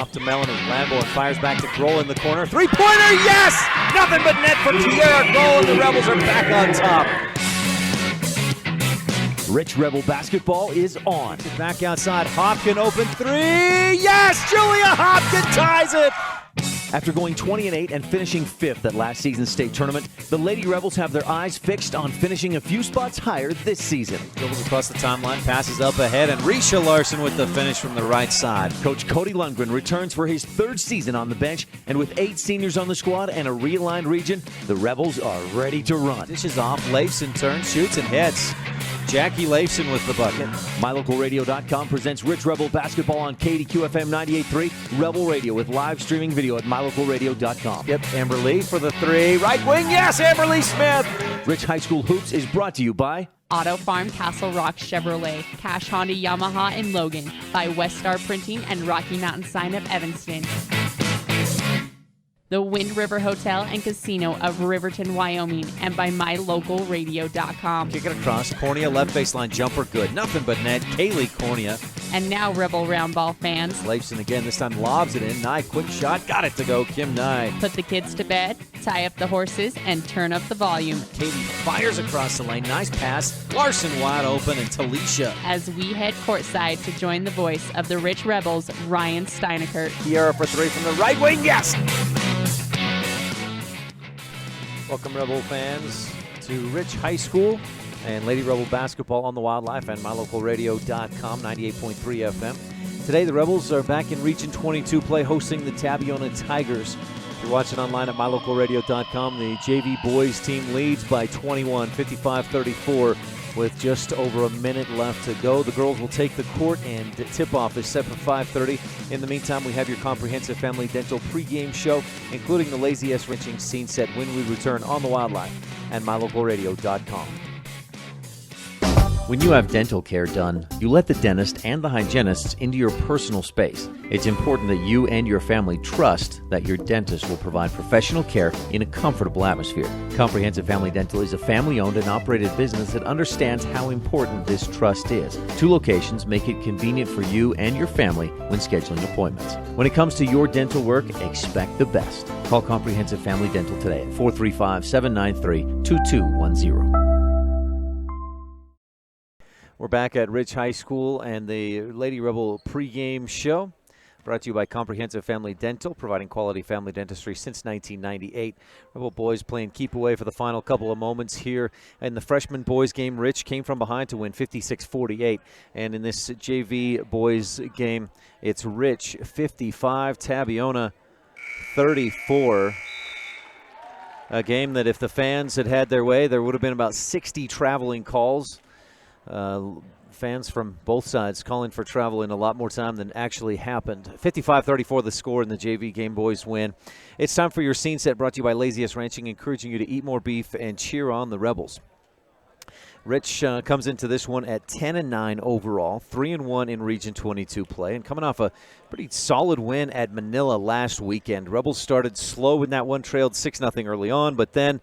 off to Melanie. Lamborn fires back to Grohl in the corner. Three-pointer, yes! Nothing but net for Kiara Grohl, and the Rebels are back on top. Rich Rebel basketball is on. Back outside, Hopkin open three, yes! Julia Hopkin ties it! After going 20-8 and finishing 5th at last season's state tournament, the Lady Rebels have their eyes fixed on finishing a few spots higher this season. Dribbles across the timeline, passes up ahead, and Risha Larson with the finish from the right side. Coach Cody Lundgren returns for his 3rd season on the bench, and with 8 seniors on the squad and a realigned region, the Rebels are ready to run. Dishes off, Leifson turns, shoots, and hits. Jackie Leifson with the bucket. MyLocalRadio.com presents Rich Rebel basketball on KADQ FM 98.3 Rebel Radio with live streaming video at MyLocalRadio.com. Yep, Amber Lee for the three. Right wing, yes, Amber Lee Smith. Rich High School Hoops is brought to you by Auto Farm Castle Rock Chevrolet, Cash Honda Yamaha in Logan, by West Star Printing and Rocky Mountain Sign of Evanston. The Wind River Hotel and Casino of Riverton, Wyoming, and by MyLocalRadio.com. Kick it across, Cornea left baseline jumper, good. Nothing but net, Kaylee Cornea. And now, Rebel Round Ball fans, Leifson again, this time lobs it in. Nye, quick shot, got it to go, Kim Nye. Put the kids to bed, tie up the horses, and turn up the volume. Katie fires across the lane, nice pass. Larson wide open, and Talisha. As we head courtside to join the voice of the Rich Rebels, Ryan Steineckert. Kiara for three from the right wing, yes! Welcome, Rebel fans, to Rich High School and Lady Rebel basketball on the Wildlife and MyLocalRadio.com, 98.3 FM. Today, the Rebels are back in Region 22 play, hosting the Tabiona Tigers. If you're watching online at MyLocalRadio.com, the JV boys team leads by 21, 55-34, with just over a minute left to go. The girls will take the court, and tip-off is set for 5:30. In the meantime, we have your comprehensive family dental pregame show, including the laziest wrenching scene set when we return on the Wildlife and MyLocalRadio.com. When you have dental care done, you let the dentist and the hygienists into your personal space. It's important that you and your family trust that your dentist will provide professional care in a comfortable atmosphere. Comprehensive Family Dental is a family-owned and operated business that understands how important this trust is. 2 locations make it convenient for you and your family when scheduling appointments. When it comes to your dental work, expect the best. Call Comprehensive Family Dental today at 435-793-2210. We're back at Rich High School and the Lady Rebel pregame show, brought to you by Comprehensive Family Dental, providing quality family dentistry since 1998. Rebel boys playing keep away for the final couple of moments here in the freshman boys game. Rich came from behind to win 56-48, and in this JV boys game, it's Rich 55, Tabiona 34. A game that if the fans had had their way, there would have been about 60 traveling calls. Fans from both sides calling for travel in a lot more time than actually happened. 55-34 the score in the JV game boys win. It's time for your scene set, brought to you by Laziest Ranching, encouraging you to eat more beef and cheer on the Rebels. Rich comes into this one at 10-9 overall, 3-1 in Region 22 play, and coming off a pretty solid win at Manila last weekend. Rebels started slow in that one, trailed 6-0 early on, but then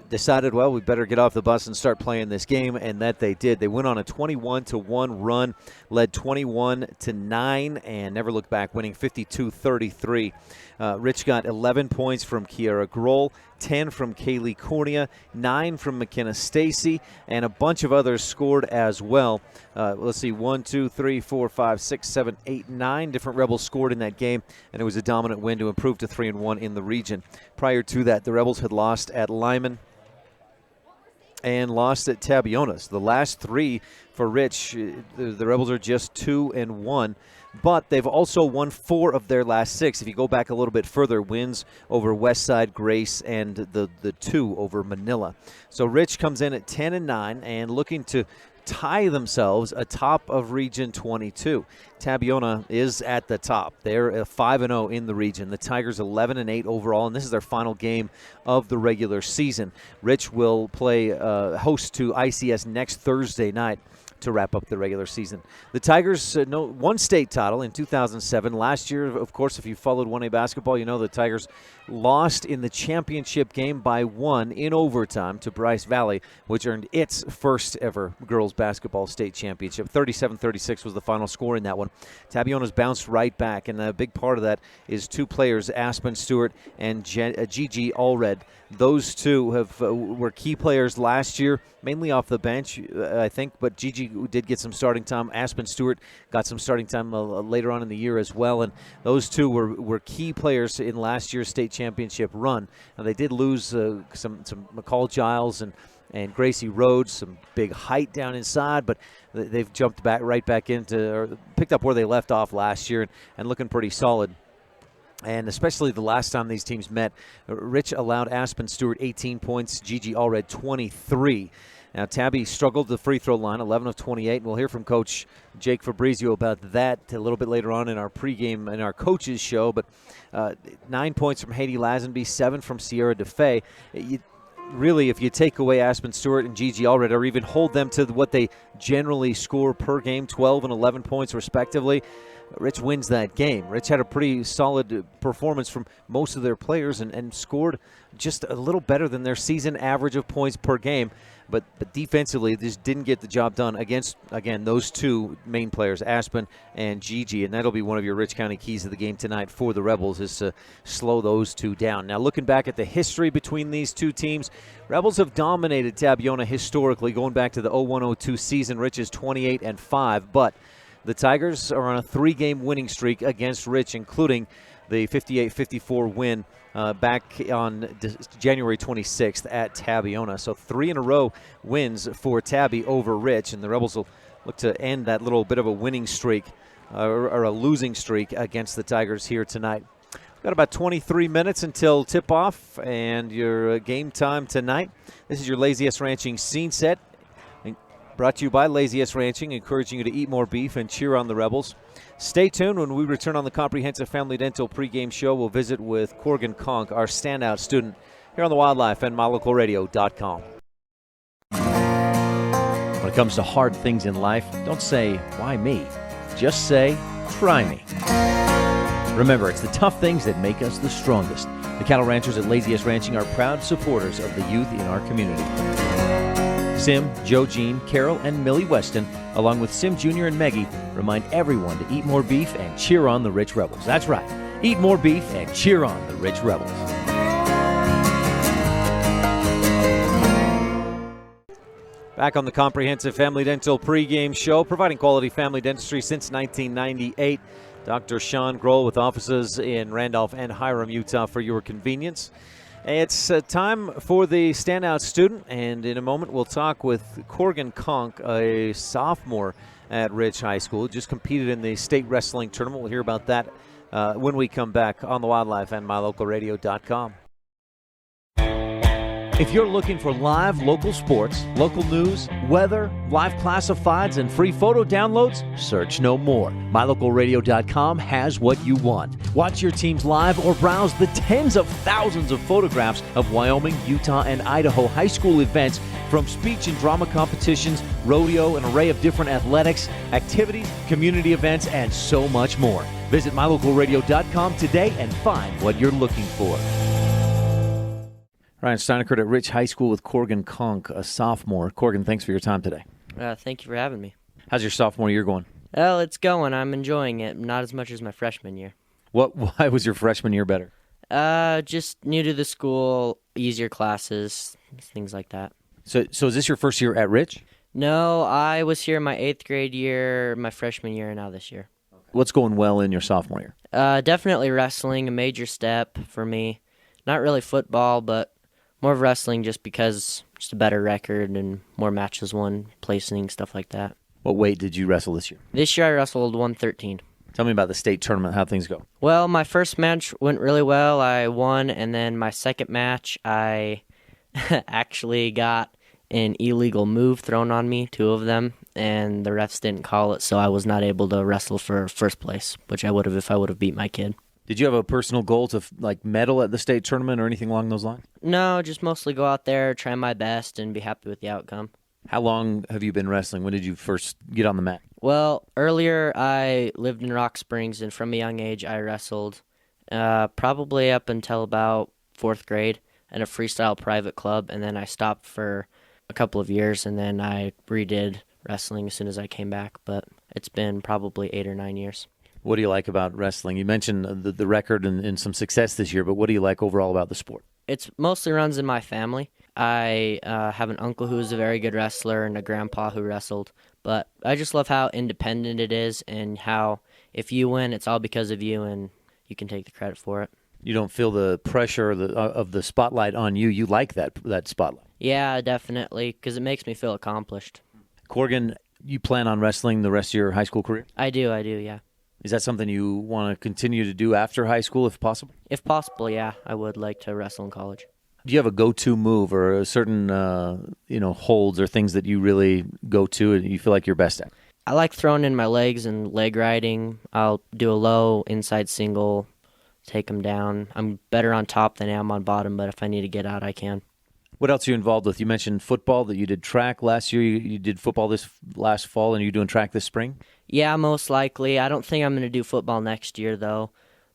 decided, well, we better get off the bus and start playing this game, and that they did. They went on a 21-1 run, led 21-9, and never looked back, winning 52-33. Rich got 11 points from Kiara Grohl, 10 from Kaylee Cornea, 9 from McKenna Stacy, and a bunch of others scored as well. Let's see, 1, 2, 3, 4, 5, 6, 7, 8, 9 different Rebels scored in that game, and it was a dominant win to improve to 3-1 in the region. Prior to that, the Rebels had lost at Lyman and lost at Tabiona. So the last 3 for Rich, the Rebels are just 2-1. But they've also won 4 of their last 6. If you go back a little bit further, wins over Westside, Grace, and the 2 over Manila. So Rich comes in at 10-9 and looking to tie themselves atop of Region 22. Tabiona is at the top. They're 5-0 in the region. The Tigers 11-8 overall, and this is their final game of the regular season. Rich will play host to ICS next Thursday night to wrap up the regular season. The Tigers won state title in 2007. Last year, of course, if you followed 1A basketball, you know the Tigers lost in the championship game by 1 in overtime to Bryce Valley, which earned its first ever girls basketball state championship. 37-36 was the final score in that one. down. Tabiona's bounced right back, and a big part of that is two players, Aspen Stewart and Gigi Allred. Those two were key players last year, mainly off the bench, I think, but Gigi did get some starting time. Aspen Stewart got some starting time later on in the year as well, and those two were key players in last year's state championship run. Now, they did lose some McCall Giles and Gracie Rhodes, some big height down inside, but they've jumped right back into, or picked up where they left off last year and looking pretty solid. And especially the last time these teams met, Rich allowed Aspen Stewart 18 points, Gigi Allred 23. Now, Tabby struggled the free throw line, 11 of 28, and we'll hear from Coach Jake Fabrizio about that a little bit later on in our pregame and our coaches show. But 9 points from Haiti Lazenby, 7 from Sierra DeFay. Really, if you take away Aspen Stewart and Gigi Allred, or even hold them to what they generally score per game, 12 and 11 points respectively, Rich wins that game. Rich had a pretty solid performance from most of their players and scored just a little better than their season average of points per game. But defensively, this didn't get the job done against, again, those two main players, Aspen and Gigi. And that'll be one of your Rich County keys of the game tonight for the Rebels, is to slow those two down. Now, looking back at the history between these two teams, Rebels have dominated Tabiona historically, going back to the 01-02 season. Rich is 28-5, but the Tigers are on a 3-game winning streak against Rich, including the 58-54 win back on January 26th at Tabiona. So 3 in a row wins for Tabby over Rich, and the Rebels will look to end that little bit of a winning streak or a losing streak against the Tigers here tonight. We've got about 23 minutes until tip-off and your game time tonight. This is your Laziest Ranching scene set. Brought to you by Laziest Ranching, encouraging you to eat more beef and cheer on the Rebels. Stay tuned. When we return on the Comprehensive Family Dental pregame show, we'll visit with Corgan Conk, our standout student, here on the Wildlife and MyLocalRadio.com. When it comes to hard things in life, don't say, why me? Just say, try me. Remember, it's the tough things that make us the strongest. The cattle ranchers at Laziest Ranching are proud supporters of the youth in our community. Sim, Joe Jean, Carol, and Millie Weston, along with Sim Jr. and Maggie, remind everyone to eat more beef and cheer on the Rich Rebels. That's right. Eat more beef and cheer on the Rich Rebels. Back on the Comprehensive Family Dental pregame show, providing quality family dentistry since 1998. Dr. Sean Grohl with offices in Randolph and Hiram, Utah, for your convenience. It's time for the standout student, and in a moment we'll talk with Corgan Conk, a sophomore at Rich High School, just competed in the state wrestling tournament. We'll hear about that when we come back on the Wildlife and MyLocalRadio.com. If you're looking for live local sports, local news, weather, live classifieds, and free photo downloads, search no more. MyLocalRadio.com has what you want. Watch your teams live or browse the tens of thousands of photographs of Wyoming, Utah, and Idaho high school events, from speech and drama competitions, rodeo, an array of different athletics, activities, community events, and so much more. Visit MyLocalRadio.com today and find what you're looking for. Ryan STEINECKERT at Rich High School with Corgan Conk, a sophomore. Corgan, thanks for your time today. Thank you for having me. How's your sophomore year going? Well, it's going. I'm enjoying it. Not as much as my freshman year. Why was your freshman year better? Just new to the school, easier classes, things like that. So is this your first year at Rich? No, I was here my 8th grade year, my freshman year, and now this year. What's going well in your sophomore year? Definitely wrestling, a major step for me. Not really football, but more of wrestling just because just a better record and more matches won, placing, stuff like that. What weight did you wrestle this year? This year I wrestled 113. Tell me about the state tournament, how things go. Well, my first match went really well. I won, and then my second match, I actually got an illegal move thrown on me, 2 of them, and the refs didn't call it, so I was not able to wrestle for first place, which I would have if I would have beat my kid. Did you have a personal goal to medal at the state tournament or anything along those lines? No, just mostly go out there, try my best, and be happy with the outcome. How long have you been wrestling? When did you first get on the mat? Well, earlier I lived in Rock Springs, and from a young age I wrestled probably up until about 4th grade in a freestyle private club, and then I stopped for a couple of years, and then I redid wrestling as soon as I came back. But It's been probably 8 or 9 years. What do you like about wrestling? You mentioned the record and some success this year, but what do you like overall about the sport? It's mostly runs in my family. I have an uncle who's a very good wrestler and a grandpa who wrestled. But I just love how independent it is and how if you win, it's all because of you and you can take the credit for it. You don't feel the pressure of the spotlight on you. You like that spotlight. Yeah, definitely, because it makes me feel accomplished. Corgan, you plan on wrestling the rest of your high school career? I do, yeah. Is that something you want to continue to do after high school if possible? If possible, yeah, I would like to wrestle in college. Do you have a go-to move or a certain holds or things that you really go to and you feel like you're best at? I like throwing in my legs and leg riding. I'll do a low inside single, take them down. I'm better on top than I am on bottom, but if I need to get out, I can. What else are you involved with? You mentioned football, that you did track last year. You did football this last fall, and you're doing track this spring? Yeah, most likely. I don't think I'm going to do football next year, though,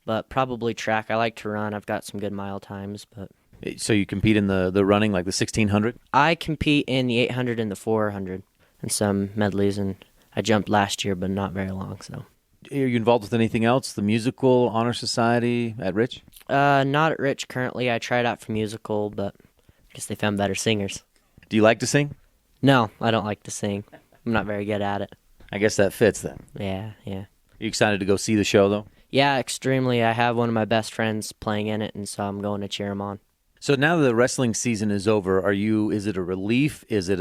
but probably track. I like to run. I've got some good mile times. But So you compete in the running, like the 1600? I compete in the 800 and the 400 and some medleys, and I jumped last year, but not very long. So, are you involved with anything else? The musical honor society at Rich? Not at Rich currently. I tried out for musical, but I guess they found better singers. Do you like to sing? No, I don't like to sing. I'm not very good at it. I guess that fits then. Yeah. Are you excited to go see the show, though? Yeah, extremely. I have one of my best friends playing in it, and so I'm going to cheer him on. So now that the wrestling season is over, is it a relief? Is it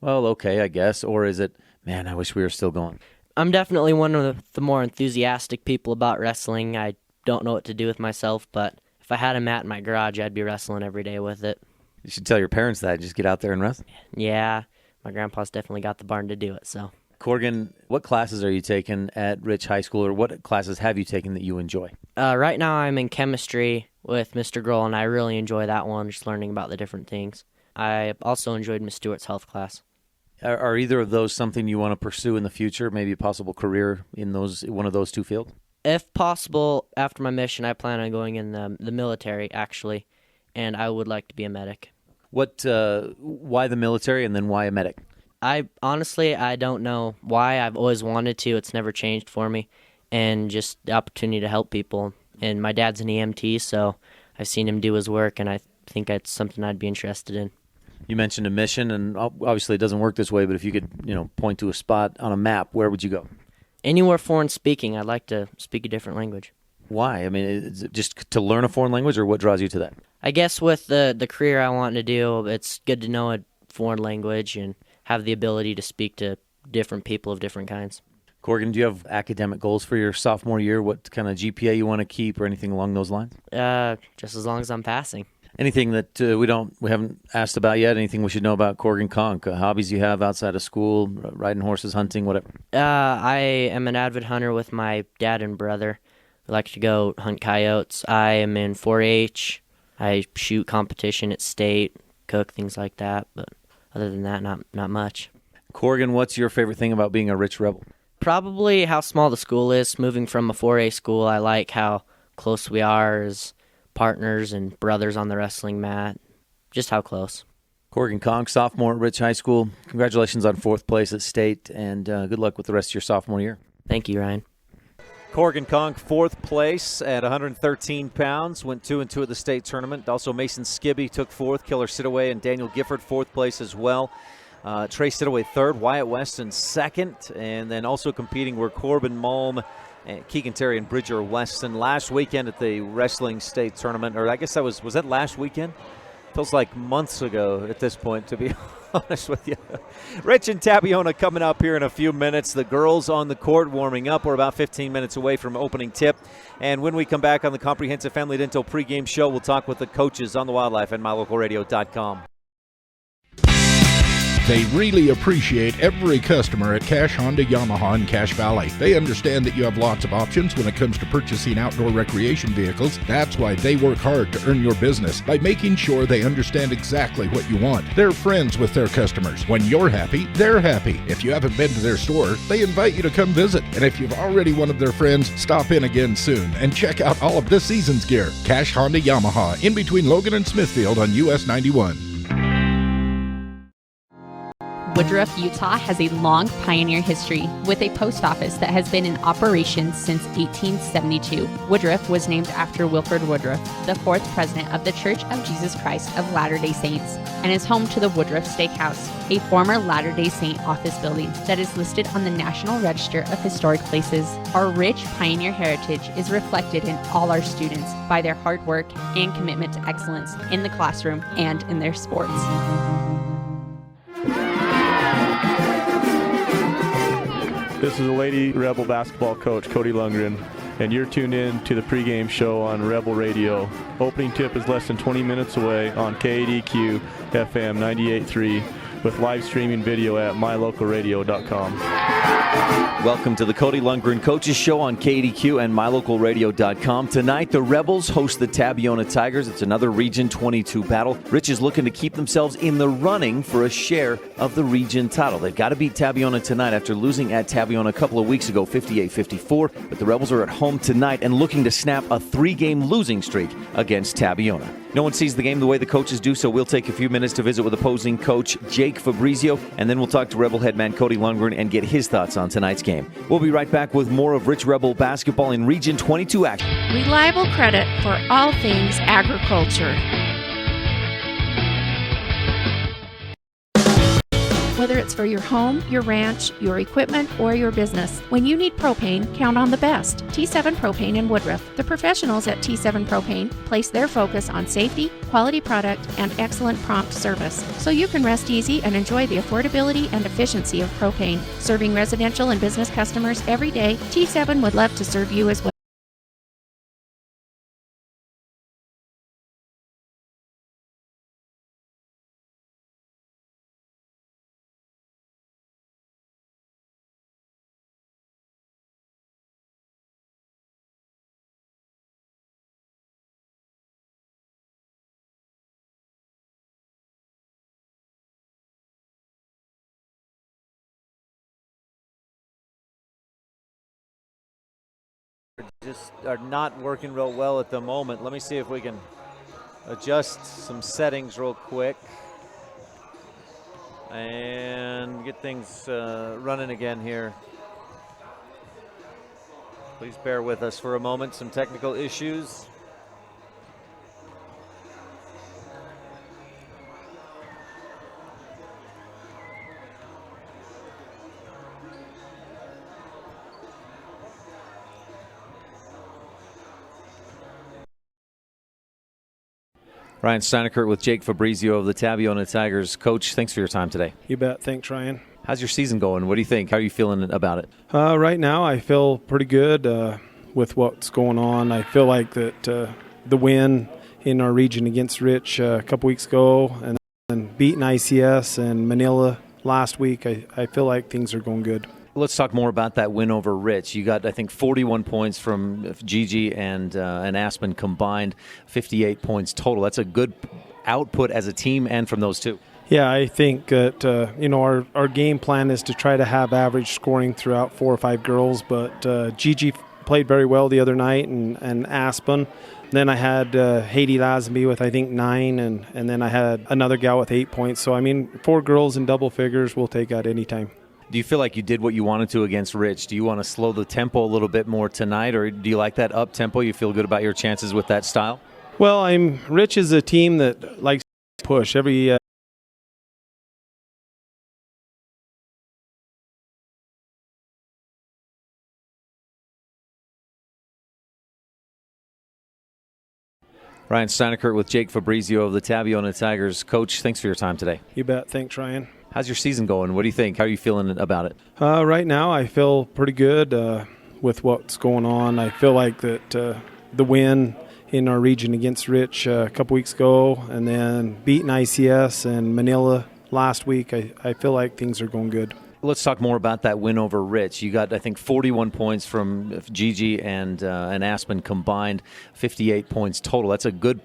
okay, I guess? Or is it, man, I wish we were still going? I'm definitely one of the more enthusiastic people about wrestling. I don't know what to do with myself, but if I had a mat in my garage, I'd be wrestling every day with it. You should tell your parents that. Just get out there and wrestle. Yeah, my grandpa's definitely got the barn to do it, so. Corgan, what classes are you taking at Rich High School, or what classes have you taken that you enjoy? Right now I'm in chemistry with Mr. Grohl, and I really enjoy that one, just learning about the different things. I also enjoyed Miss Stewart's health class. Are either of those something you want to pursue in the future, maybe a possible career in one of those two fields? If possible, after my mission, I plan on going in the military, actually, and I would like to be a medic. Why the military, and then why a medic? I don't know why. I've always wanted to. It's never changed for me. And just the opportunity to help people. And my dad's an EMT, so I've seen him do his work, and I think it's something I'd be interested in. You mentioned a mission, and obviously it doesn't work this way, but if you could point to a spot on a map, where would you go? Anywhere foreign speaking. I'd like to speak a different language. Why? I mean, is it just to learn a foreign language, or what draws you to that? I guess with the career I want to do, it's good to know a foreign language and have the ability to speak to different people of different kinds. Corgan, do you have academic goals for your sophomore year? What kind of GPA you want to keep, or anything along those lines? Just as long as I'm passing. Anything that we haven't asked about yet? Anything we should know about Corgan Conk? Hobbies you have outside of school, riding horses, hunting, whatever? I am an avid hunter with my dad and brother. We like to go hunt coyotes. I am in 4-H. I shoot competition at state, cook, things like that. But other than that, not much. Corgan, what's your favorite thing about being a Rich Rebel? Probably how small the school is. Moving from a 4A school, I like how close we are as partners and brothers on the wrestling mat. Just how close. Corgan Conk, sophomore at Rich High School. Congratulations on 4th place at state, and good luck with the rest of your sophomore year. Thank you, Ryan. Corgan Conk, 4th place at 113 pounds, went 2-2 at the state tournament. Also, Mason Skibby took 4th, Killer Sidaway and Daniel Gifford 4th place as well. Trey Sidaway 3rd, Wyatt Weston 2nd, and then also competing were Corbin Malm, and Keegan Terry and Bridger Weston last weekend at the wrestling state tournament. Or I guess was that last weekend? Feels like months ago at this point, to be honest with you. Rich and Tabiona coming up here in a few minutes. The girls on the court warming up. We're about 15 minutes away from opening tip. And when we come back on the Comprehensive Family Dental pregame show, we'll talk with the coaches on the Wildlife and MyLocalRadio.com. They really appreciate every customer at Cash Honda Yamaha in Cache Valley. They understand that you have lots of options when it comes to purchasing outdoor recreation vehicles. That's why they work hard to earn your business by making sure they understand exactly what you want. They're friends with their customers. When you're happy, they're happy. If you haven't been to their store, they invite you to come visit. And if you've already one of their friends, stop in again soon and check out all of this season's gear. Cash Honda Yamaha in between Logan and Smithfield on US 91. Woodruff, Utah has a long pioneer history with a post office that has been in operation since 1872. Woodruff was named after Wilford Woodruff, the fourth president of the Church of Jesus Christ of Latter-day Saints, and is home to the Woodruff Steakhouse, a former Latter-day Saint office building that is listed on the National Register of Historic Places. Our rich pioneer heritage is reflected in all our students by their hard work and commitment to excellence in the classroom and in their sports. This is the Lady Rebel basketball coach, Cody Lundgren, and you're tuned in to the pregame show on Rebel Radio. Opening tip is less than 20 minutes away on KADQ FM 98.3 with live streaming video at mylocalradio.com. Welcome to the Cody Lundgren Coaches Show on KADQ and mylocalradio.com. Tonight, the Rebels host the Tabiona Tigers. It's another Region 22 battle. Rich is looking to keep themselves in the running for a share of the region title. They've got to beat Tabiona tonight after losing at Tabiona a couple of weeks ago, 58-54. But the Rebels are at home tonight and looking to snap a 3-game losing streak against Tabiona. No one sees the game the way the coaches do, so we'll take a few minutes to visit with opposing coach Jake Fabrizio, and then we'll talk to Rebel head man Cody Lundgren and get his thoughts on tonight's game. We'll be right back with more of Rich Rebel basketball in Region 22 action. Reliable credit for all things agriculture. Whether it's for your home, your ranch, your equipment, or your business, when you need propane, count on the best. T7 Propane in Woodruff. The professionals at T7 Propane place their focus on safety, quality product, and excellent prompt service, so you can rest easy and enjoy the affordability and efficiency of propane. Serving residential and business customers every day, T7 would love to serve you as well. Just are not working real well at the moment. Let me see if we can adjust some settings real quick and get things running again here. Please bear with us for a moment. Some technical issues. Ryan Steineckert with Jake Fabrizio of the Tabiona Tigers. Coach, thanks for your time today. You bet. Thanks, Ryan. How's your season going? What do you think? How are you feeling about it? Right now, I feel pretty good with what's going on. I feel like that the win in our region against Rich a couple weeks ago and then beating ICS and Manila last week, I feel like things are going good. Let's talk more about that win over Rich. You got, I think, 41 points from Gigi and Aspen combined, 58 points total. That's a good output as a team and from those two. Yeah, I think that our game plan is to try to have average scoring throughout 4 or 5 girls, but Gigi played very well the other night and Aspen. Then I had Haiti Lazenby with, I think, 9, and then I had another gal with 8 points. So, 4 girls in double figures, we'll take that anytime. Do you feel like you did what you wanted to against Rich? Do you want to slow the tempo a little bit more tonight, or do you like that up tempo? You feel good about your chances with that style? Well, Rich is a team that likes to push every. Ryan Steineckert with Jake Fabrizio of the Tabiona Tigers. Coach, thanks for your time today. You bet. Thanks, Ryan. How's your season going? What do you think? How are you feeling about it? Right now, I feel pretty good with what's going on. I feel like that the win in our region against Rich a couple weeks ago and then beating ICS and Manila last week, I feel like things are going good. Let's talk more about that win over Rich. You got, I think, 41 points from Gigi and Aspen combined, 58 points total. That's a good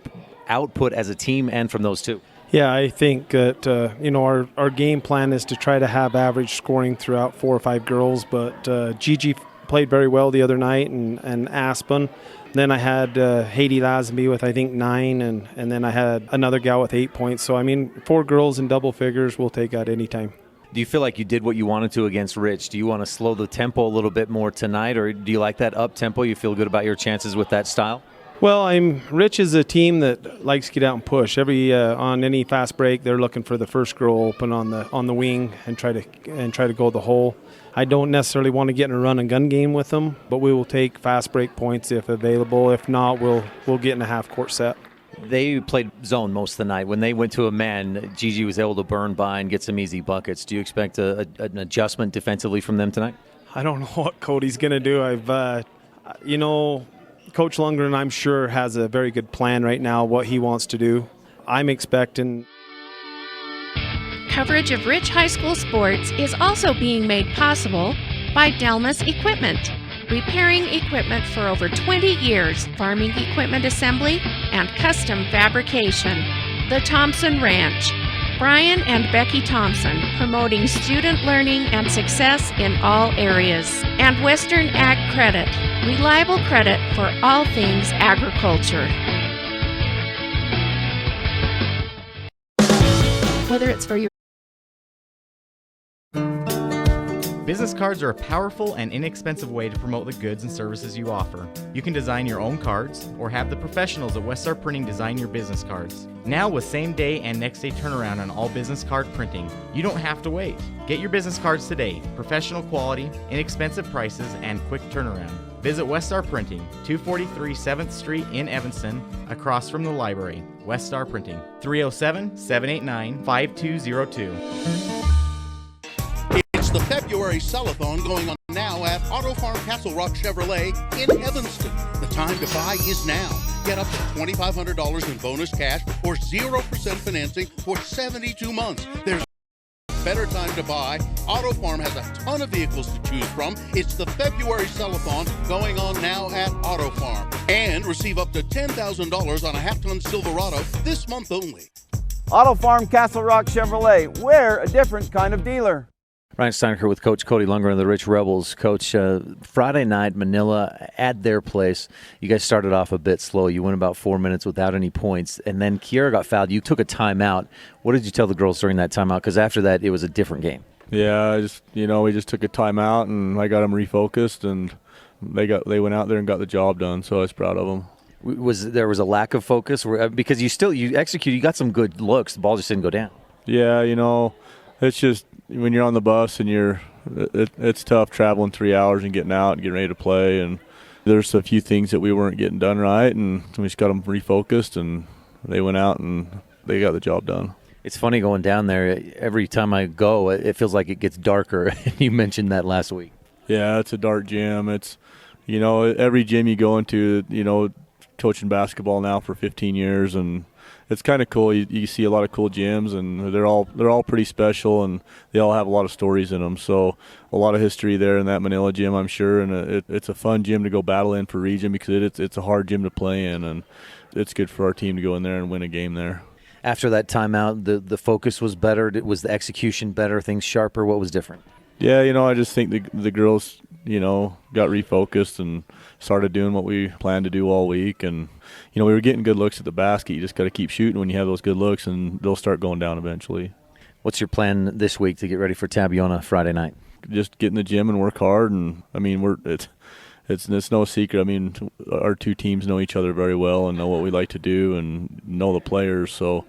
output as a team and from those two. Yeah, I think that our game plan is to try to have average scoring throughout 4 or 5 girls, but Gigi played very well the other night and Aspen. Then I had Haiti Lazenby with, I think, 9, and then I had another gal with 8 points. So, 4 girls in double figures, we'll take that anytime. Do you feel like you did what you wanted to against Rich? Do you want to slow the tempo a little bit more tonight, or do you like that up tempo? You feel good about your chances with that style? Well, Rich is a team that likes to get out and push. On any fast break, they're looking for the first girl open on the wing and try to go the hole. I don't necessarily want to get in a run and gun game with them, but we will take fast break points if available. If not, we'll get in a half court set. They played zone most of the night. When they went to a man, Gigi was able to burn by and get some easy buckets. Do you expect an adjustment defensively from them tonight? I don't know what Cody's going to do. Coach Lundgren, I'm sure, has a very good plan right now, what he wants to do. I'm expecting. Coverage of Rich High School sports is also being made possible by Delmas Equipment. Repairing equipment for over 20 years, farming equipment assembly, and custom fabrication. The Thompson Ranch. Brian and Becky Thompson, promoting student learning and success in all areas. And Western Ag Credit, reliable credit for all things agriculture. Whether it's for your Business cards are a powerful and inexpensive way to promote the goods and services you offer. You can design your own cards or have the professionals at Westar Printing design your business cards. Now with same day and next day turnaround on all business card printing, you don't have to wait. Get your business cards today. Professional quality, inexpensive prices, and quick turnaround. Visit Westar Printing, 243 7th Street in Evanston, across from the library. Westar Printing, 307-789-5202. It's the February Sell-a-thon going on now at Auto Farm Castle Rock Chevrolet in Evanston. The time to buy is now. Get up to $2,500 in bonus cash or 0% financing for 72 months. There's a better time to buy. Auto Farm has a ton of vehicles to choose from. It's the February Sell-a-thon going on now at Auto Farm. And receive up to $10,000 on a half-ton Silverado this month only. Auto Farm Castle Rock Chevrolet. We're a different kind of dealer. Ryan Steineckert with Coach Cody Lundgren of the Rich Rebels. Coach, Friday night, Manila at their place. You guys started off a bit slow. You went about 4 minutes without any points, and then Kiera got fouled. You took a timeout. What did you tell the girls during that timeout? Because after that, it was a different game. Yeah, we just took a timeout, and I got them refocused, and they went out there and got the job done. So I was proud of them. There was a lack of focus because you executed. You got some good looks. The ball just didn't go down. Yeah, it's just when you're on the bus and it's tough traveling 3 hours and getting out and getting ready to play. And there's a few things that we weren't getting done right, and we just got them refocused, and they went out and they got the job done. It's funny going down there. Every time I go, it feels like it gets darker. You mentioned that last week. Yeah, it's a dark gym. It's, every gym you go into, coaching basketball now for 15 years, and it's kind of cool. You see a lot of cool gyms, and they're all pretty special, and they all have a lot of stories in them. So a lot of history there in that Manila gym, I'm sure, and it's a fun gym to go battle in for region because it's a hard gym to play in, and it's good for our team to go in there and win a game there. After that timeout, the focus was better. Was the execution better? Things sharper? What was different? Yeah, I just think the girls, got refocused and started doing what we planned to do all week. And, we were getting good looks at the basket. You just got to keep shooting when you have those good looks, and they'll start going down eventually. What's your plan this week to get ready for Tabiona Friday night? Just get in the gym and work hard. And, it's no secret. Our two teams know each other very well and know what we like to do and know the players. So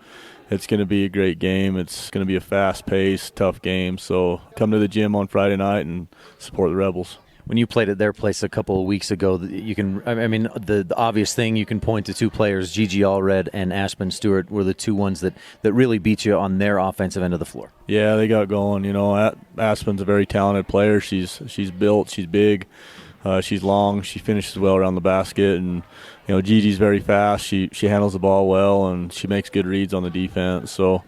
it's going to be a great game. It's going to be a fast-paced, tough game. So come to the gym on Friday night and support the Rebels. When you played at their place a couple of weeks ago, the obvious thing you can point to two players, Gigi Allred and Aspen Stewart, were the two ones that really beat you on their offensive end of the floor. Yeah, they got going. Aspen's a very talented player. She's built. She's big. She's long. She finishes well around the basket, and Gigi's very fast. She handles the ball well, and she makes good reads on the defense. So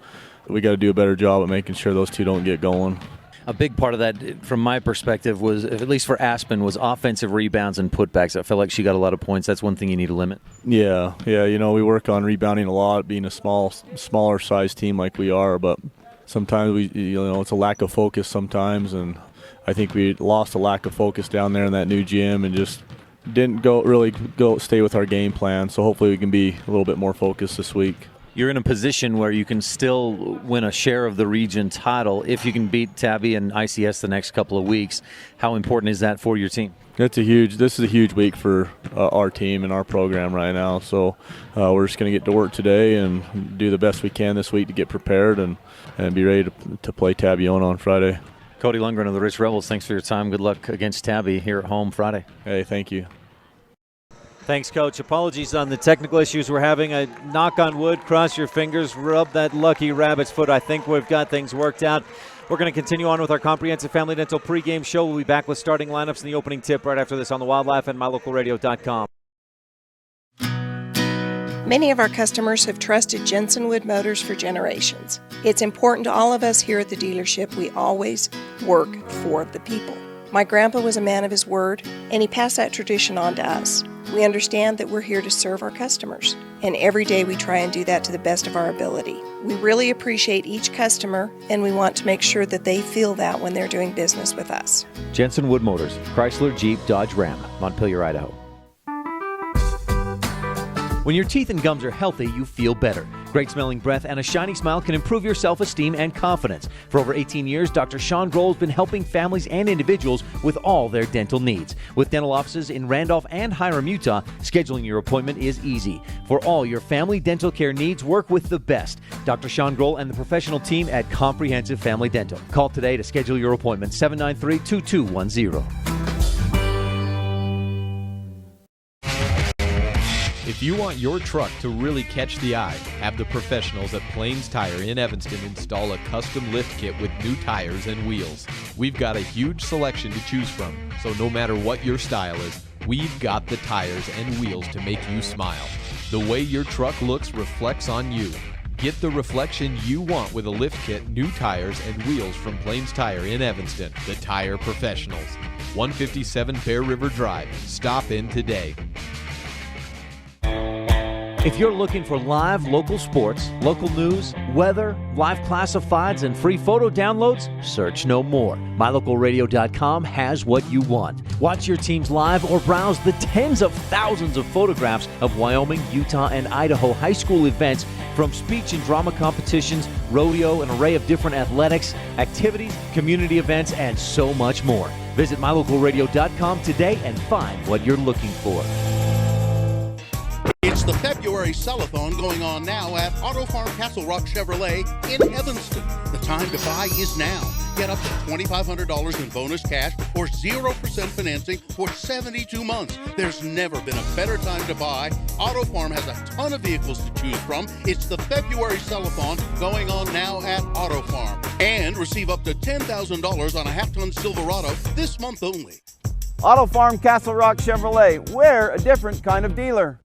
we got to do a better job at making sure those two don't get going. A big part of that, from my perspective, was, at least for Aspen, was offensive rebounds and putbacks. I felt like she got a lot of points. That's one thing you need to limit. Yeah. We work on rebounding a lot, being a smaller size team like we are, but sometimes it's a lack of focus sometimes, and I think we lost a lack of focus down there in that new gym and just didn't stay with our game plan. So hopefully we can be a little bit more focused this week. You're in a position where you can still win a share of the region title if you can beat Tabby and ICS the next couple of weeks. How important is that for your team? This is a huge week for our team and our program right now. So we're just going to get to work today and do the best we can this week to get prepared and be ready to play Tabiona on Friday. Cody Lundgren of the Rich Rebels, thanks for your time. Good luck against Tabby here at home Friday. Hey, thank you. Thanks, Coach. Apologies on the technical issues we're having. I knock on wood, cross your fingers, rub that lucky rabbit's foot. I think we've got things worked out. We're going to continue on with our comprehensive family dental pregame show. We'll be back with starting lineups and the opening tip right after this on the Wildlife and MyLocalRadio.com. Many of our customers have trusted Jensen Wood Motors for generations. It's important to all of us here at the dealership we always work for the people. My grandpa was a man of his word, and he passed that tradition on to us. We understand that we're here to serve our customers, and every day we try and do that to the best of our ability. We really appreciate each customer, and we want to make sure that they feel that when they're doing business with us. Jensen Wood Motors, Chrysler, Jeep, Dodge, Ram, Montpelier, Idaho. When your teeth and gums are healthy, you feel better. Great smelling breath and a shiny smile can improve your self-esteem and confidence. For over 18 years, Dr. Sean Grohl has been helping families and individuals with all their dental needs. With dental offices in Randolph and Hiram, Utah, scheduling your appointment is easy. For all your family dental care needs, work with the best. Dr. Sean Grohl and the professional team at Comprehensive Family Dental. Call today to schedule your appointment, 793-2210. If you want your truck to really catch the eye, have the professionals at Plains Tire in Evanston install a custom lift kit with new tires and wheels. We've got a huge selection to choose from, so no matter what your style is, we've got the tires and wheels to make you smile. The way your truck looks reflects on you. Get the reflection you want with a lift kit, new tires, and wheels from Plains Tire in Evanston, the tire professionals. 157 Bear River Drive. Stop in today. If you're looking for live local sports, local news, weather, live classifieds, and free photo downloads, search no more. MyLocalRadio.com has what you want. Watch your teams live or browse the tens of thousands of photographs of Wyoming, Utah, and Idaho high school events, from speech and drama competitions, rodeo, an array of different athletics, activities, community events, and so much more. Visit MyLocalRadio.com today and find what you're looking for. It's the February Sell-a-thon going on now at Auto Farm Castle Rock Chevrolet in Evanston. The time to buy is now. Get up to $2,500 in bonus cash or 0% financing for 72 months. There's never been a better time to buy. Auto Farm has a ton of vehicles to choose from. It's the February Sell-a-thon going on now at Auto Farm. And receive up to $10,000 on a half-ton Silverado this month only. Auto Farm Castle Rock Chevrolet. We're a different kind of dealer.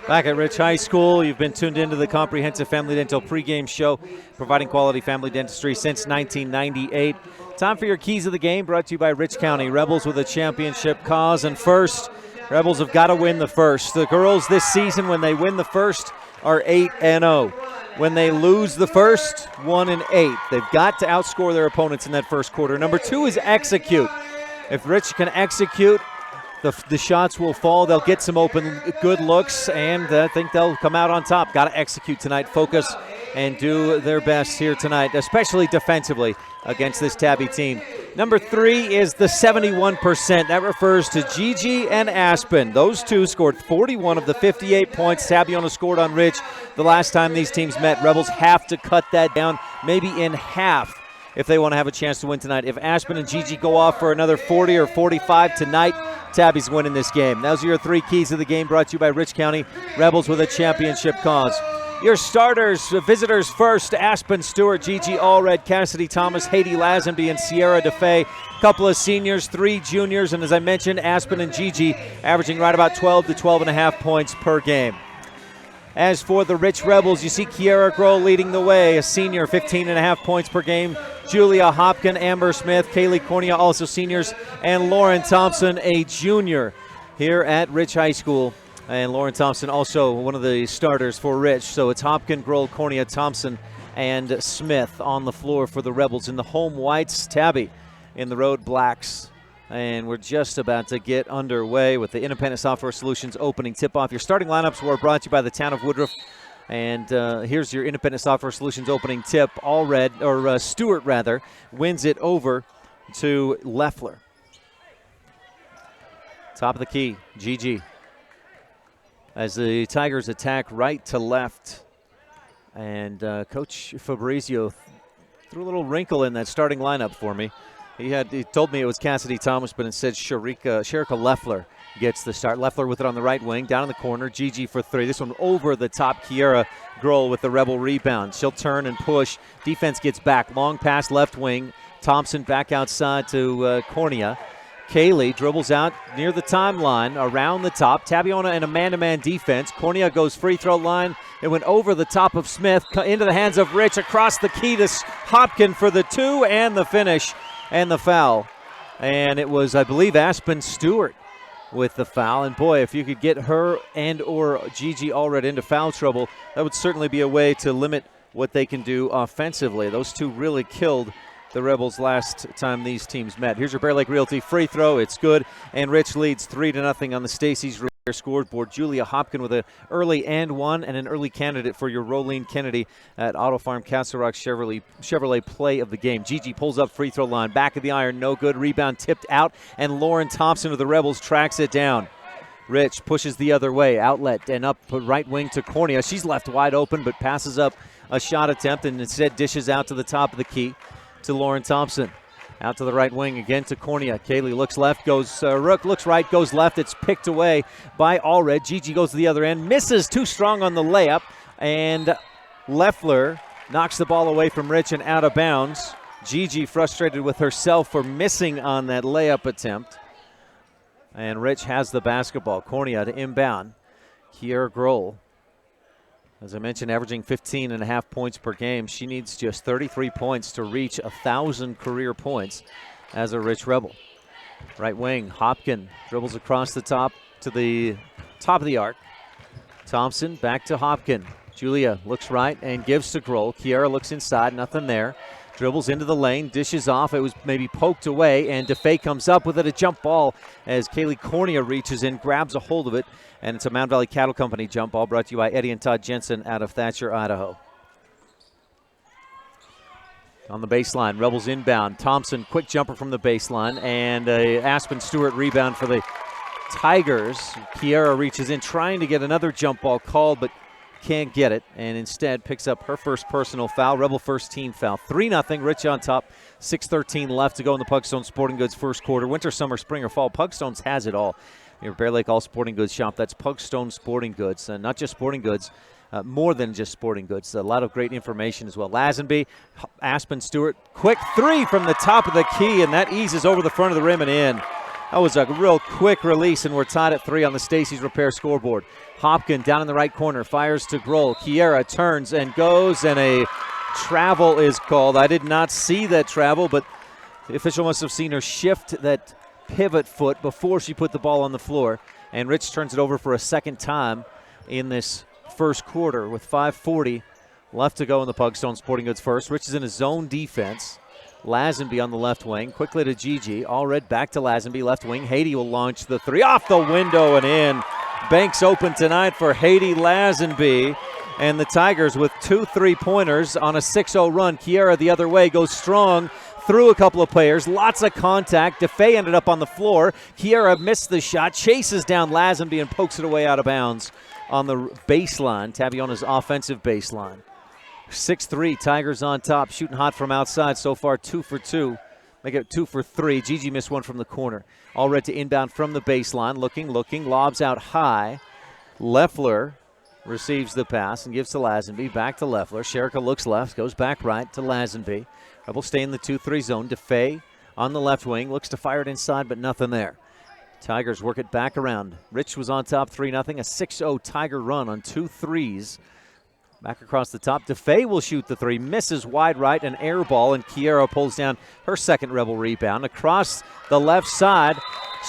Back at Rich High School, you've been tuned into the Comprehensive Family Dental pregame show, providing quality family dentistry since 1998. Time for your keys of the game, brought to you by Rich County. Rebels with a championship cause, and first, Rebels have got to win the first. The girls this season, when they win the first, are 8-0. When they lose the first, 1-8. They've got to outscore their opponents in that first quarter. Number two is execute. If Rich can execute, the shots will fall. They'll get some open, good looks, and I think they'll come out on top. Got to execute tonight, focus, and do their best here tonight, especially defensively against this Tabby team. Number three is the 71%. That refers to Gigi and Aspen. Those two scored 41 of the 58 points Tabiona scored on Rich the last time these teams met. Rebels have to cut that down, maybe in half, if they want to have a chance to win tonight. If Aspen and Gigi go off for another 40 or 45 tonight, Tabby's winning this game. Those are your three keys of the game, brought to you by Rich County. Rebels with a championship cause. Your starters, visitors first, Aspen Stewart, Gigi Allred, Cassidy Thomas, Haiti Lazenby, and Sierra DeFay. Couple of seniors, 3 juniors, and as I mentioned, Aspen and Gigi averaging right about 12 to 12.5 points per game. As for the Rich Rebels, you see Kiara Grohl leading the way, a senior, 15.5 points per game. Julia Hopkin, Amber Smith, Kaylee Cornea, also seniors, and Lauren Thompson, a junior here at Rich High School. And Lauren Thompson also one of the starters for Rich. So it's Hopkin, Grohl, Cornea, Thompson, and Smith on the floor for the Rebels. In the home whites, Tabby in the Road Blacks. And we're just about to get underway with the Independent Software Solutions opening tip-off. Your starting lineups were brought to you by the town of Woodruff. And here's your Independent Software Solutions opening tip. Stewart wins it over to Leffler. Top of the key, Gigi. As the Tigers attack right to left. And Coach Fabrizio threw a little wrinkle in that starting lineup for me. He told me it was Cassidy Thomas, but instead Sherika Leffler gets the start. Leffler with it on the right wing, down in the corner. Gigi for three. This one over the top. Kiera Grohl with the Rebel rebound. She'll turn and push. Defense gets back. Long pass left wing. Thompson back outside to Cornea. Kaylee dribbles out near the timeline, around the top. Tabiona in a man-to-man defense. Cornea goes free throw line. It went over the top of Smith, into the hands of Rich, across the key to Hopkin for the two and the finish. And the foul. And it was, I believe, Aspen Stewart with the foul. And boy, if you could get her and or Gigi Allred into foul trouble, that would certainly be a way to limit what they can do offensively. Those two really killed the Rebels last time these teams met. Here's your Bear Lake Realty free throw. It's good. And Rich leads 3-0 on the Stacey's scoreboard. Julia Hopkin with an early and one, and an early candidate for your Rolene Kennedy at Auto Farm Castle Rock Chevrolet play of the game. Gigi pulls up free throw line, back of the iron, no good. Rebound tipped out, and Lauren Thompson of the Rebels tracks it down. Rich pushes the other way, outlet and up right wing to Cornea. She's left wide open, but passes up a shot attempt and instead dishes out to the top of the key to Lauren Thompson. Out to the right wing again to Cornea. Kaylee looks left, goes Rook, looks right, goes left. It's picked away by Allred. Gigi goes to the other end, misses too strong on the layup, and Leffler knocks the ball away from Rich and out of bounds. Gigi frustrated with herself for missing on that layup attempt. And Rich has the basketball. Cornea to inbound. Kiera Grohl, as I mentioned, averaging 15.5 points per game. She needs just 33 points to reach 1,000 career points as a Rich Rebel. Right wing, Hopkin dribbles across the top to the top of the arc. Thompson back to Hopkin. Julia looks right and gives to Grohl. Kiera looks inside, nothing there. Dribbles into the lane, dishes off. It was maybe poked away, and DeFay comes up with it, a jump ball as Kaylee Cornea reaches in, grabs a hold of it, and it's a Mound Valley Cattle Company jump ball brought to you by Eddie and Todd Jensen out of Thatcher, Idaho. On the baseline, Rebels inbound. Thompson, quick jumper from the baseline, and a Aspen Stewart rebound for the Tigers. Kiera reaches in, trying to get another jump ball called, but can't get it, and instead picks up her first personal foul. Rebel first team foul. 3-0, Rich on top. 6:13 left to go in the Pugstone Sporting Goods first quarter. Winter, summer, spring, or fall, Pugstone's has it all. Your Bear Lake All Sporting Goods shop. That's Pugstone Sporting Goods. And not just sporting goods, more than just sporting goods. A lot of great information as well. Lazenby, Aspen Stewart, quick three from the top of the key, and that eases over the front of the rim and in. That was a real quick release, and we're tied at 3 on the Stacey's Repair scoreboard. Hopkin down in the right corner, fires to Grohl. Kiera turns and goes, and a travel is called. I did not see that travel, but the official must have seen her shift that pivot foot before she put the ball on the floor. And Rich turns it over for a second time in this first quarter with 5:40 left to go in the Pugstone Sporting Goods first. Rich is in a zone defense. Lazenby on the left wing, quickly to Gigi. Allred back to Lazenby, left wing. Haiti will launch the three off the window and in. Banks open tonight for Haiti Lazenby. And the Tigers with 2 3-pointers on a 6-0 run. Kiera the other way goes strong through a couple of players. Lots of contact. DeFay ended up on the floor. Kiera missed the shot, chases down Lazenby and pokes it away out of bounds on the baseline, Tabiona's offensive baseline. 6-3, Tigers on top, shooting hot from outside so far, 2 for 2. Make it 2 for 3. Gigi missed one from the corner. Allred to inbound from the baseline, looking, lobs out high. Leffler receives the pass and gives to Lazenby. Back to Leffler. Sherika looks left, goes back right to Lazenby. Rebels stay in the 2-3 zone. DeFay on the left wing, looks to fire it inside, but nothing there. Tigers work it back around. Rich was on top 3-0, a 6-0 Tiger run on 2 threes. Back across the top. DeFay will shoot the three. Misses wide right, an air ball, and Kiera pulls down her second Rebel rebound. Across the left side,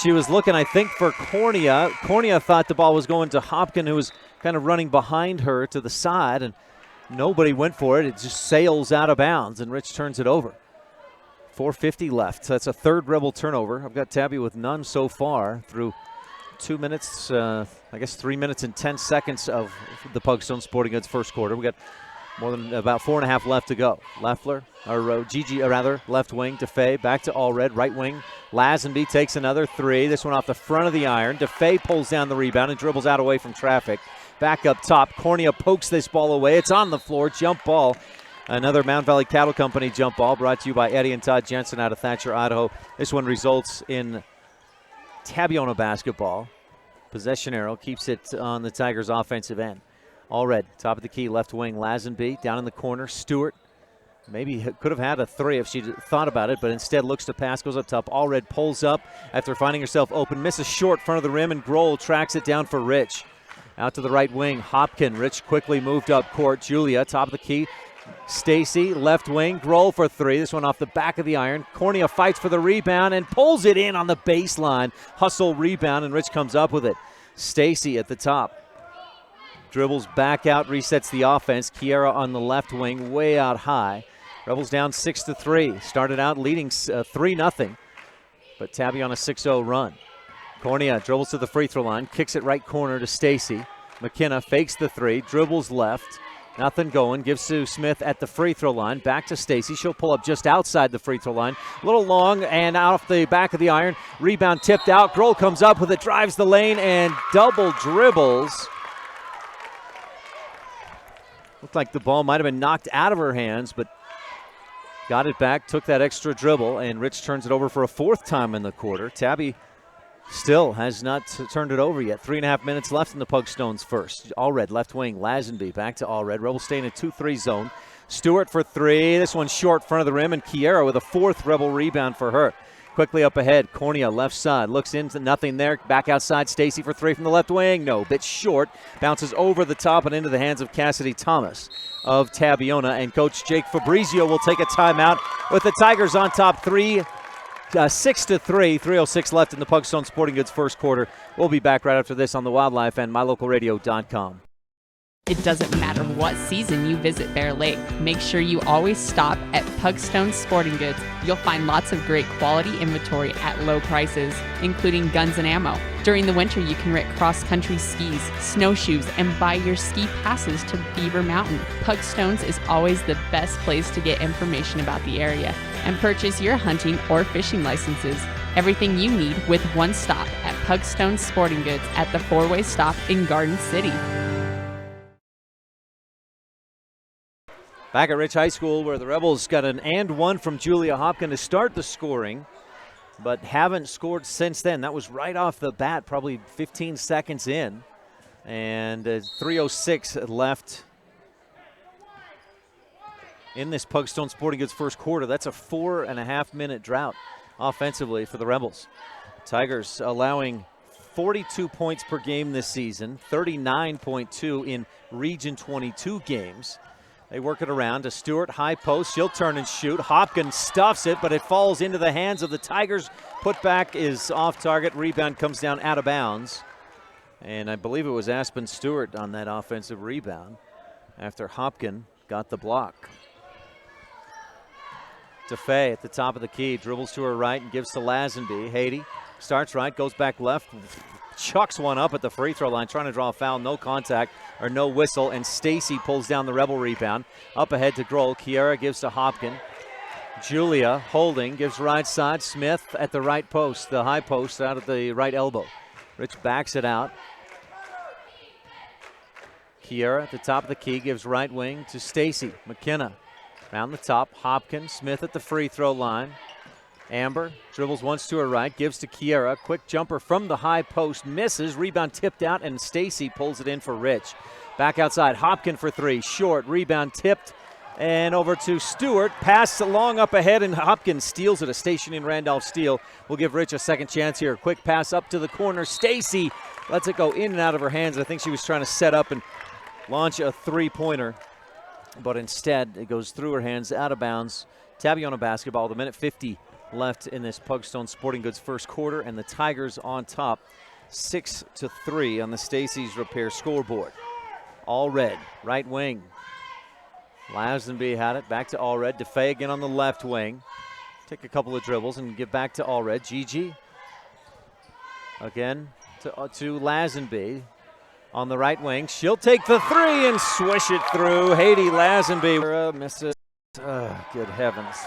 she was looking, I think, for Cornea. Cornea thought the ball was going to Hopkin, who was kind of running behind her to the side, and nobody went for it. It just sails out of bounds, and Rich turns it over. 4:50 left. That's a third Rebel turnover. I've got Tabby with none so far through 2 minutes, I guess 3 minutes and 10 seconds of the Pugstone Sporting Goods first quarter. We got more than about 4.5 left to go. Gigi, left wing, DeFay, back to Allred, right wing. Lazenby takes another three. This one off the front of the iron. DeFay pulls down the rebound and dribbles out away from traffic. Back up top, Cornea pokes this ball away. It's on the floor, jump ball. Another Mount Valley Cattle Company jump ball brought to you by Eddie and Todd Jensen out of Thatcher, Idaho. This one results in Tabiona basketball. Possession arrow keeps it on the Tigers' offensive end. Allred, top of the key, left wing, Lazenby down in the corner. Stewart maybe could have had a three if she thought about it, but instead looks to pass, goes up top. Allred pulls up after finding herself open, misses short front of the rim, and Grohl tracks it down for Rich. Out to the right wing, Hopkin. Rich quickly moved up court. Julia, top of the key. Stacy, left wing, Grohl for three. This one off the back of the iron. Cornea fights for the rebound and pulls it in on the baseline. Hustle rebound, and Rich comes up with it. Stacy at the top. Dribbles back out, resets the offense. Kiera on the left wing, way out high. Rebels down 6-3. Started out leading 3-0, but Tabby on a 6-0 run. Cornea dribbles to the free throw line, kicks it right corner to Stacy. McKenna fakes the three, dribbles left. Nothing going, gives to Smith at the free throw line. Back to Stacy. She'll pull up just outside the free throw line. A little long and off the back of the iron. Rebound tipped out. Grohl comes up with it, drives the lane, and double dribbles. Looked like the ball might have been knocked out of her hands, but got it back, took that extra dribble, and Rich turns it over for a fourth time in the quarter. Tabby still has not turned it over yet. 3.5 minutes left in the Pugstones first. Allred, left wing, Lazenby, back to Allred. Rebels stay in a 2-3 zone. Stewart for three. This one short front of the rim, and Kiera with a fourth Rebel rebound for her. Quickly up ahead, Cornea left side, looks into nothing there. Back outside, Stacy for three from the left wing. No, bit short. Bounces over the top and into the hands of Cassidy Thomas of Tabiona. And Coach Jake Fabrizio will take a timeout with the Tigers on top 6-3, 3:06 left in the Pugstone Sporting Goods first quarter. We'll be back right after this on the Wildlife and MyLocalRadio.com. It doesn't matter what season you visit Bear Lake. Make sure you always stop at Pugstone Sporting Goods. You'll find lots of great quality inventory at low prices, including guns and ammo. During the winter, you can rent cross-country skis, snowshoes, and buy your ski passes to Beaver Mountain. Pugstones is always the best place to get information about the area and purchase your hunting or fishing licenses. Everything you need with one stop at Pugstone Sporting Goods at the four-way stop in Garden City. Back at Rich High School, where the Rebels got an and one from Julia Hopkin to start the scoring, but haven't scored since then. That was right off the bat, probably 15 seconds in. And 3:06 left in this Pugstone Sporting Goods first quarter. That's a 4.5-minute drought offensively for the Rebels. Tigers allowing 42 points per game this season, 39.2 in Region 22 games. They work it around to Stewart, high post. She'll turn and shoot. Hopkins stuffs it, but it falls into the hands of the Tigers. Putback is off target. Rebound comes down out of bounds. And I believe it was Aspen Stewart on that offensive rebound after Hopkins got the block. DeFay at the top of the key. Dribbles to her right and gives to Lazenby. Haiti starts right, goes back left. Chucks one up at the free throw line, trying to draw a foul. No contact or no whistle, and Stacy pulls down the Rebel rebound. Up ahead to Grohl. Kiera gives to Hopkin. Julia holding, gives right side. Smith at the right post, the high post out at the right elbow. Rich backs it out. Kiera at the top of the key, gives right wing to Stacy. McKenna around the top. Hopkins, Smith at the free throw line. Amber dribbles once to her right, gives to Kiera. Quick jumper from the high post, misses. Rebound tipped out, and Stacy pulls it in for Rich. Back outside, Hopkins for three. Short, rebound tipped, and over to Stewart. Pass long up ahead, and Hopkins steals it. A stationing Randolph steal. We'll give Rich a second chance here. Quick pass up to the corner. Stacy lets it go in and out of her hands. I think she was trying to set up and launch a three-pointer, but instead it goes through her hands, out of bounds. Tabiona basketball, the minute 50 left in this Pugstone Sporting Goods first quarter, and the Tigers on top 6-3 on the Stacy's Repair scoreboard. Allred, right wing. Lazenby had it, back to Allred. DeFay again on the left wing. take a couple of dribbles and get back to Allred. Gigi again to Lazenby on the right wing. She'll take the three and swish it through. Haiti Lazenby misses. Good heavens.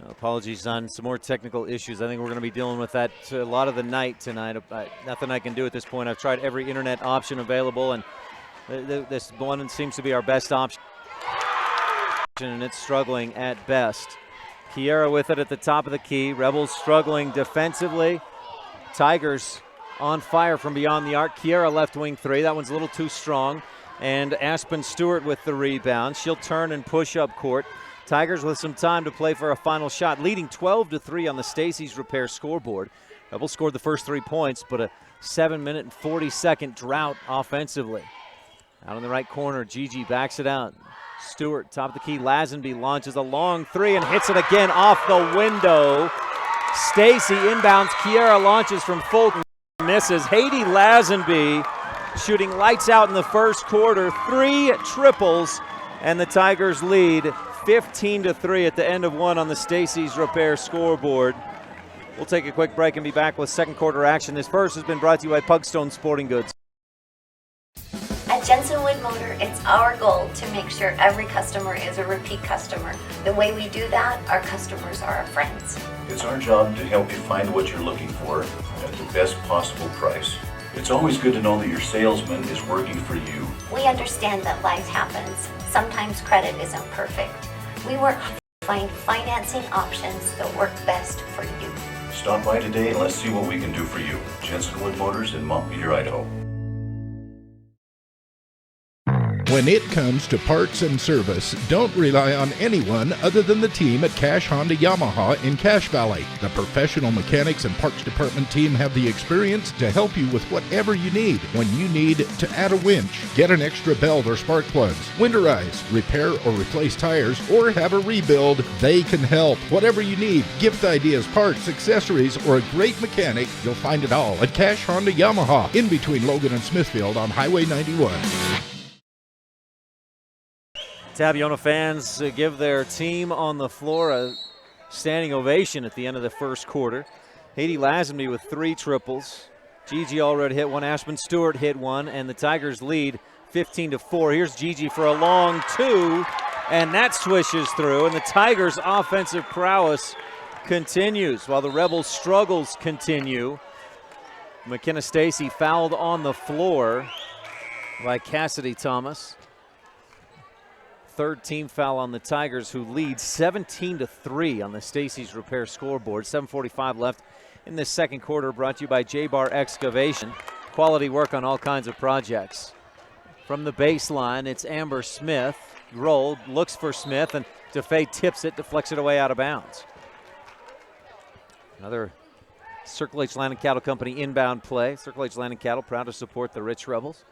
Apologies on some more technical issues. I think we're going to be dealing with that a lot of the night tonight. Nothing I can do at this point. I've tried every internet option available, and this one seems to be our best option, and it's struggling at best. Kiera with it at the top of the key. Rebels struggling defensively. Tigers on fire from beyond the arc. Kiera left wing three. That one's a little too strong. And Aspen Stewart with the rebound. She'll turn and push up court. Tigers with some time to play for a final shot, leading 12-3 on the Stacey's Repair scoreboard. Rebels scored the first 3 points, but a 7-minute and 40-second drought offensively. Out in the right corner, Gigi backs it out. Stewart, top of the key. Lazenby launches a long three and hits it again off the window. Stacey inbounds. Kiera launches from Fulton, misses. Haiti Lazenby shooting lights out in the first quarter. 3 triples, and the Tigers lead 15-3 at the end of one on the Stacey's Repair scoreboard. We'll take a quick break and be back with second quarter action. This first has been brought to you by Pugstone Sporting Goods. At Jensen Wood Motor, it's our goal to make sure every customer is a repeat customer. The way we do that, our customers are our friends. It's our job to help you find what you're looking for at the best possible price. It's always good to know that your salesman is working for you. We understand that life happens. Sometimes credit isn't perfect. We work to find financing options that work best for you. Stop by today and let's see what we can do for you. Jensen Wood Motors in Montpelier, Idaho. When it comes to parts and service, don't rely on anyone other than the team at Cash Honda Yamaha in Cache Valley. The professional mechanics and parts department team have the experience to help you with whatever you need. When you need to add a winch, get an extra belt or spark plugs, winterize, repair or replace tires, or have a rebuild, they can help. Whatever you need, gift ideas, parts, accessories, or a great mechanic, you'll find it all at Cash Honda Yamaha in between Logan and Smithfield on Highway 91. Tabiona fans give their team on the floor a standing ovation at the end of the first quarter. Haiti Lazenby with 3 triples. Gigi already hit one. Aspen Stewart hit one, and the Tigers lead 15-4. Here's Gigi for a long 2, and that swishes through, and the Tigers' offensive prowess continues while the Rebels' struggles continue. McKenna Stacey fouled on the floor by Cassidy Thomas. Third team foul on the Tigers, who lead 17-3 on the Stacey's Repair scoreboard. 7:45 left in the second quarter, brought to you by J-Bar Excavation. Quality work on all kinds of projects. From the baseline, it's Amber Smith. Roll, looks for Smith, and DeFay tips it, deflects it away out of bounds. Another Circle H Land and Cattle Company inbound play. Circle H Land and Cattle proud to support the Rich Rebels.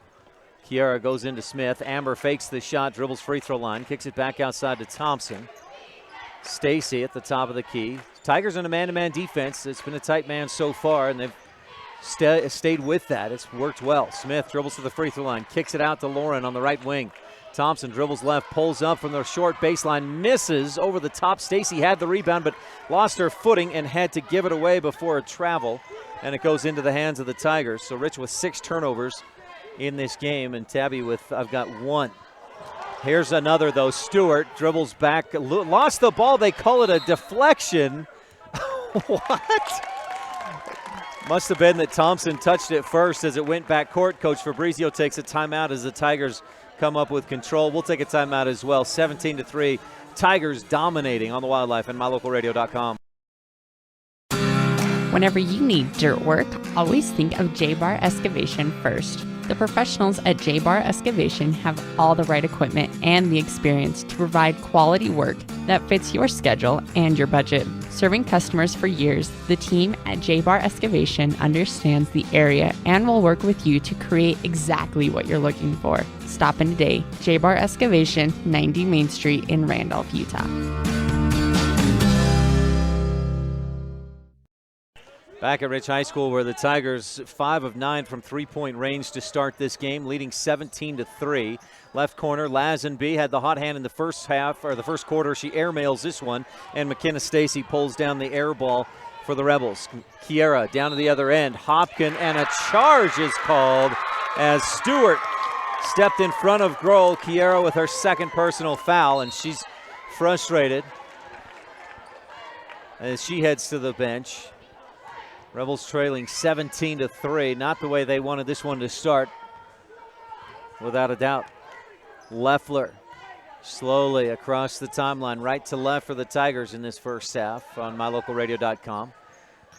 Kiera goes into Smith. Amber fakes the shot, dribbles free throw line, kicks it back outside to Thompson. Stacey at the top of the key. Tigers in a man-to-man defense. It's been a tight man so far, and they've stayed with that. It's worked well. Smith dribbles to the free throw line, kicks it out to Lauren on the right wing. Thompson dribbles left, pulls up from the short baseline, misses over the top. Stacey had the rebound, but lost her footing and had to give it away before a travel, and it goes into the hands of the Tigers. So Rich with 6 turnovers in this game, and Tabby with, I've got 1. Here's another, though. Stewart dribbles back, lost the ball. They call it a deflection. What? Must have been that Thompson touched it first as it went back court. Coach Fabrizio takes a timeout as the Tigers come up with control. We'll take a timeout as well. 17-3. Tigers dominating on the Wildlife and MyLocalRadio.com. Whenever you need dirt work, always think of J-Bar Excavation first. The professionals at J-Bar Excavation have all the right equipment and the experience to provide quality work that fits your schedule and your budget. Serving customers for years, the team at J-Bar Excavation understands the area and will work with you to create exactly what you're looking for. Stop in today. J-Bar Excavation, 90 Main Street in Randolph, Utah. Back at Rich High School, where the Tigers 5 of 9 from three-point range to start this game, leading 17-3. Left corner, Lazenby had the hot hand in the first half, or the first quarter. She airmails this one, and McKenna Stacy pulls down the air ball for the Rebels. Kiera down to the other end. Hopkin, and a charge is called as Stewart stepped in front of Grohl. Kiera with her second personal foul, and she's frustrated as she heads to the bench. Rebels trailing 17-3. Not the way they wanted this one to start, without a doubt. Leffler slowly across the timeline, right to left for the Tigers in this first half on mylocalradio.com.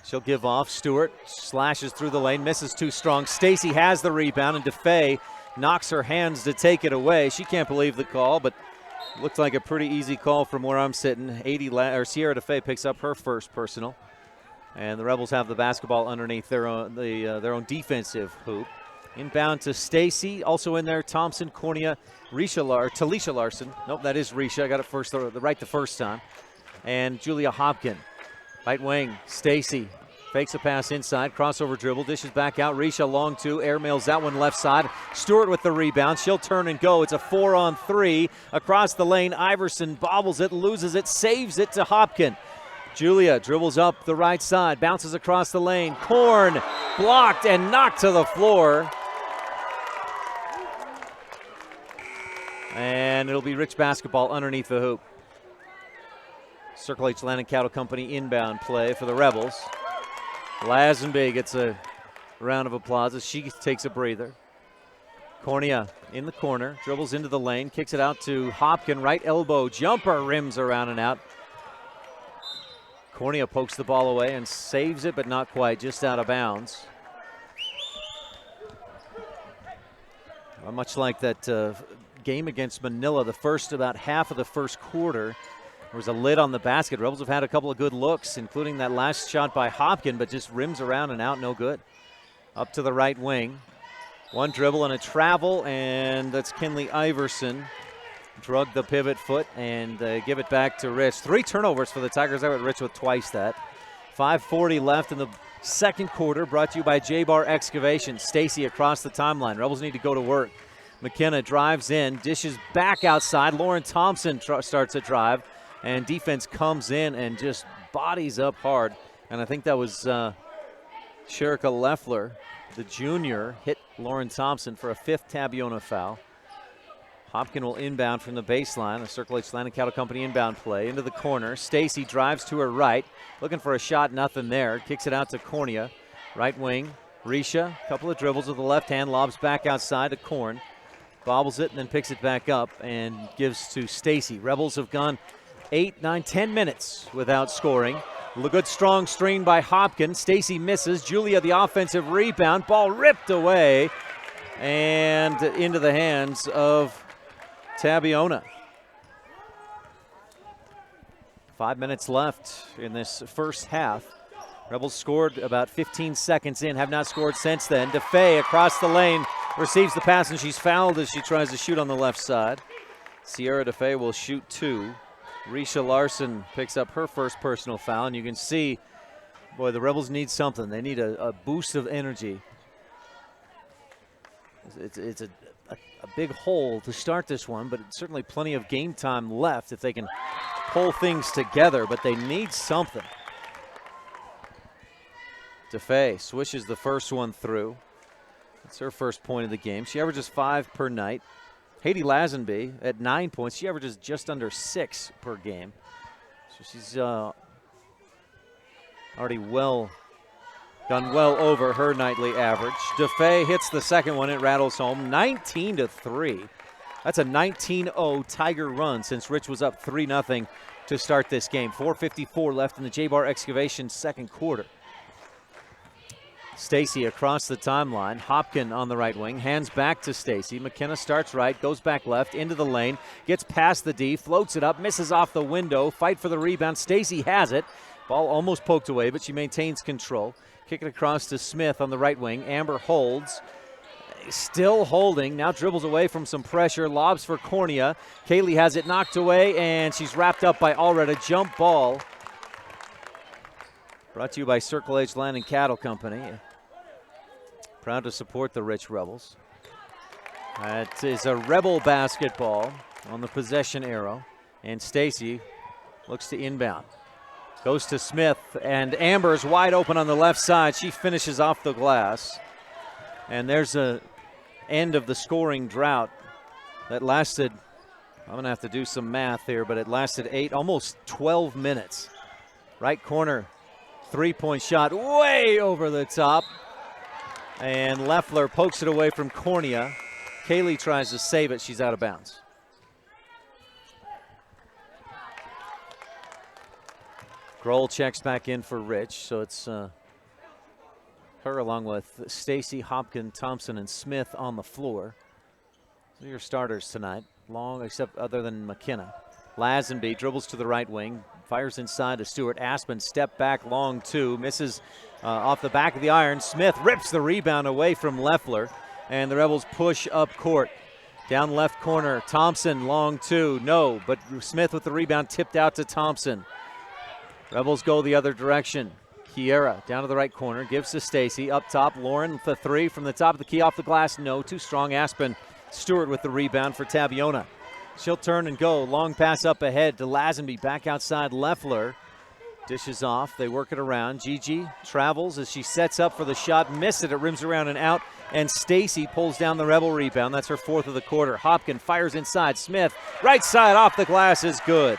She'll give off. Stewart slashes through the lane, misses too strong. Stacy has the rebound, and DeFay knocks her hands to take it away. She can't believe the call, but looked like a pretty easy call from where I'm sitting. Sierra DeFay picks up her first personal. And the Rebels have the basketball underneath their own defensive hoop. Inbound to Stacy. Also in there, Thompson, Cornea, Talisha Larson. Nope, that is Risha. I got it right the first time. And Julia Hopkin. Right wing, Stacy fakes a pass inside. Crossover dribble, dishes back out. Risha long two, airmails that one left side. Stewart with the rebound. She'll turn and go. It's a 4-on-3. Across the lane, Iverson bobbles it, loses it, saves it to Hopkin. Julia dribbles up the right side, bounces across the lane. Korn blocked and knocked to the floor. And it'll be Rich basketball underneath the hoop. Circle H Land and Cattle Company inbound play for the Rebels. Lazenby gets a round of applause as she takes a breather. Cornea in the corner, dribbles into the lane, kicks it out to Hopkin, right elbow jumper, rims around and out. Cornea pokes the ball away and saves it, but not quite, just out of bounds. Well, much like that game against Manila, about half of the first quarter, there was a lid on the basket. Rebels have had a couple of good looks, including that last shot by Hopkin, but just rims around and out, no good. Up to the right wing. One dribble and a travel, and that's Kinley Iverson. Drug the pivot foot and give it back to Rich. 3 turnovers for the Tigers. I went Rich with twice that. 5:40 left in the second quarter, brought to you by J-Bar Excavation. Stacy across the timeline. Rebels need to go to work. McKenna drives in, dishes back outside. Lauren Thompson starts a drive, and defense comes in and just bodies up hard. And I think that was Sherika Leffler, the junior, hit Lauren Thompson for a 5th Tabiona foul. Hopkin will inbound from the baseline. A Circle H Land and Cattle Company inbound play into the corner. Stacy drives to her right, looking for a shot, nothing there. Kicks it out to Cornea. Right wing, Risha, couple of dribbles with the left hand, lobs back outside to Korn. Bobbles it and then picks it back up and gives to Stacy. Rebels have gone 8, 9, 10 minutes without scoring. A good strong screen by Hopkin. Stacy misses. Julia the offensive rebound. Ball ripped away and into the hands of Tabiona. 5 minutes left in this first half. Rebels scored about 15 seconds in, have not scored since then. DeFay across the lane, receives the pass, and she's fouled as she tries to shoot on the left side. Sierra DeFay will shoot 2. Risha Larson picks up her first personal foul, and you can see, boy, the Rebels need something. They need a boost of energy. It's a big hole to start this one, but it's certainly plenty of game time left if they can pull things together, but they need something. DeFay swishes the first one through. That's her first point of the game. She averages 5 per night. Haiti Lazenby at 9 points. She averages just under 6 per game. So she's already gone well over her nightly average. DeFay hits the second one. It rattles home 19-3. That's a 19-0 Tiger run since Rich was up 3-0 to start this game. 4:54 left in the J-Bar Excavation second quarter. Stacy across the timeline. Hopkin on the right wing. Hands back to Stacy. McKenna starts right, goes back left, into the lane, gets past the D, floats it up, misses off the window. Fight for the rebound. Stacy has it. Ball almost poked away, but she maintains control. Kick it across to Smith on the right wing. Amber holds. Still holding. Now dribbles away from some pressure. Lobs for Cornea. Kaylee has it knocked away, and she's wrapped up by Allred. A jump ball. Brought to you by Circle H Land and Cattle Company. Proud to support the Rich Rebels. That is a Rebel basketball on the possession arrow. And Stacy looks to inbound. Goes to Smith, and Amber's wide open on the left side. She finishes off the glass. And there's a end of the scoring drought that lasted, I'm going to have to do some math here, but it lasted almost 12 minutes. Right corner, three-point shot way over the top. And Leffler pokes it away from Cornea. Kaylee tries to save it. She's out of bounds. Grohl checks back in for Rich, so it's her along with Stacy, Hopkins, Thompson, and Smith on the floor. So your starters tonight, long except other than McKenna. Lazenby dribbles to the right wing, fires inside to Stewart. Aspen step back long two, misses off the back of the iron. Smith rips the rebound away from Leffler, and the Rebels push up court. Down left corner, Thompson long two, no, but Smith with the rebound tipped out to Thompson. Rebels go the other direction. Kiera down to the right corner, gives to Stacy. Up top, Lauren with the three from the top of the key off the glass. No, too strong. Aspen. Stewart with the rebound for Tabiona. She'll turn and go. Long pass up ahead to Lazenby. Back outside, Leffler. Dishes off. They work it around. Gigi travels as she sets up for the shot. Missed it. It rims around and out. And Stacy pulls down the Rebel rebound. That's her fourth of the quarter. Hopkins fires inside. Smith, right side off the glass is good.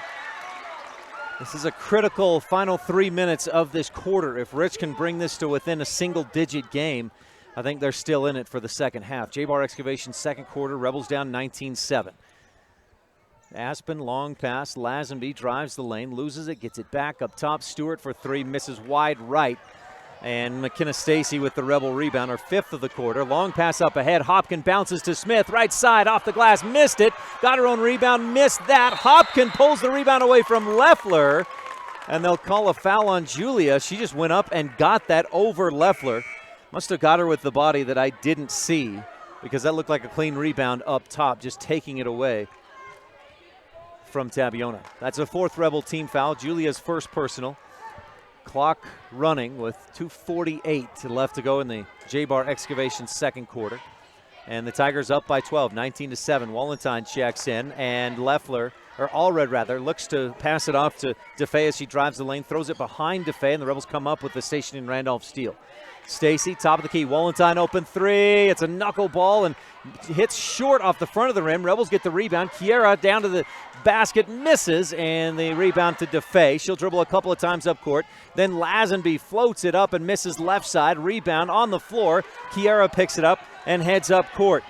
This is a critical final 3 minutes of this quarter. If Rich can bring this to within a single-digit game, I think they're still in it for the second half. J-Bar Excavation second quarter, Rebels down 19-7. Aspen, long pass. Lazenby drives the lane, loses it, gets it back up top. Stewart for three, misses wide right. And McKenna Stacy with the Rebel rebound, her fifth of the quarter. Long pass up ahead. Hopkins bounces to Smith. Right side off the glass. Missed it. Got her own rebound. Missed that. Hopkins pulls the rebound away from Leffler. And they'll call a foul on Julia. She just went up and got that over Leffler. Must have got her with the body that I didn't see, because that looked like a clean rebound up top, just taking it away from Tabiona. That's a fourth Rebel team foul. Julia's first personal. Clock running with 2:48 left to go in the J-Bar Excavation second quarter. And the Tigers up by 12, 19-7. Wallenstein checks in, and Allred rather, looks to pass it off to DeFay as she drives the lane, throws it behind DeFay, and the Rebels come up with the stationing Randolph steal. Stacy, top of the key. Wallenstein open three. It's a knuckle ball and hits short off the front of the rim. Rebels get the rebound. Kiera down to the basket, misses, and the rebound to DeFay. She'll dribble a couple of times up court. Then Lazenby floats it up and misses left side. Rebound on the floor. Kiera picks it up and heads up court.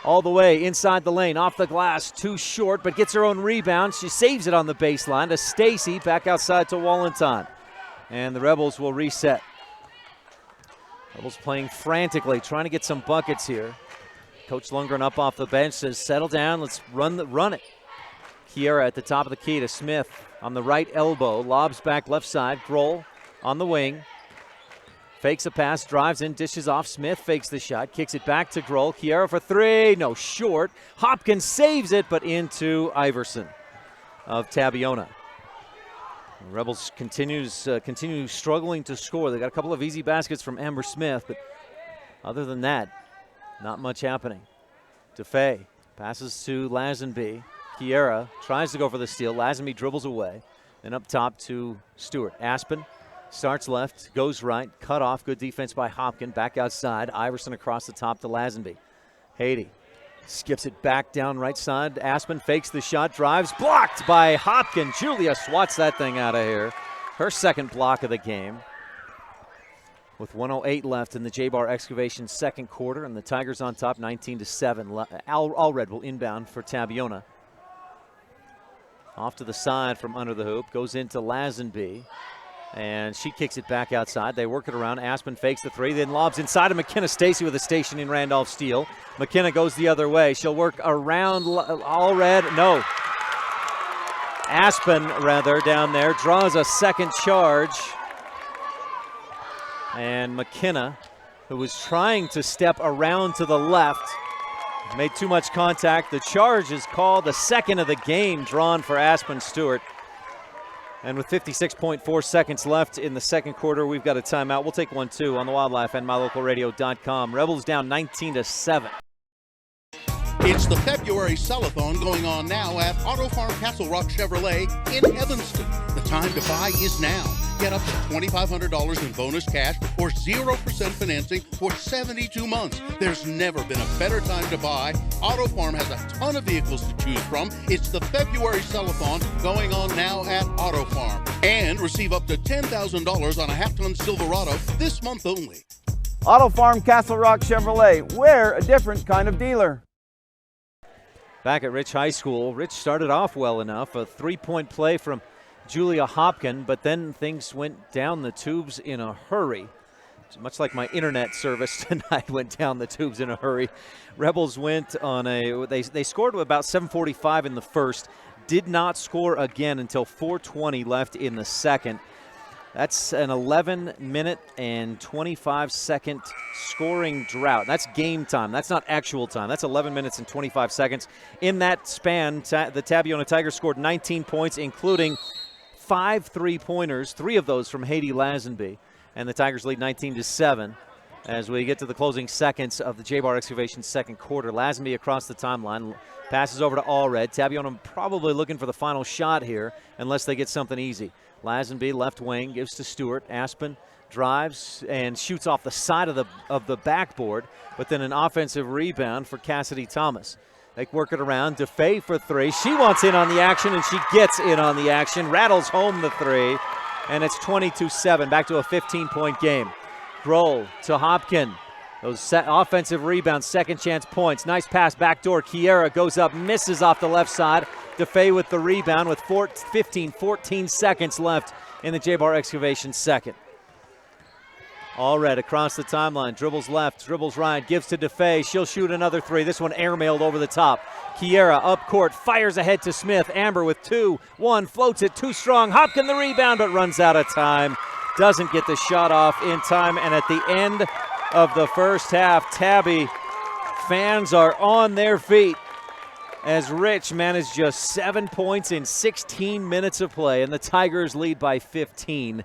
All the way inside the lane, off the glass, too short, but gets her own rebound. She saves it on the baseline to Stacy, back outside to Wallenstein. And the Rebels will reset. Rebels playing frantically, trying to get some buckets here. Coach Lundgren up off the bench says, settle down, let's run it. Kiera at the top of the key to Smith on the right elbow, lobs back left side. Grohl on the wing. Fakes a pass, drives in, dishes off. Smith fakes the shot, kicks it back to Grohl. Kiera for three, no, short. Hopkins saves it, but into Iverson of Tabiona. The Rebels continue struggling to score. They got a couple of easy baskets from Amber Smith, but other than that, not much happening. DeFay passes to Lazenby. Kiera tries to go for the steal. Lazenby dribbles away. Then up top to Stewart. Aspen starts left, goes right, cut off. Good defense by Hopkins. Back outside. Iverson across the top to Lazenby. Haiti skips it back down right side. Aspen fakes the shot, drives, blocked by Hopkins. Julia swats that thing out of here. Her second block of the game. With 1:08 left in the J-Bar Excavation second quarter, and the Tigers on top 19-7. Allred will inbound for Tabiona. Off to the side from under the hoop, goes into Lazenby. And she kicks it back outside. They work it around. Aspen fakes the three, then lobs inside to McKenna Stacy with a stationing Randolph steal. McKenna goes the other way. She'll work around Allred. No. Aspen, rather, down there, draws a second charge. And McKenna, who was trying to step around to the left, made too much contact. The charge is called, the second of the game drawn for Aspen Stewart. And with 56.4 seconds left in the second quarter, we've got a timeout. We'll take one, too, on the Wildlife and MyLocalRadio.com. Rebels down 19-7. It's the February Sellathon going on now at Auto Farm Castle Rock Chevrolet in Evanston. The time to buy is now. Get up to $2,500 in bonus cash or 0% financing for 72 months. There's never been a better time to buy. Auto Farm has a ton of vehicles to choose from. It's the February Sellathon going on now at Auto Farm. And receive up to $10,000 on a half-ton Silverado this month only. Auto Farm Castle Rock Chevrolet. We're a different kind of dealer. Back at Rich High School, Rich started off well enough. A three-point play from Julia Hopkin, but then things went down the tubes in a hurry. Much like my internet service tonight went down the tubes in a hurry. Rebels went on they scored with about 7:45 in the first, did not score again until 4:20 left in the second. That's an 11-minute and 25-second scoring drought. That's game time. That's not actual time. That's 11 minutes and 25 seconds. In that span, the Tabiona Tigers scored 19 points, including 5 3-pointers, 3 of those from Haiti Lazenby. And the Tigers lead 19-7 as we get to the closing seconds of the J-Bar Excavation second quarter. Lazenby across the timeline, passes over to Allred. Tabiona probably looking for the final shot here unless they get something easy. Lazenby, left wing, gives to Stewart. Aspen drives and shoots off the side of the backboard, but then an offensive rebound for Cassidy Thomas. They work it around. DeFay for 3. She wants in on the action, and she gets in on the action. Rattles home the 3, and it's 22-7. Back to a 15-point game. Grohl to Hopkin. Those offensive rebounds, second chance points. Nice pass backdoor. Kiera goes up, misses off the left side. DeFay with the rebound with 14 seconds left in the J-Bar Excavation second. Allred across the timeline, dribbles left, dribbles right, gives to DeFay. She'll shoot another 3. This one airmailed over the top. Kiera up court, fires ahead to Smith. Amber with 2, 1, floats it too strong. Hopkin the rebound, but runs out of time. Doesn't get the shot off in time, and at the end of the first half, Tabby fans are on their feet as Rich managed just 7 points in 16 minutes of play, and the Tigers lead by 15.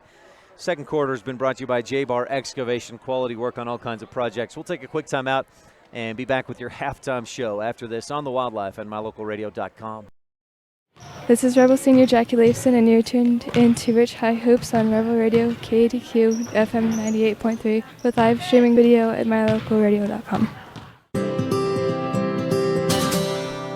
Second quarter has been brought to you by J-Bar Excavation, quality work on all kinds of projects. We'll take a quick time out and be back with your halftime show after this on the Wildlife and MyLocalRadio.com. This is Rebel Senior Jackie Leifson, and you're tuned into Rich High Hoops on Rebel Radio, KADQ, FM 98.3, with live streaming video at MyLocalRadio.com.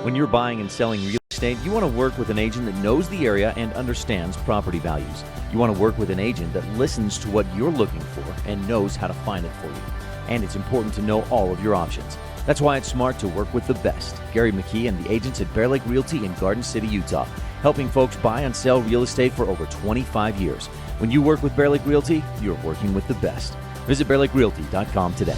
When you're buying and selling real estate, you want to work with an agent that knows the area and understands property values. You want to work with an agent that listens to what you're looking for and knows how to find it for you. And it's important to know all of your options. That's why it's smart to work with the best. Gary McKee and the agents at Bear Lake Realty in Garden City, Utah, helping folks buy and sell real estate for over 25 years. When you work with Bear Lake Realty, you're working with the best. Visit BearLakeRealty.com today.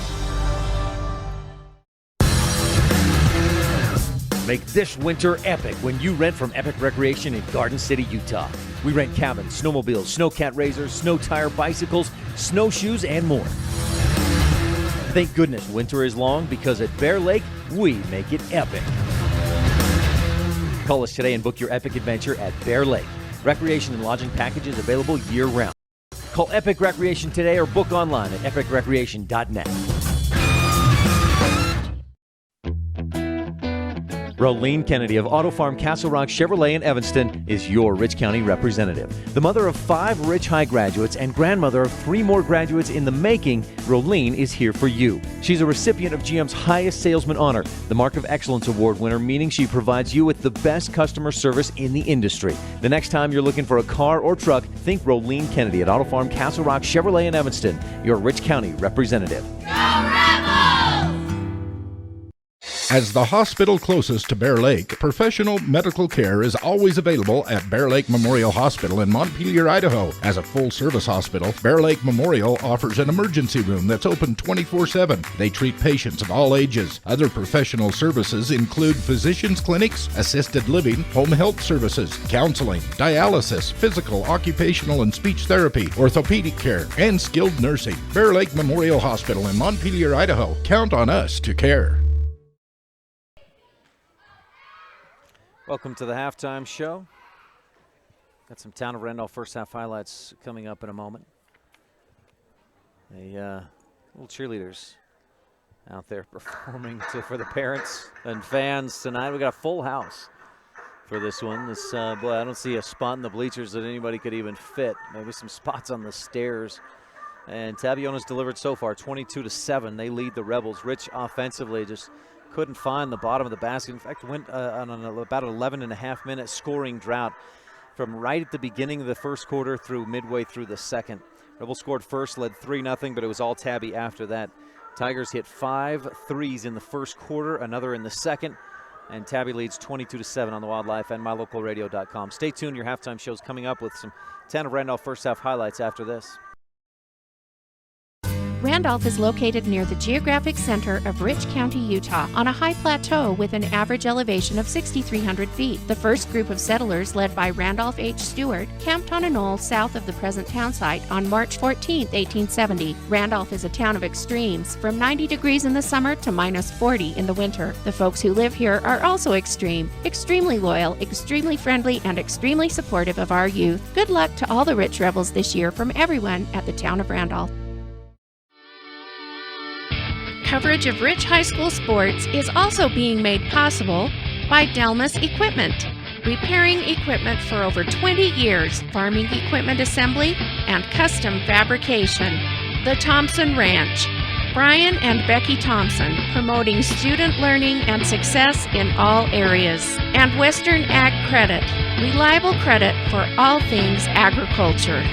Make this winter epic when you rent from Epic Recreation in Garden City, Utah. We rent cabins, snowmobiles, snowcat razors, snow tire bicycles, snowshoes, and more. Thank goodness winter is long, because at Bear Lake, we make it epic. Call us today and book your epic adventure at Bear Lake. Recreation and lodging packages available year-round. Call Epic Recreation today or book online at epicrecreation.net. Rolene Kennedy of Auto Farm Castle Rock Chevrolet in Evanston is your Rich County representative. The mother of 5 Rich High graduates and grandmother of 3 more graduates in the making, Rolene is here for you. She's a recipient of GM's highest salesman honor, the Mark of Excellence Award winner, meaning she provides you with the best customer service in the industry. The next time you're looking for a car or truck, think Rolene Kennedy at Auto Farm Castle Rock Chevrolet in Evanston, your Rich County representative. As the hospital closest to Bear Lake, professional medical care is always available at Bear Lake Memorial Hospital in Montpelier, Idaho. As a full-service hospital, Bear Lake Memorial offers an emergency room that's open 24/7. They treat patients of all ages. Other professional services include physicians' clinics, assisted living, home health services, counseling, dialysis, physical, occupational, and speech therapy, orthopedic care, and skilled nursing. Bear Lake Memorial Hospital in Montpelier, Idaho. Count on us to care. Welcome to the halftime show. Got some Town of Randolph first half highlights coming up in a moment. Little cheerleaders out there performing for the parents and fans tonight. We got a full house for this one. Boy, I don't see a spot in the bleachers that anybody could even fit. Maybe some spots on the stairs. And Tabiona's delivered so far, 22-7. They lead the Rebels. Rich offensively just couldn't find the bottom of the basket. In fact, went on about an 11.5-minute scoring drought from right at the beginning of the first quarter through midway through the second. Rebels scored first, led 3-0, but it was all Tabby after that. Tigers hit 5 threes in the first quarter, another in the second, and Tabby leads 22-7 on the Wildlife and MyLocalRadio.com. Stay tuned. Your halftime show's coming up with some Town of Randolph first half highlights after this. Randolph is located near the geographic center of Rich County, Utah, on a high plateau with an average elevation of 6,300 feet. The first group of settlers, led by Randolph H. Stewart, camped on a knoll south of the present town site on March 14, 1870. Randolph is a town of extremes, from 90 degrees in the summer to minus 40 in the winter. The folks who live here are also extreme, extremely loyal, extremely friendly, and extremely supportive of our youth. Good luck to all the Rich Rebels this year from everyone at the Town of Randolph. Coverage of Rich High School sports is also being made possible by Delmas Equipment, repairing equipment for over 20 years, farming equipment assembly, and custom fabrication. The Thompson Ranch, Brian and Becky Thompson, promoting student learning and success in all areas. And Western Ag Credit, reliable credit for all things agriculture.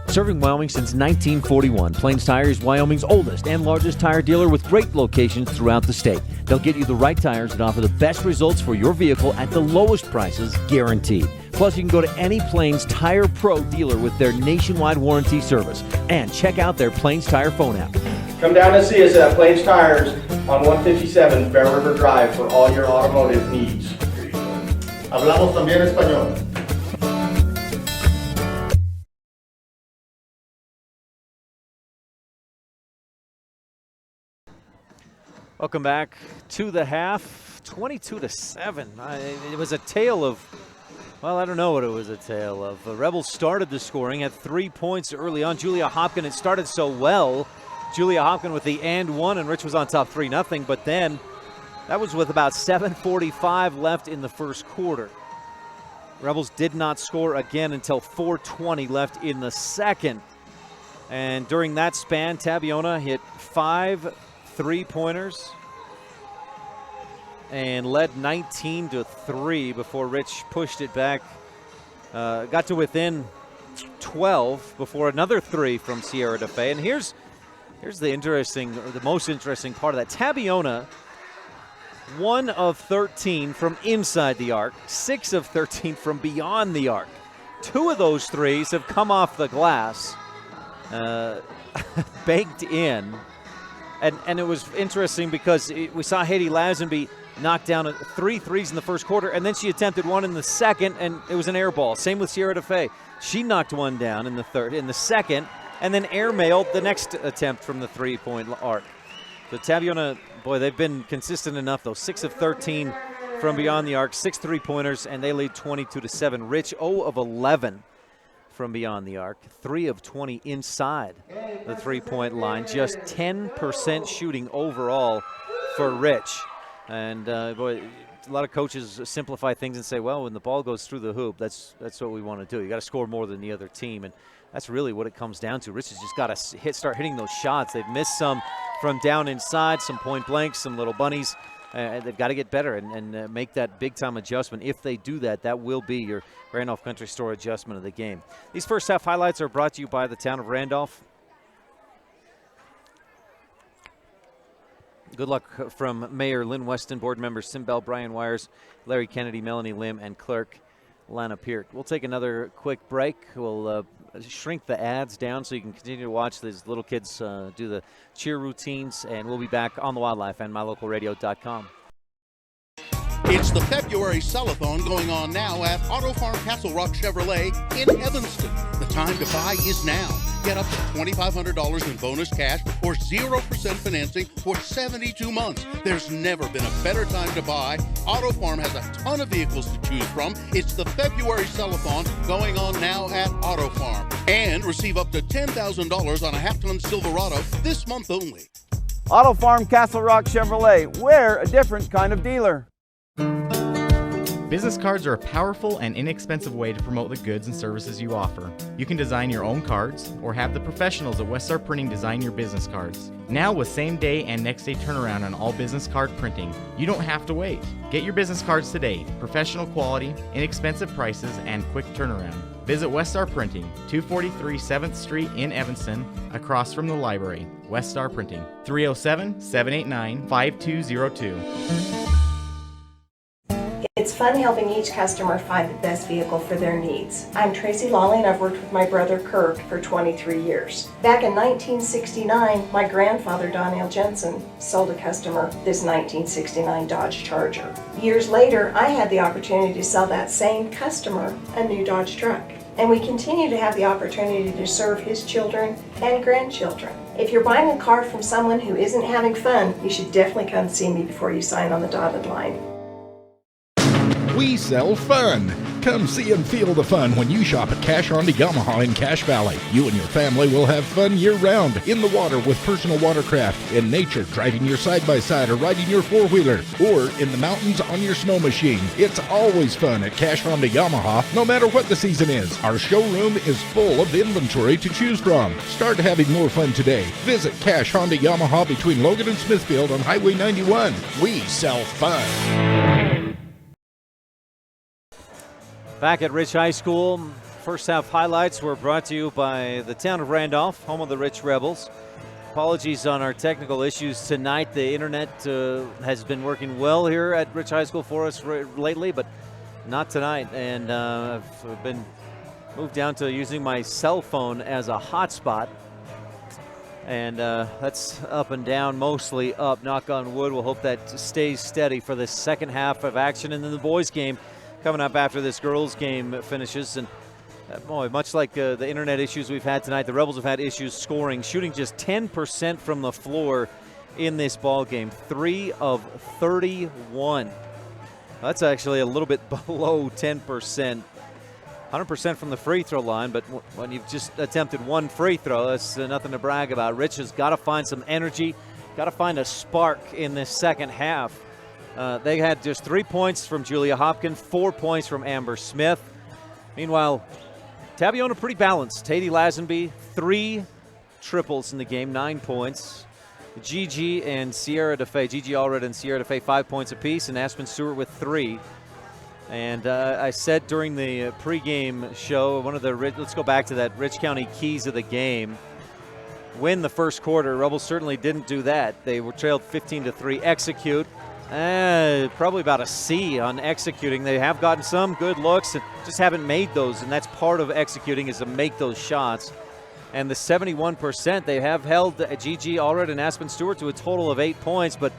Serving Wyoming since 1941, Plains Tire is Wyoming's oldest and largest tire dealer with great locations throughout the state. They'll get you the right tires that offer the best results for your vehicle at the lowest prices, guaranteed. Plus, you can go to any Plains Tire Pro dealer with their nationwide warranty service. And check out their Plains Tire phone app. Come down and see us at Plains Tires on 157 Bear River Drive for all your automotive needs. Hablamos también español. Welcome back to the half, 22-7. It was a tale of, well, I don't know what it was a tale of. The Rebels started the scoring, had 3 points early on. Julia Hopkin, it started so well. Julia Hopkin with the and one, and Rich was on top 3-0, but then that was with about 7:45 left in the first quarter. Rebels did not score again until 4:20 left in the second. And during that span, Tabiona hit 5 3-pointers and led 19-3 before Rich pushed it back. Got to within 12 before another 3 from Sierra de Fe. And here's the most interesting part of that. Tabiona, 1 of 13 from inside the arc, 6 of 13 from beyond the arc. 2 of those threes have come off the glass, baked in. And it was interesting because we saw Haiti Lazenby knock down 3 threes in the first quarter, and then she attempted 1 in the second, and it was an air ball. Same with Sierra de Fe. She knocked 1 down in the second, and then airmailed the next attempt from the 3-point arc. So Tabiona, boy, they've been consistent enough, though. 6 of 13 from beyond the arc, 6 3-pointers, and they lead 22-7. Rich, 0 of 11. From beyond the arc, 3 of 20 inside the 3-point line, just 10% shooting overall for Rich. And boy, a lot of coaches simplify things and say, well, when the ball goes through the hoop, that's what we want to do. You got to score more than the other team, and that's really what it comes down to. Rich has just got to start hitting those shots. They've missed some from down inside, some point blanks, some little bunnies. They've got to get better and make that big-time adjustment. If they do that, that will be your Randolph Country Store adjustment of the game. These first half highlights are brought to you by the Town of Randolph. Good luck from Mayor Lynn Weston, board members Sim Bell, Brian Wires, Larry Kennedy, Melanie Lim, and clerk Lana Peart. We'll take another quick break. We'll shrink the ads down so you can continue to watch these little kids do the cheer routines, and we'll be back on the Wildlife and MyLocalRadio.com. It's the February Cellathon going on now at Auto Farm Castle Rock Chevrolet in Evanston. The time to buy is now. Get up to $2,500 in bonus cash or 0% financing for 72 months. There's never been a better time to buy. Auto Farm has a ton of vehicles to choose from. It's the February Sell-A-Thon going on now at Auto Farm. And receive up to $10,000 on a half-ton Silverado this month only. Auto Farm Castle Rock Chevrolet. We're a different kind of dealer. Business cards are a powerful and inexpensive way to promote the goods and services you offer. You can design your own cards or have the professionals at West Star Printing design your business cards. Now with same-day and next-day turnaround on all business card printing, you don't have to wait. Get your business cards today. Professional quality, inexpensive prices, and quick turnaround. Visit West Star Printing, 243 7th Street in Evanston, across from the library. West Star Printing, 307-789-5202. It's fun helping each customer find the best vehicle for their needs. I'm Tracy Lawley and I've worked with my brother Kirk for 23 years. Back in 1969, my grandfather Donnell Jensen sold a customer this 1969 Dodge Charger. Years later, I had the opportunity to sell that same customer a new Dodge truck. And we continue to have the opportunity to serve his children and grandchildren. If you're buying a car from someone who isn't having fun, you should definitely come see me before you sign on the dotted line. We sell fun. Come see and feel the fun when you shop at Cash Honda Yamaha in Cache Valley. You and your family will have fun year-round, in the water with personal watercraft, in nature driving your side-by-side or riding your four-wheeler, or in the mountains on your snow machine. It's always fun at Cash Honda Yamaha, no matter what the season is. Our showroom is full of inventory to choose from. Start having more fun today. Visit Cash Honda Yamaha between Logan and Smithfield on Highway 91. We sell fun. Back at Rich High School, first half highlights were brought to you by the town of Randolph, home of the Rich Rebels. Apologies on our technical issues tonight. The internet has been working well here at Rich High School for us lately, but not tonight. And I've been moved down to using my cell phone as a hotspot. And that's up and down, mostly up, knock on wood. We'll hope that stays steady for the second half of action. And then the boys' game coming up after this girls' game finishes. And boy, much like the internet issues we've had tonight, the Rebels have had issues scoring, shooting just 10% from the floor in this ball game. 3 of 31. That's actually a little bit below 10%. 100% from the free throw line, but when you've just attempted one free throw, that's nothing to brag about. Rich has got to find some energy, got to find a spark in this second half. They had just 3 points from Julia Hopkins, 4 points from Amber Smith. Meanwhile, Tabiona pretty balanced. Haiti Lazenby, 3 triples in the game, 9 points. Gigi and Sierra DeFay, Gigi Allred and Sierra DeFay, 5 points apiece, and Aspen Stewart with 3. And I said during the pregame show, let's go back to that Rich County keys of the game. Win the first quarter. Rebels certainly didn't do that. They were trailed 15-3. Execute. Probably about a C on executing. They have gotten some good looks and just haven't made those, and that's part of executing, is to make those shots. And the 71%, they have held Gigi Allred and Aspen Stewart to a total of 8 points, but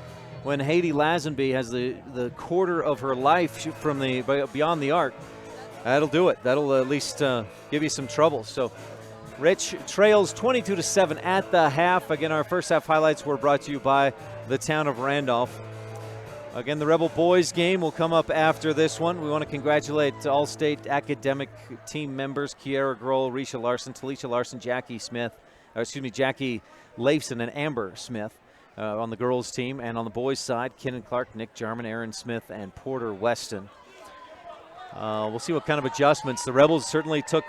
when Haiti Lazenby has the quarter of her life from the beyond the arc, that'll do it. That'll at least give you some trouble. So Rich trails 22-7 at the half. Again, our first half highlights were brought to you by the town of Randolph. Again, the Rebel boys game will come up after this one. We want to congratulate all-state academic team members, Kiara Grohl, Risha Larson, Talisha Larson, Jackie Leifson, and Amber Smith on the girls' team. And on the boys' side, Kenan Clark, Nick Jarman, Aaron Smith, and Porter Weston. We'll see what kind of adjustments. The Rebels certainly took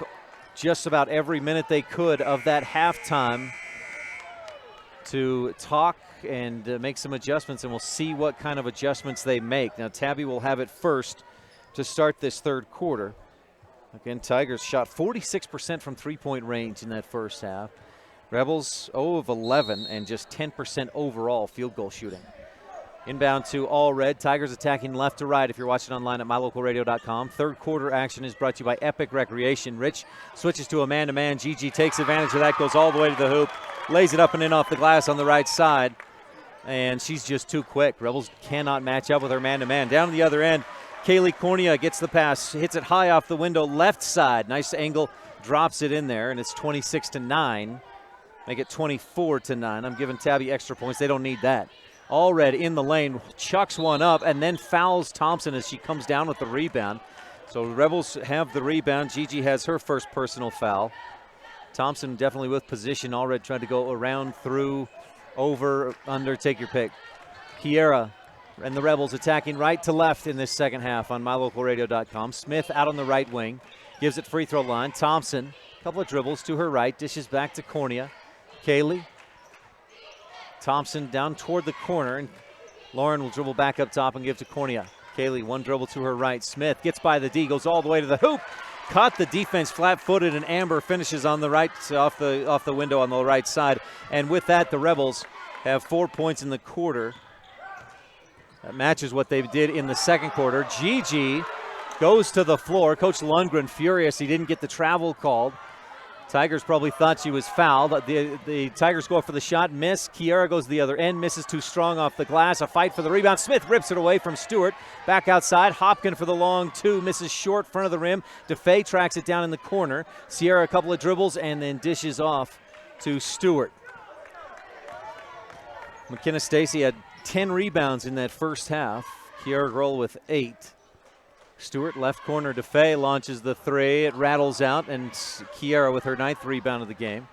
just about every minute they could of that halftime to talk and make some adjustments, and we'll see what kind of adjustments they make. Now, Tabby will have it first to start this third quarter. Again, Tigers shot 46% from three-point range in that first half. Rebels 0 of 11 and just 10% overall field goal shooting. Inbound to All Red. Tigers attacking left to right if you're watching online at mylocalradio.com. Third quarter action is brought to you by Epic Recreation. Rich switches to a man-to-man. Gigi takes advantage of that, goes all the way to the hoop, lays it up and in off the glass on the right side, and she's just too quick. Rebels cannot match up with her man-to-man. Down the other end, Kaylee Cornea gets the pass, hits it high off the window, left side. Nice angle, drops it in there, and it's 26-9. Make it 24-9. I'm giving Tabby extra points. They don't need that. Allred in the lane, chucks one up, and then fouls Thompson as she comes down with the rebound. So Rebels have the rebound. Gigi has her first personal foul. Thompson definitely with position. Allred tried to go around, through, over, under, take your pick. Kiera and the Rebels attacking right to left in this second half on mylocalradio.com. Smith out on the right wing, gives it free throw line. Thompson, a couple of dribbles to her right, dishes back to Cornea. Kaylee. Thompson down toward the corner, and Lauren will dribble back up top and give to Cornea. Kaylee, one dribble to her right. Smith gets by the D, goes all the way to the hoop. Caught the defense flat-footed, and Amber finishes on the right, off the window on the right side. And with that, the Rebels have 4 points in the quarter. That matches what they did in the second quarter. Gigi goes to the floor. Coach Lundgren furious he didn't get the travel called. Tigers probably thought she was fouled. The Tigers go for the shot, miss. Kiera goes to the other end, misses too strong off the glass. A fight for the rebound. Smith rips it away from Stewart. Back outside, Hopkin for the long two, misses short, front of the rim. DeFay tracks it down in the corner. Sierra a couple of dribbles and then dishes off to Stewart. McKenna Stacy had 10 rebounds in that first half. Kiera Grohl with 8. Stewart, left corner, DeFay launches the three. It rattles out, and Kiera with her 9th rebound of the game.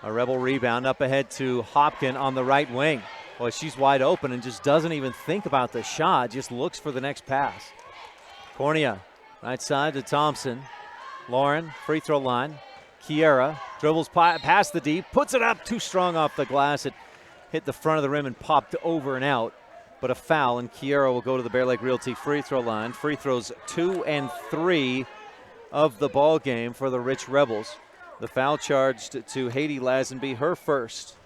A Rebel rebound up ahead to Hopkin on the right wing. Boy, she's wide open and just doesn't even think about the shot, just looks for the next pass. Cornea, right side to Thompson. Lauren, free throw line. Kiera dribbles past the D, puts it up too strong off the glass. It hit the front of the rim and popped over and out. But a foul, and Kiera will go to the Bear Lake Realty free throw line. Free throws 2 and 3 of the ball game for the Rich Rebels. The foul charged to Haiti Lazenby, her first.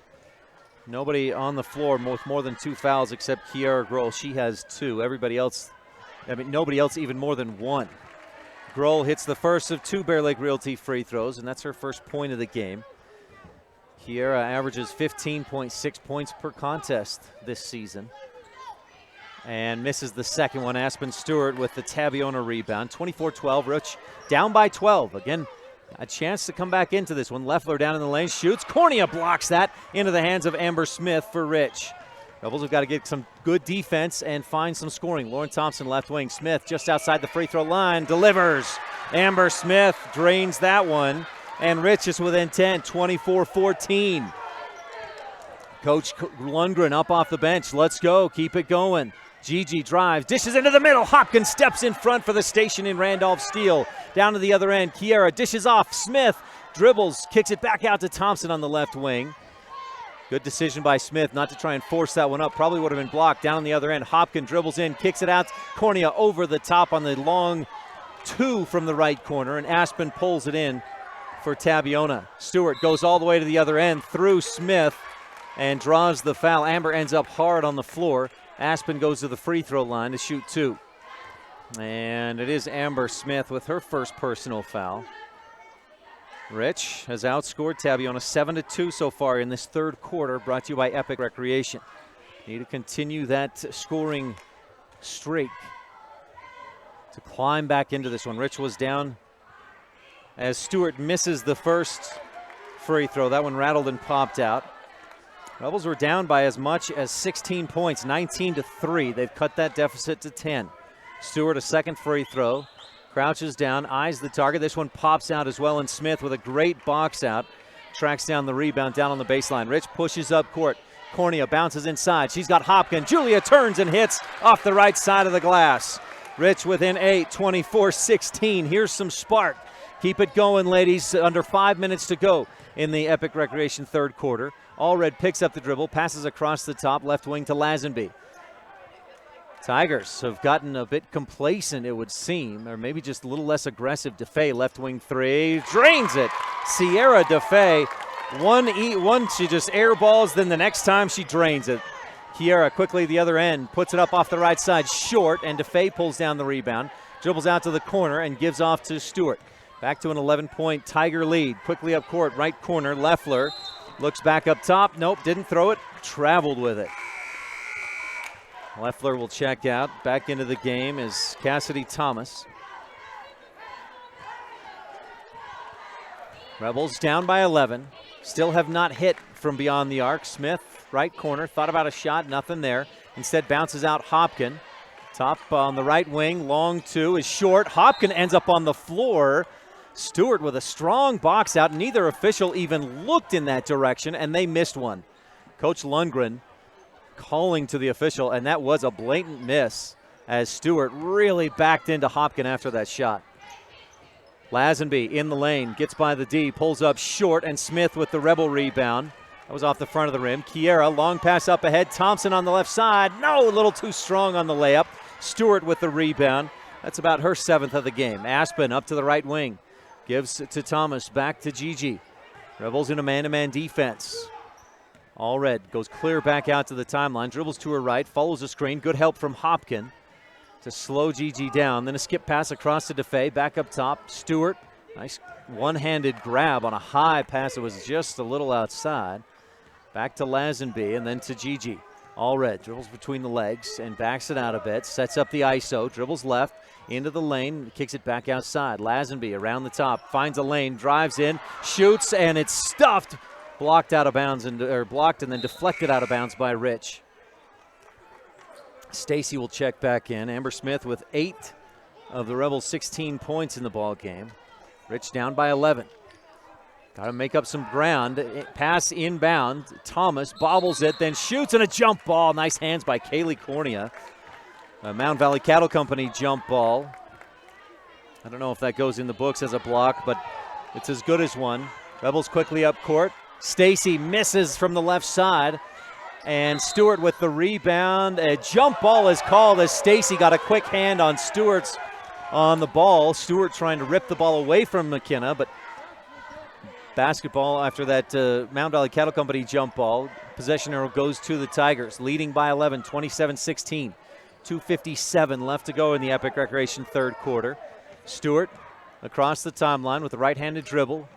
Nobody on the floor with more than 2 fouls except Kiera Grohl. She has 2. Everybody else, nobody else even more than 1. Grohl hits the first of 2 Bear Lake Realty free throws, and that's her first point of the game. Kiera averages 15.6 points per contest this season. And misses the second one. Aspen Stewart with the Tabiona rebound. 24-12, Rich down by 12. Again, a chance to come back into this one. Leffler down in the lane, shoots. Cornea blocks that into the hands of Amber Smith for Rich. Rebels have got to get some good defense and find some scoring. Lauren Thompson, left wing. Smith just outside the free throw line, delivers. Amber Smith drains that one. And Rich is within 10, 24-14. Coach Lundgren up off the bench. Let's go, keep it going. Gigi drives, dishes into the middle. Hopkins steps in front for the station in Randolph Steele. Down to the other end, Kiera dishes off. Smith dribbles, kicks it back out to Thompson on the left wing. Good decision by Smith not to try and force that one up. Probably would have been blocked. Down on the other end, Hopkins dribbles in, kicks it out. Cornea over the top on the long two from the right corner, and Aspen pulls it in for Tabiona. Stewart goes all the way to the other end through Smith and draws the foul. Amber ends up hard on the floor. Aspen goes to the free throw line to shoot 2. And it is Amber Smith with her first personal foul. Rich has outscored Tabiona 7-2 so far in this third quarter, brought to you by Epic Recreation. Need to continue that scoring streak to climb back into this one. Rich was down as Stewart misses the first free throw. That one rattled and popped out. Rebels were down by as much as 16 points, 19-3. They've cut that deficit to 10. Stewart, a second free throw. Crouches down, eyes the target. This one pops out as well, and Smith with a great box out. Tracks down the rebound down on the baseline. Rich pushes up court. Cornea bounces inside. She's got Hopkins. Julia turns and hits off the right side of the glass. Rich within 8, 24-16. Here's some spark. Keep it going, ladies. Under 5 minutes to go in the Epic Recreation third quarter. Allred picks up the dribble, passes across the top, left wing to Lazenby. Tigers have gotten a bit complacent, it would seem, or maybe just a little less aggressive. DeFay, left wing three, drains it. Sierra DeFay, one she just airballs, then the next time she drains it. Kiera quickly the other end, puts it up off the right side, short, and DeFay pulls down the rebound, dribbles out to the corner, and gives off to Stewart. Back to an 11-point Tiger lead. Quickly up court, right corner, Leffler. Looks back up top. Nope, didn't throw it. Traveled with it. Leffler will check out. Back into the game is Cassidy Thomas. Rebels down by 11. Still have not hit from beyond the arc. Smith, right corner, thought about a shot, nothing there. Instead bounces out Hopkin. Top on the right wing, long two is short. Hopkin ends up on the floor. Stewart with a strong box out. Neither official even looked in that direction, and they missed one. Coach Lundgren calling to the official, and that was a blatant miss as Stewart really backed into Hopkin after that shot. Lazenby in the lane, gets by the D, pulls up short, and Smith with the Rebel rebound. That was off the front of the rim. Kiera, long pass up ahead. Thompson on the left side. No, a little too strong on the layup. Stewart with the rebound. That's about her 7th of the game. Aspen up to the right wing. Gives to Thomas, back to Gigi. Rebels in a man-to-man defense. Allred goes clear back out to the timeline. Dribbles to her right, follows the screen. Good help from Hopkin to slow Gigi down. Then a skip pass across to DeFay, back up top. Stewart, nice one-handed grab on a high pass that was just a little outside. Back to Lazenby and then to Gigi. Allred dribbles between the legs and backs it out a bit. Sets up the ISO, dribbles left into the lane, kicks it back outside. Lazenby around the top, finds a lane, drives in, shoots, and it's stuffed. Blocked out of bounds, blocked and then deflected out of bounds by Rich. Stacy will check back in. Amber Smith with 8 of the Rebels' 16 points in the ball game. Rich down by 11. Got to make up some ground. Pass inbound. Thomas bobbles it, then shoots, and a jump ball. Nice hands by Kaylee Cornea. A Mound Valley Cattle Company jump ball. I don't know if that goes in the books as a block, but it's as good as one. Rebels quickly up court. Stacy misses from the left side. And Stewart with the rebound. A jump ball is called as Stacy got a quick hand on Stewart's on the ball. Stewart trying to rip the ball away from McKenna, but basketball after that Mound Valley Cattle Company jump ball. Possession arrow goes to the Tigers, leading by 11, 27-16. 2:57 left to go in the Epic Recreation third quarter. Stewart across the timeline with a right-handed dribble.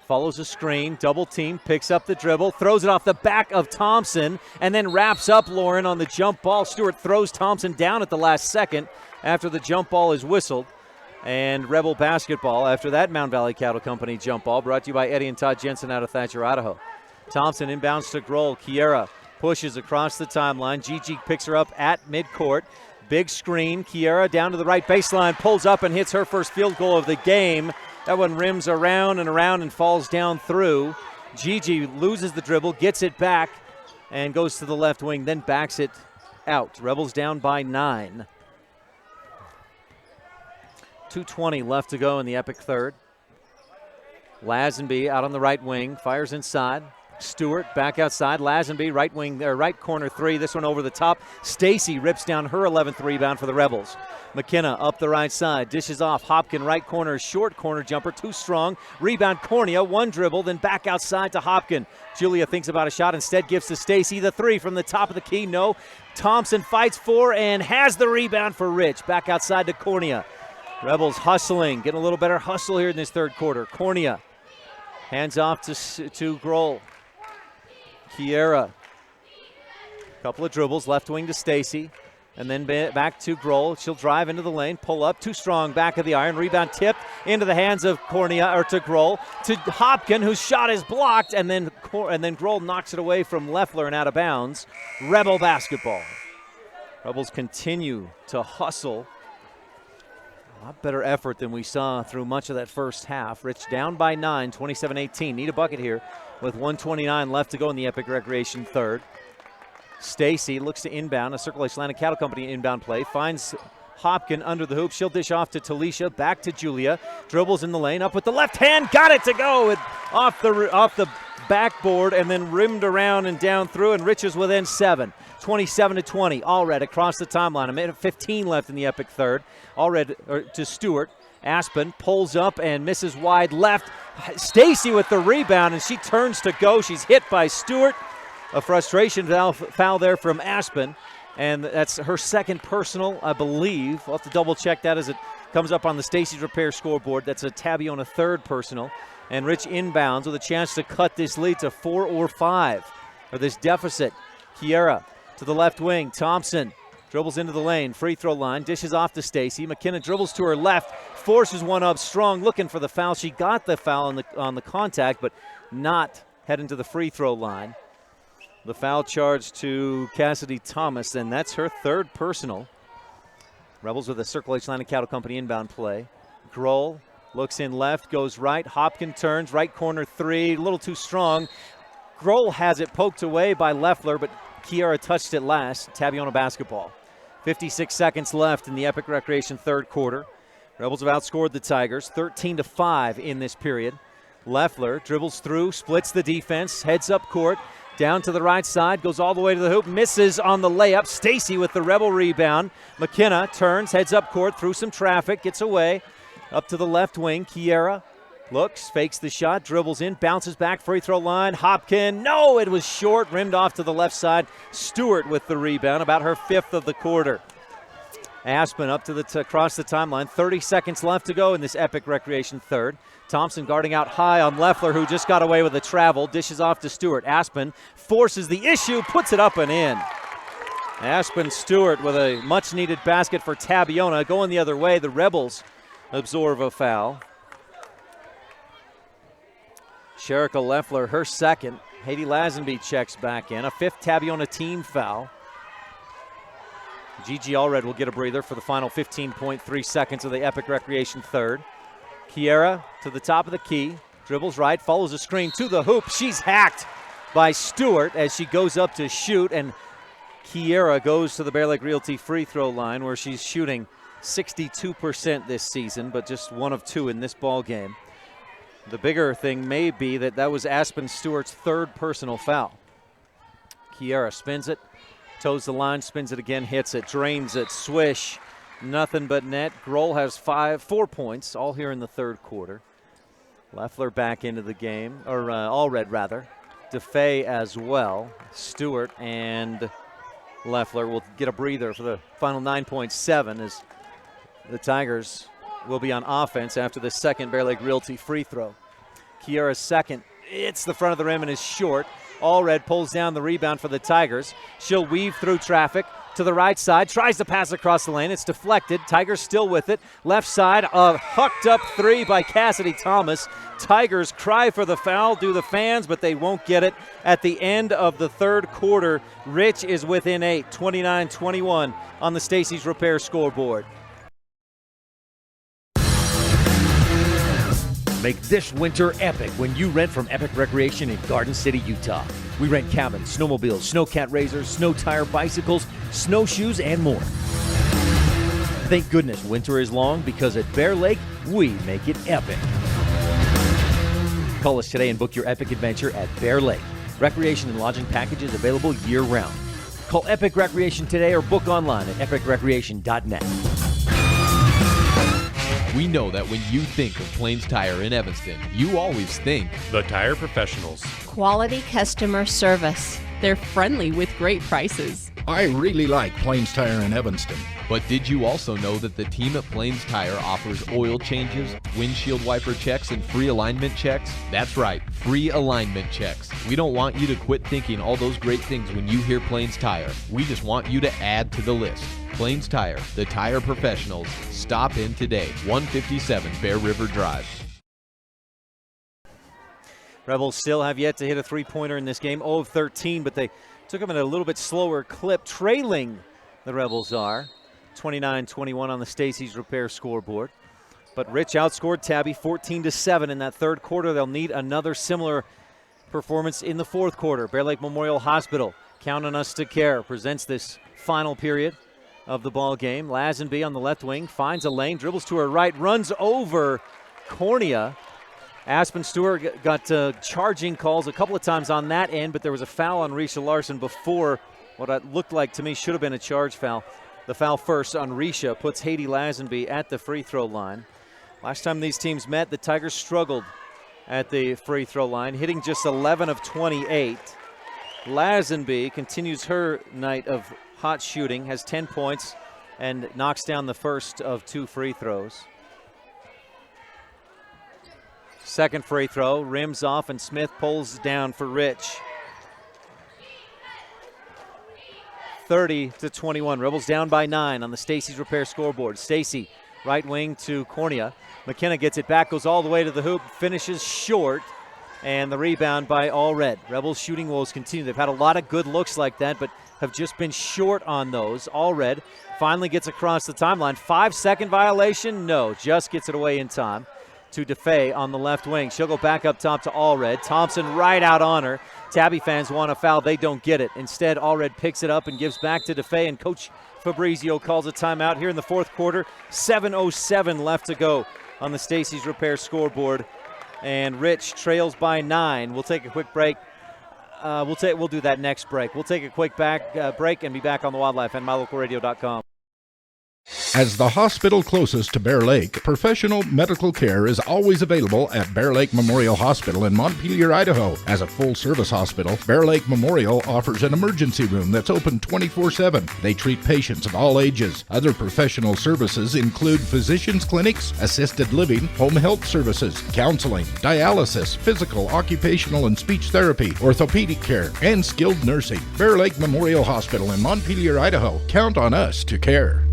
Follows a screen, double team, picks up the dribble, throws it off the back of Thompson, and then wraps up Lauren on the jump ball. Stewart throws Thompson down at the last second after the jump ball is whistled. And Rebel basketball after that Mound Valley Cattle Company jump ball, brought to you by Eddie and Todd Jensen out of Thatcher, Idaho. Thompson inbounds to Grohl. Kiera pushes across the timeline. Gigi picks her up at midcourt. Big screen. Kiera down to the right baseline, pulls up and hits her first field goal of the game. That one rims around and falls down through. Gigi loses the dribble, gets it back, and goes to the left wing, then backs it out. Rebels down by 9. 2:20 left to go in the Epic third. Lazenby out on the right wing, fires inside. Stewart back outside. Lazenby right wing, or right corner three. This one over the top. Stacy rips down her 11th rebound for the Rebels. McKenna up the right side, dishes off. Hopkin right corner, short corner jumper, too strong. Rebound Cornea, one dribble, then back outside to Hopkin. Julia thinks about a shot, instead gives to Stacy. The three from the top of the key, no. Thompson fights for and has the rebound for Rich. Back outside to Cornea. Rebels hustling, getting a little better hustle here in this third quarter. Cornea hands off to Grohl. Kiera, couple of dribbles, left wing to Stacy, and then back to Grohl. She'll drive into the lane, pull up, too strong, back of the iron. Rebound tipped into the hands of Cornea, or to Grohl, to Hopkin, whose shot is blocked, and then Grohl knocks it away from Leffler and out of bounds. Rebel basketball. Rebels continue to hustle. A lot better effort than we saw through much of that first half. Rich down by 9, 27-18. Need a bucket here with 1:29 left to go in the Epic Recreation third. Stacy looks to inbound, a Circle H Atlantic Cattle Company inbound play. Finds Hopkin under the hoop. She'll dish off to Talisha, back to Julia. Dribbles in the lane, up with the left hand. Got it to go. Off the backboard and then rimmed around and down through, and Rich is within 7. 27-20. Allred across the timeline. A minute 15 left in the Epic third. Allred to Stewart. Aspen pulls up and misses wide left. Stacy with the rebound, and she turns to go. She's hit by Stewart. A frustration foul there from Aspen, and that's her second personal, I believe. We'll have to double check that as it comes up on the Stacy's Repair scoreboard. That's a Tabiona third personal. And Rich inbounds with a chance to cut this lead to 4 or 5, or this deficit. Kiera to the left wing. Thompson Dribbles into the lane, free throw line, dishes off to Stacy. McKenna dribbles to her left, forces one up strong, looking for the foul. She got the foul on the contact, but not heading to the free throw line. The foul charge to Cassidy Thomas, and that's her third personal. Rebels with a Circle H Line and Cattle Company inbound play. Grohl looks in left, goes right. Hopkin turns, right corner three, a little too strong. Grohl has it poked away by Leffler, but Kiara touched it last. Tabiona basketball. 56 seconds left in the Epic Recreation third quarter. Rebels have outscored the Tigers 13-5 in this period. Leffler dribbles through, splits the defense, heads up court, down to the right side, goes all the way to the hoop, misses on the layup. Stacy with the Rebel rebound. McKenna turns, heads up court, through some traffic, gets away. Up to the left wing, Kiera looks, fakes the shot, dribbles in, bounces back, free throw line. Hopkin, no, it was short, rimmed off to the left side. Stewart with the rebound, about her fifth of the quarter. Aspen up to across the timeline. 30 seconds left to go in this Epic Recreation third. Thompson guarding out high on Leffler, who just got away with a travel. Dishes off to Stewart. Aspen forces the issue, puts it up and in. Aspen Stewart with a much-needed basket for Tabiona. Going the other way, the Rebels absorb a foul. Sherika Leffler, her second. Haiti Lazenby checks back in. A fifth Tabiona team foul. Gigi Allred will get a breather for the final 15.3 seconds of the Epic Recreation third. Kiera to the top of the key. Dribbles right, follows a screen to the hoop. She's hacked by Stewart as she goes up to shoot. And Kiera goes to the Bear Lake Realty free throw line where she's shooting 62% this season, but just one of two in this ball game. The bigger thing may be that was Aspen Stewart's third personal foul. Kiera spins it, toes the line, spins it again, hits it, drains it, swish. Nothing but net. Grohl has 4 points, all here in the third quarter. Leffler back into the game, or Allred rather. DeFay as well. Stewart and Leffler will get a breather for the final 9.7 as the Tigers will be on offense after the second Bear Lake Realty free throw. Kiera's second. It's the front of the rim and is short. Allred pulls down the rebound for the Tigers. She'll weave through traffic to the right side, tries to pass across the lane. It's deflected. Tigers still with it. Left side, a hucked up three by Cassidy Thomas. Tigers cry for the foul, do the fans, but they won't get it. At the end of the third quarter, Rich is within 8, 29-21 on the Stacy's Repair scoreboard. Make this winter epic when you rent from Epic Recreation in Garden City, Utah. We rent cabins, snowmobiles, snowcat razors, snow tire bicycles, snowshoes, and more. Thank goodness winter is long because at Bear Lake, we make it epic. Call us today and book your epic adventure at Bear Lake. Recreation and lodging packages available year-round. Call Epic Recreation today or book online at epicrecreation.net. We know that when you think of Plains Tire in Evanston, you always think the Tire Professionals. Quality customer service. They're friendly with great prices. I really like Plains Tire in Evanston. But did you also know that the team at Plains Tire offers oil changes, windshield wiper checks, and free alignment checks? That's right, free alignment checks. We don't want you to quit thinking all those great things when you hear Plains Tire. We just want you to add to the list. Plains Tire, the tire professionals. Stop in today, 157 Bear River Drive. Rebels still have yet to hit a three-pointer in this game, 0 of 13, but they took them at a little bit slower clip. Trailing the Rebels are 29-21 on the Stacy's Repair scoreboard. But Rich outscored Tabby 14-7 in that third quarter. They'll need another similar performance in the fourth quarter. Bear Lake Memorial Hospital, count on us to care, presents this final period of the ball game. Lazenby on the left wing finds a lane, dribbles to her right, runs over Cornea. Aspen Stewart got charging calls a couple of times on that end, but there was a foul on Risha Larson before what looked like to me should have been a charge foul. The foul first on Risha puts Haiti Lazenby at the free throw line. Last time these teams met, the Tigers struggled at the free throw line, hitting just 11 of 28. Lazenby continues her night of hot shooting, has 10 points, and knocks down the first of 2 free throws. Second free throw, rims off, and Smith pulls down for Rich. 30-21. Rebels down by 9 on the Stacy's Repair scoreboard. Stacy, right wing to Cornea. McKenna gets it back, goes all the way to the hoop, finishes short, and the rebound by All Red. Rebels shooting woes continue. They've had a lot of good looks like that, but have just been short on those. All Red finally gets across the timeline. 5-second violation? No, just gets it away in time to DeFay on the left wing. She'll go back up top to All Red. Thompson right out on her. Tabby fans want a foul. They don't get it. Instead, All Red picks it up and gives back to DeFay, and Coach Fabrizio calls a timeout here in the fourth quarter. 7:07 left to go on the Stacy's Repair scoreboard. And Rich trails by 9. We'll take a quick break. We'll do that next break. We'll take a quick break and be back on the Wildlife and mylocalradio.com. As the hospital closest to Bear Lake, professional medical care is always available at Bear Lake Memorial Hospital in Montpelier, Idaho. As a full-service hospital, Bear Lake Memorial offers an emergency room that's open 24/7. They treat patients of all ages. Other professional services include physicians' clinics, assisted living, home health services, counseling, dialysis, physical, occupational, and speech therapy, orthopedic care, and skilled nursing. Bear Lake Memorial Hospital in Montpelier, Idaho. Count on us to care.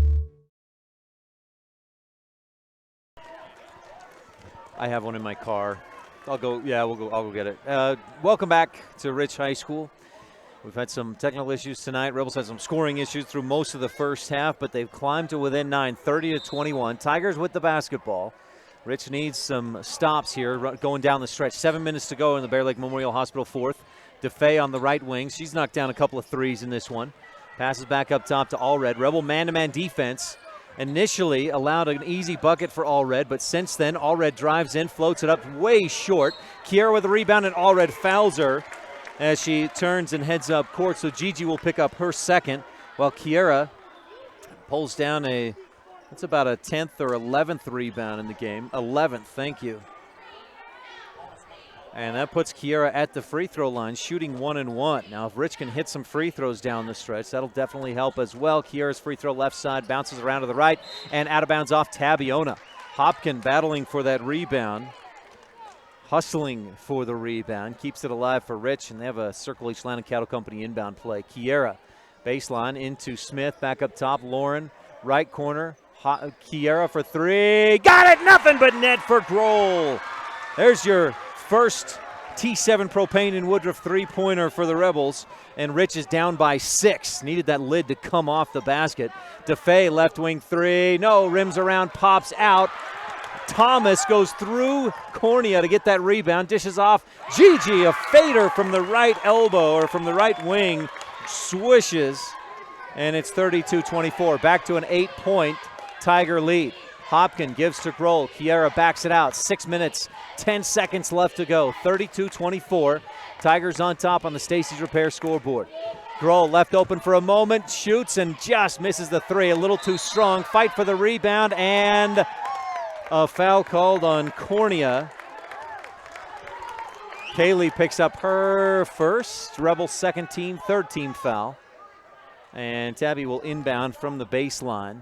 I have one in my car. I'll go get it. Welcome back to Rich High School. We've had some technical issues tonight. Rebels had some scoring issues through most of the first half, but they've climbed to within 9, 30-21. Tigers with the basketball. Rich needs some stops here going down the stretch. 7 minutes to go in the Bear Lake Memorial Hospital fourth. DeFay on the right wing. She's knocked down a couple of threes in this one. Passes back up top to All Red. Rebel man-to-man defense. Initially allowed an easy bucket for All Red, but since then, All Red drives in, floats it up way short. Kiera with a rebound, and All Red fouls her as she turns and heads up court. So Gigi will pick up her second, while Kiera pulls down that's about a 10th or 11th rebound in the game. 11th, thank you. And that puts Kiera at the free throw line, shooting 1 and 1. Now, if Rich can hit some free throws down the stretch, that'll definitely help as well. Kiera's free throw left side bounces around to the right and out of bounds off Tabiona. Hopkin battling for that rebound, hustling for the rebound, keeps it alive for Rich, and they have a Circle H Land and Cattle Company inbound play. Kiera, baseline into Smith, back up top. Lauren, right corner. Kiera for three. Got it! Nothing but net for Grohl. There's your first T7 Propane in Woodruff three-pointer for the Rebels, and Rich is down by 6. Needed that lid to come off the basket. DeFay, left wing three. No, rims around, pops out. Thomas goes through Cornea to get that rebound, dishes off. Gigi, a fader from the right elbow, or from the right wing, swishes, and it's 32-24. Back to an 8-point Tiger lead. Hopkin gives to Grohl. Kiera backs it out. 6 minutes, 10 seconds left to go. 32-24. Tigers on top on the Stacy's Repair scoreboard. Grohl left open for a moment, shoots and just misses the three. A little too strong. Fight for the rebound, and a foul called on Cornea. Kaylee picks up her first. Rebels second team, third team foul. And Tabby will inbound from the baseline.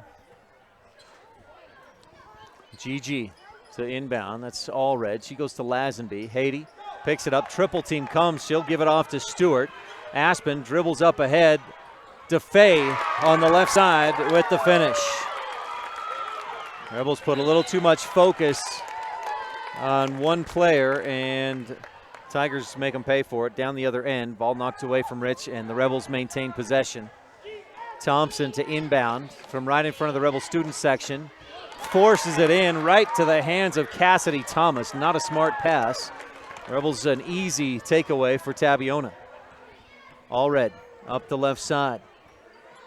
Gigi to inbound. That's All Red. She goes to Lazenby. Haiti picks it up. Triple team comes. She'll give it off to Stewart. Aspen dribbles up ahead. DeFay on the left side with the finish. Rebels put a little too much focus on one player, and Tigers make them pay for it. Down the other end. Ball knocked away from Rich, and the Rebels maintain possession. Thompson to inbound from right in front of the Rebel student section. Forces it in right to the hands of Cassidy Thomas. Not a smart pass. Rebels an easy takeaway for Tabiona. All Red up the left side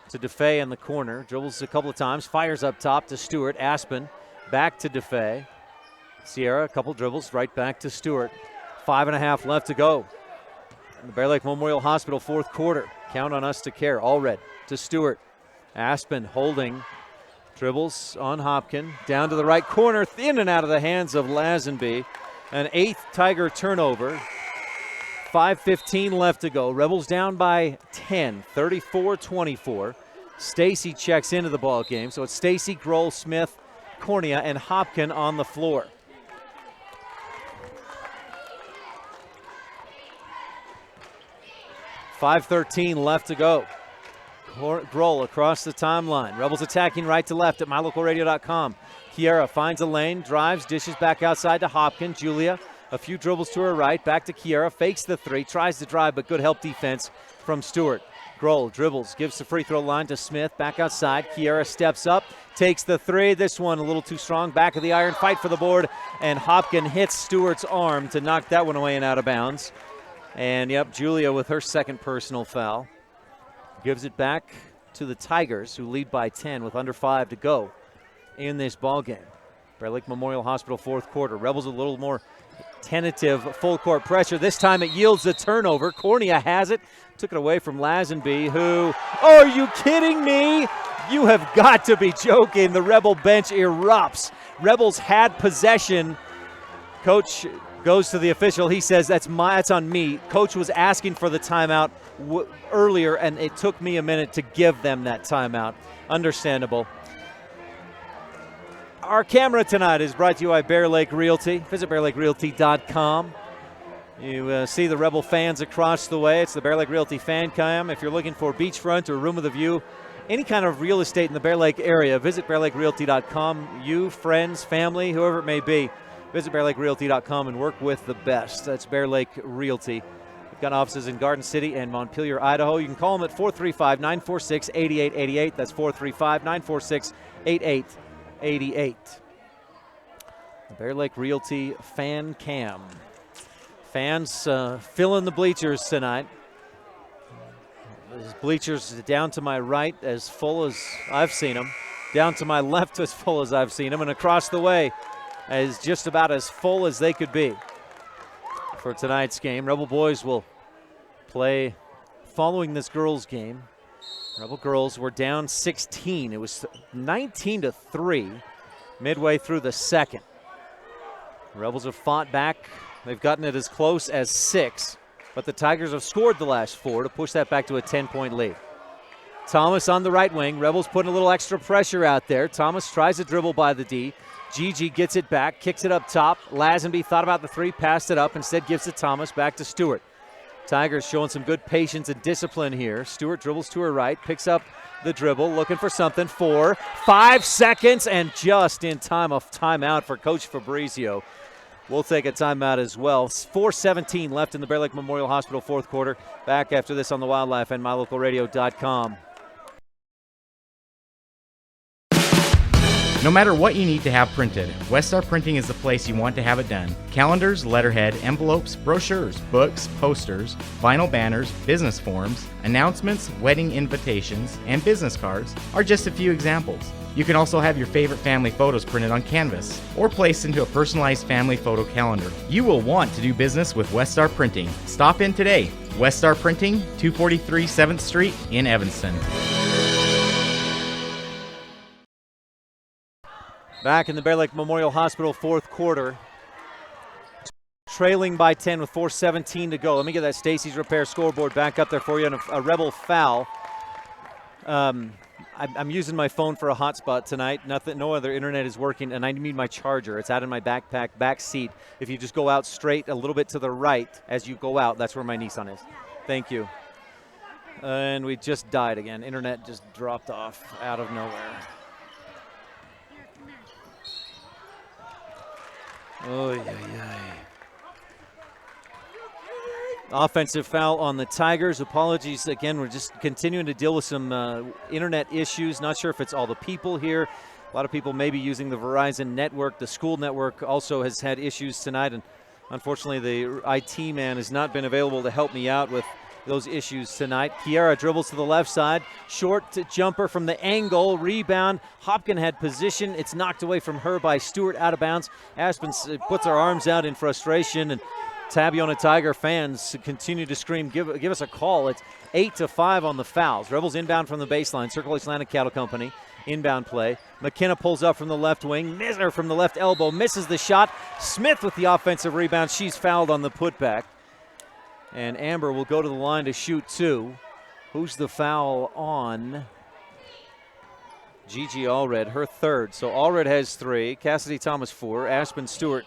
to DeFay in the corner. Dribbles a couple of times. Fires up top to Stewart. Aspen back to DeFay. Sierra, a couple dribbles right back to Stewart. 5.5 left to go in the Bear Lake Memorial Hospital fourth quarter. Count on us to care. All Red to Stewart. Aspen holding. Dribbles on Hopkin, down to the right corner, in and out of the hands of Lazenby. An 8th Tiger turnover. 5:15 left to go. Rebels down by 10, 34-24. Stacy checks into the ball game, so it's Stacy, Grohl, Smith, Cornea, and Hopkin on the floor. $5:13 left to go. Grohl across the timeline. Rebels attacking right to left at mylocalradio.com. Kiera finds a lane, drives, dishes back outside to Hopkins. Julia, a few dribbles to her right, back to Kiera, fakes the three, tries to drive, but good help defense from Stewart. Grohl dribbles, gives the free throw line to Smith, back outside. Kiera steps up, takes the three. This one a little too strong, back of the iron, fight for the board, and Hopkins hits Stewart's arm to knock that one away and out of bounds. And, yep, Julia with her second personal foul. Gives it back to the Tigers, who lead by 10 with under 5 to go in this ball game. Bear Lake Memorial Hospital fourth quarter. Rebels a little more tentative full court pressure. This time it yields the turnover. Cornea has it. Took it away from Lazenby, who, oh, are you kidding me? You have got to be joking. The Rebel bench erupts. Rebels had possession. Coach goes to the official. He says, that's on me. Coach was asking for the timeout earlier, and it took me a minute to give them that timeout. Understandable. Our camera tonight is brought to you by Bear Lake Realty. Visit bearlakerealty.com. You see the Rebel fans across the way. It's the Bear Lake Realty fan cam. If you're looking for beachfront or room of the view, any kind of real estate in the Bear Lake area, visit bearlakerealty.com. You, friends, family, whoever it may be, visit bearlakerealty.com and work with the best. That's Bear Lake Realty. We've got offices in Garden City and Montpelier, Idaho. You can call them at 435-946-8888. That's 435-946-8888. The Bear Lake Realty fan cam. Fans filling the bleachers tonight. There's bleachers down to my right as full as I've seen them. Down to my left as full as I've seen them. And across the way as just about as full as they could be for tonight's game. Rebel boys will play following this girls game. Rebel girls were down 16. It was 19-3 midway through the second. Rebels have fought back. They've gotten it as close as 6, but the Tigers have scored the last 4 to push that back to a 10-point lead. Thomas on the right wing. Rebels putting a little extra pressure out there. Thomas tries to dribble by the D. Gigi gets it back, kicks it up top. Lazenby thought about the three, passed it up, instead gives it to Thomas, back to Stewart. Tigers showing some good patience and discipline here. Stewart dribbles to her right, picks up the dribble, looking for something. 4, 5 seconds, and just in time of timeout for Coach Fabrizio. We'll take a timeout as well. 4:17 left in the Bear Lake Memorial Hospital fourth quarter. Back after this on the Wildlife and mylocalradio.com. No matter what you need to have printed, Westar Printing is the place you want to have it done. Calendars, letterhead, envelopes, brochures, books, posters, vinyl banners, business forms, announcements, wedding invitations, and business cards are just a few examples. You can also have your favorite family photos printed on canvas or placed into a personalized family photo calendar. You will want to do business with Westar Printing. Stop in today. Westar Printing, 243 7th Street in Evanston. Back in the Bear Lake Memorial Hospital fourth quarter. Trailing by 10 with 4:17 to go. Let me get that Stacy's Repair scoreboard back up there for you, and a Rebel foul. I'm using my phone for a hotspot tonight. No other internet is working, and I need my charger. It's out in my backpack, back seat. If you just go out straight a little bit to the right as you go out, that's where my Nissan is. Thank you. And we just died again. Internet just dropped off out of nowhere. Oh, yeah. Offensive foul on the Tigers. Apologies again. We're just continuing to deal with some internet issues. Not sure if it's all the people here. A lot of people may be using the Verizon network. The school network also has had issues tonight, and unfortunately the IT man has not been available to help me out with those issues tonight. Kiera dribbles to the left side. Short jumper from the angle. Rebound. Hopkins had position. It's knocked away from her by Stewart out of bounds. Aspen puts her arms out in frustration, and Tabiona Tiger fans continue to scream, give us a call. It's 8-5 on the fouls. Rebels inbound from the baseline. Circle Atlantic Cattle Company. Inbound play. McKenna pulls up from the left wing. Misner from the left elbow. Misses the shot. Smith with the offensive rebound. She's fouled on the putback. And Amber will go to the line to shoot 2. Who's the foul on? Gigi Allred, her third. So Allred has 3. Cassidy Thomas 4. Aspen Stewart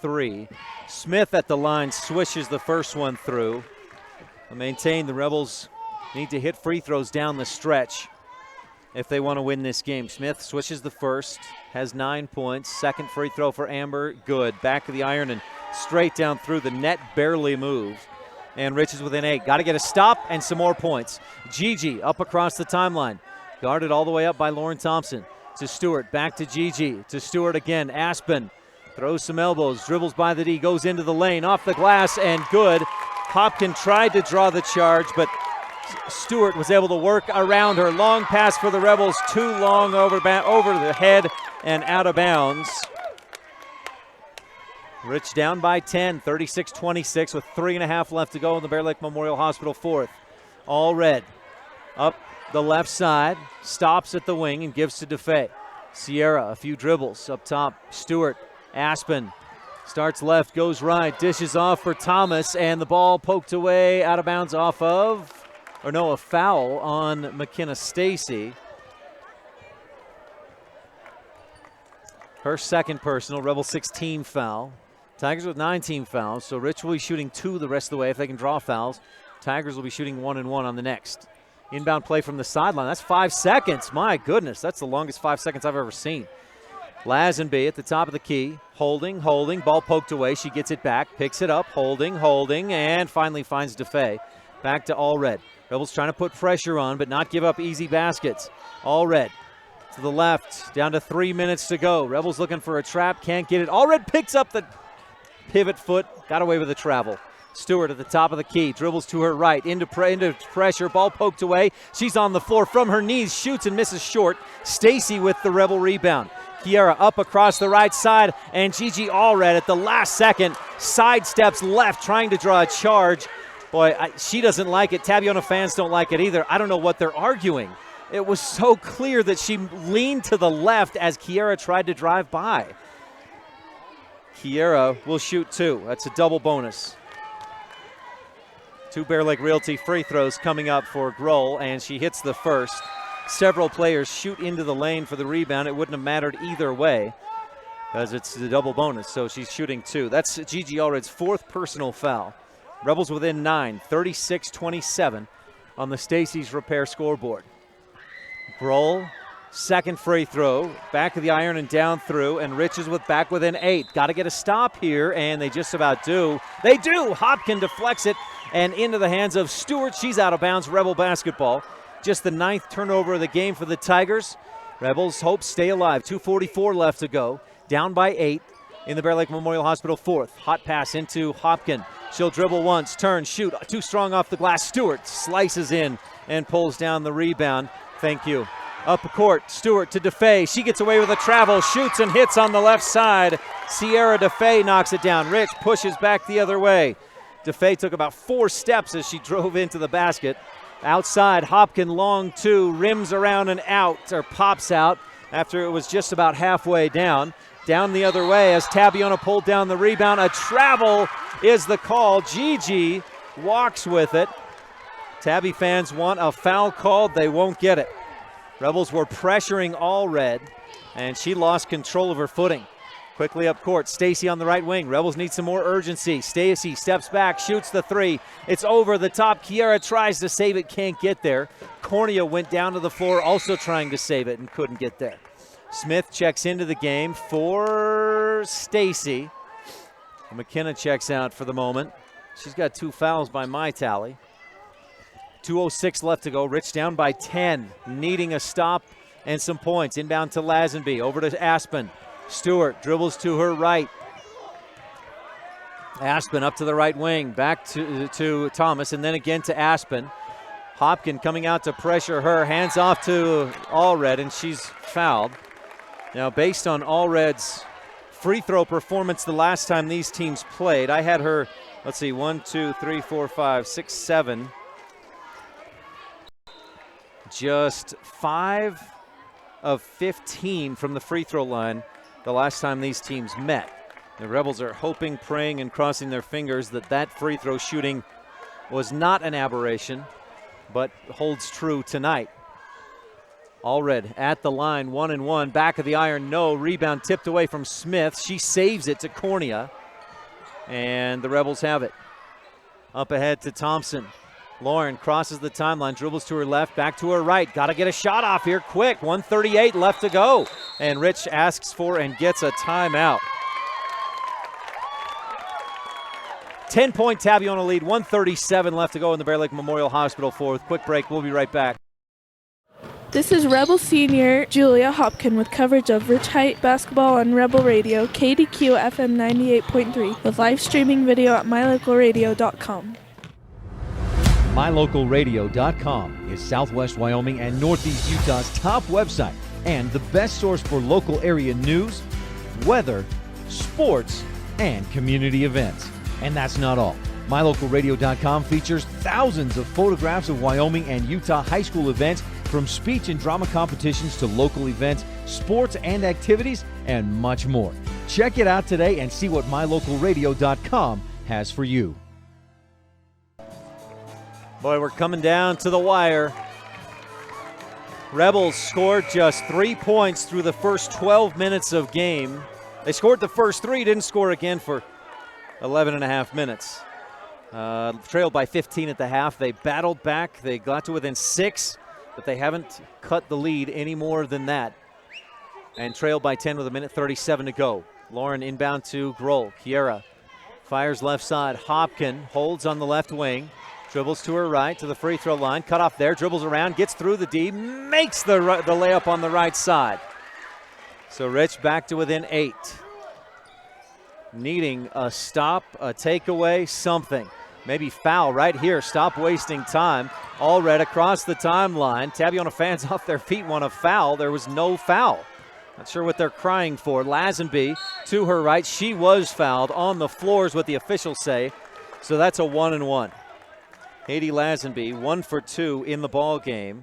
3. Smith at the line swishes the first one through. Maintain the Rebels need to hit free throws down the stretch if they want to win this game. Smith switches the first, has 9 points. Second free throw for Amber, good. Back of the iron and straight down through. The net barely moved. And Rich is within 8. Got to get a stop and some more points. Gigi up across the timeline. Guarded all the way up by Lauren Thompson. To Stewart, back to Gigi. To Stewart again. Aspen throws some elbows, dribbles by the D, goes into the lane, off the glass, and good. Hopkin tried to draw the charge, but Stewart was able to work around her. Long pass for the Rebels, too long over the head and out of bounds. Rich down by 10, 36-26 with 3.5 left to go in the Bear Lake Memorial Hospital fourth. All red. Up the left side, stops at the wing and gives to DeFay. Sierra, a few dribbles up top. Stewart, Aspen starts left, goes right, dishes off for Thomas, and the ball poked away out of bounds off of, a foul on McKenna Stacy. Her second personal, Rebel 16 foul. Tigers with 19 fouls, so Rich will be shooting 2 the rest of the way if they can draw fouls. Tigers will be shooting 1 and 1 on the next. Inbound play from the sideline. That's 5 seconds. My goodness, that's the longest 5 seconds I've ever seen. Lazenby at the top of the key. Holding. Ball poked away. She gets it back, picks it up, holding, and finally finds DeFay. Back to Allred. Rebels trying to put pressure on, but not give up easy baskets. Allred to the left, down to 3 minutes to go. Rebels looking for a trap, can't get it. Allred picks up the pivot foot, got away with the travel. Stewart at the top of the key, dribbles to her right, into pressure, ball poked away. She's on the floor from her knees, shoots and misses short. Stacy with the Rebel rebound. Kiera up across the right side, and Gigi Allred at the last second sidesteps left, trying to draw a charge. Boy, she doesn't like it. Tabiona fans don't like it either. I don't know what they're arguing. It was so clear that she leaned to the left as Kiera tried to drive by. Kiera will shoot 2. That's a double bonus. 2 Bear Lake Realty free throws coming up for Grohl, and she hits the first. Several players shoot into the lane for the rebound. It wouldn't have mattered either way because it's the double bonus, so she's shooting 2. That's Gigi Allred's 4th personal foul. Rebels within 9, 36-27 on the Stacy's Repair scoreboard. Grohl, second free throw, back of the iron and down through, and Rich is back within 8. Got to get a stop here, and they just about do. They do! Hopkin deflects it and into the hands of Stewart. She's out of bounds. Rebel basketball. Just the 9th turnover of the game for the Tigers. Rebels hope stay alive. 2:44 left to go. Down by 8 in the Bear Lake Memorial Hospital fourth. Hot pass into Hopkin. She'll dribble once, turn, shoot. Too strong off the glass. Stewart slices in and pulls down the rebound. Thank you. Up the court, Stewart to DeFay. She gets away with a travel, shoots and hits on the left side. Sierra DeFay knocks it down. Rich pushes back the other way. DeFay took about 4 steps as she drove into the basket. Outside, Hopkin long 2, rims around and out, or pops out after it was just about halfway down. Down the other way as Tabiona pulled down the rebound. A travel is the call. Gigi walks with it. Tabby fans want a foul called. They won't get it. Rebels were pressuring Allred, and she lost control of her footing. Quickly up court, Stacy on the right wing. Rebels need some more urgency. Stacy steps back, shoots the 3. It's over the top. Kiera tries to save it, can't get there. Cornea went down to the floor, also trying to save it and couldn't get there. Smith checks into the game for Stacy. McKenna checks out for the moment. She's got 2 fouls by my tally. 2:06 left to go. Rich down by 10, needing a stop and some points. Inbound to Lazenby, over to Aspen. Stewart dribbles to her right. Aspen up to the right wing, back to Thomas, and then again to Aspen. Hopkin coming out to pressure her, hands off to Allred, and she's fouled. Now, based on Allred's free throw performance the last time these teams played, I had her, 1, 2, 3, 4, 5, 6, 7. Just 5 of 15 from the free throw line the last time these teams met. The Rebels are hoping, praying, and crossing their fingers that free throw shooting was not an aberration, but holds true tonight. Allred at the line, 1-1, back of the iron, no. Rebound tipped away from Smith. She saves it to Cornea, and the Rebels have it. Up ahead to Thompson. Lauren crosses the timeline, dribbles to her left, back to her right. Got to get a shot off here quick. 1:38 left to go. And Rich asks for and gets a timeout. 10-point Tabiona lead, 1:37 left to go in the Bear Lake Memorial Hospital fourth. Quick break, we'll be right back. This is Rebel senior Julia Hopkin with coverage of Rich Height basketball on Rebel Radio, KADQ FM 98.3, with live streaming video at mylocalradio.com. MyLocalRadio.com is Southwest Wyoming and Northeast Utah's top website and the best source for local area news, weather, sports, and community events. And that's not all. MyLocalRadio.com features thousands of photographs of Wyoming and Utah high school events, from speech and drama competitions to local events, sports and activities, and much more. Check it out today and see what MyLocalRadio.com has for you. Boy, we're coming down to the wire. Rebels scored just 3 points through the first 12 minutes of game. They scored the first 3, didn't score again for 11 and a half minutes. Trailed by 15 at the half. They battled back. They got to within 6, but they haven't cut the lead any more than that. And trailed by 10 with 1:37 to go. Lauren inbound to Grohl. Kiera fires left side. Hopkin holds on the left wing. Dribbles to her right to the free throw line. Cut off there. Dribbles around. Gets through the D. Makes the layup on the right side. So Rich back to within 8. Needing a stop, a takeaway, something. Maybe foul right here. Stop wasting time. Allred across the timeline. Tabiona fans off their feet want a foul. There was no foul. Not sure what they're crying for. Lazenby to her right. She was fouled on the floor is what the officials say. So that's a 1-and-1. Haiti Lazenby, 1 for 2 in the ball game.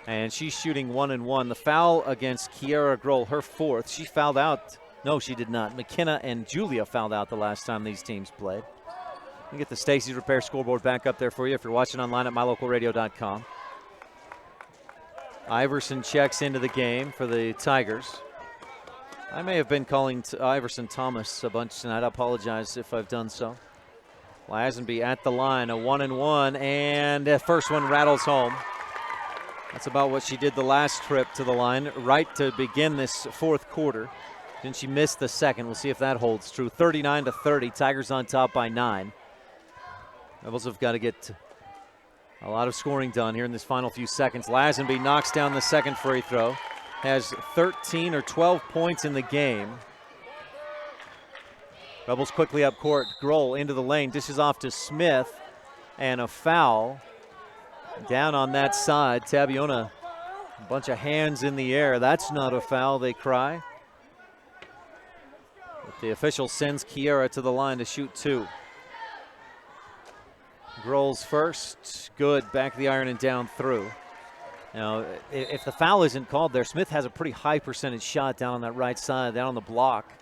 And she's shooting 1-and-1. The foul against Kiera Grohl, her 4th. She fouled out. No, she did not. McKenna and Julia fouled out the last time these teams played. We'll get the Stacy's Repair scoreboard back up there for you if you're watching online at mylocalradio.com. Iverson checks into the game for the Tigers. I may have been calling Iverson Thomas a bunch tonight. I apologize if I've done so. Lazenby at the line, a 1-and-1, and the first one rattles home. That's about what she did the last trip to the line, right to begin this fourth quarter. Then she missed the second. We'll see if that holds true. 39-30, Tigers on top by 9. Rebels have got to get a lot of scoring done here in this final few seconds. Lazenby knocks down the second free throw. Has 13 or 12 points in the game. Rebels quickly up court. Grohl into the lane. Dishes off to Smith. And a foul. Down on that side. Tabiona, a bunch of hands in the air. That's not a foul, they cry. But the official sends Kiera to the line to shoot 2. Grohl's first. Good. Back of the iron and down through. Now, if the foul isn't called there, Smith has a pretty high percentage shot down on that right side, down on the block.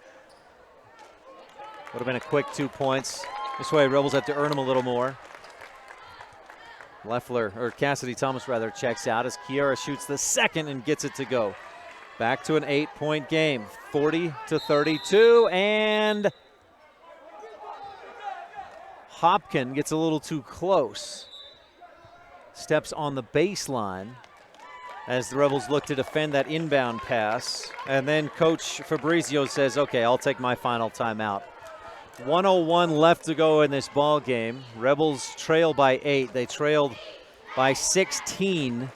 Would have been a quick 2 points. This way, Rebels have to earn them a little more. Cassidy Thomas rather, checks out as Kiera shoots the second and gets it to go. Back to an 8-point game, 40-32, and Hopkin gets a little too close. Steps on the baseline as the Rebels look to defend that inbound pass. And then Coach Fabrizio says, okay, I'll take my final timeout. 1:01 left to go in this ball game. Rebels trail by 8. They trailed by 16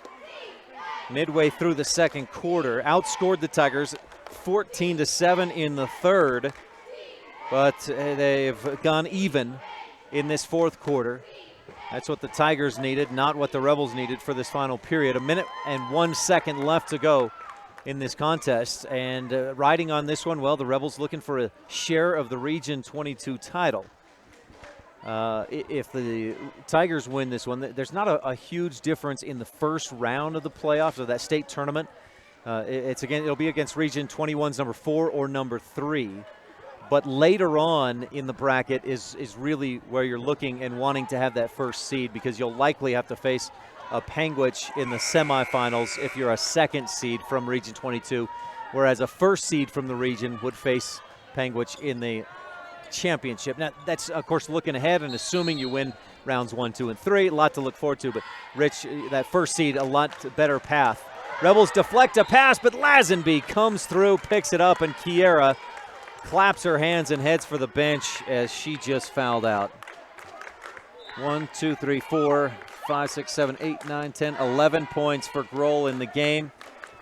midway through the second quarter. Outscored the Tigers 14-7 in the third, but they've gone even in this fourth quarter. That's what the Tigers needed, not what the Rebels needed for this final period. 1 minute and 1 second left to go in this contest, and riding on this one, well, the Rebels looking for a share of the Region 22 title. If the Tigers win this one, there's not a huge difference in the first round of the playoffs of that state tournament. It'll be against Region 21's number 4 or number 3. But later on in the bracket is really where you're looking and wanting to have that first seed, because you'll likely have to face a Panguitch in the semifinals if you're a second seed from Region 22, whereas a first seed from the region would face Panguitch in the championship. Now, that's, of course, looking ahead and assuming you win rounds 1, 2, and 3. A lot to look forward to, but Rich, that first seed, a lot better path. Rebels deflect a pass, but Lazenby comes through, picks it up, and Kiera claps her hands and heads for the bench as she just fouled out. 1, 2, 3, 4, 5, 6, 7, 8, 9, 10, 11 points for Grohl in the game.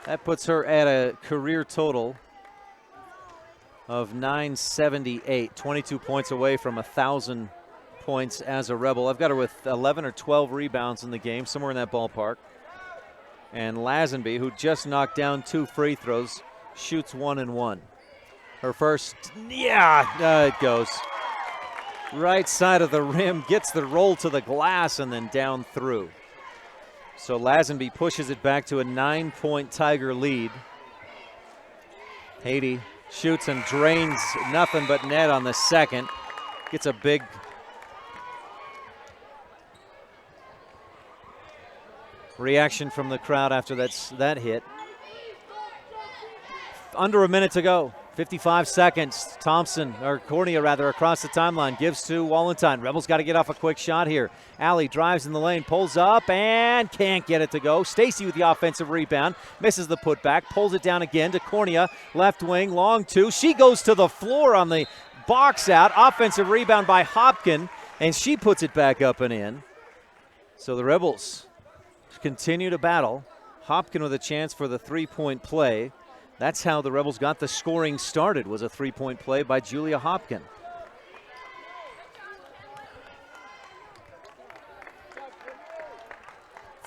That puts her at a career total of 978, 22 points away from 1,000 points as a Rebel. I've got her with 11 or 12 rebounds in the game, somewhere in that ballpark. And Lazenby, who just knocked down 2 free throws, shoots 1 and 1. Her first, it goes. Right side of the rim, gets the roll to the glass and then down through. So Lazenby pushes it back to a 9-point Tiger lead. Haiti shoots and drains nothing but net on the second. Gets a big reaction from the crowd after that hit. Under a minute to go. 55 seconds. Cornea across the timeline, gives to Wallenstein. Rebels got to get off a quick shot here. Allie drives in the lane, pulls up, and can't get it to go. Stacy with the offensive rebound, misses the putback, pulls it down again to Cornea, left wing, long 2. She goes to the floor on the box out. Offensive rebound by Hopkin, and she puts it back up and in. So the Rebels continue to battle. Hopkin with a chance for the 3-point play. That's how the Rebels got the scoring started, was a 3-point play by Julia Hopkin.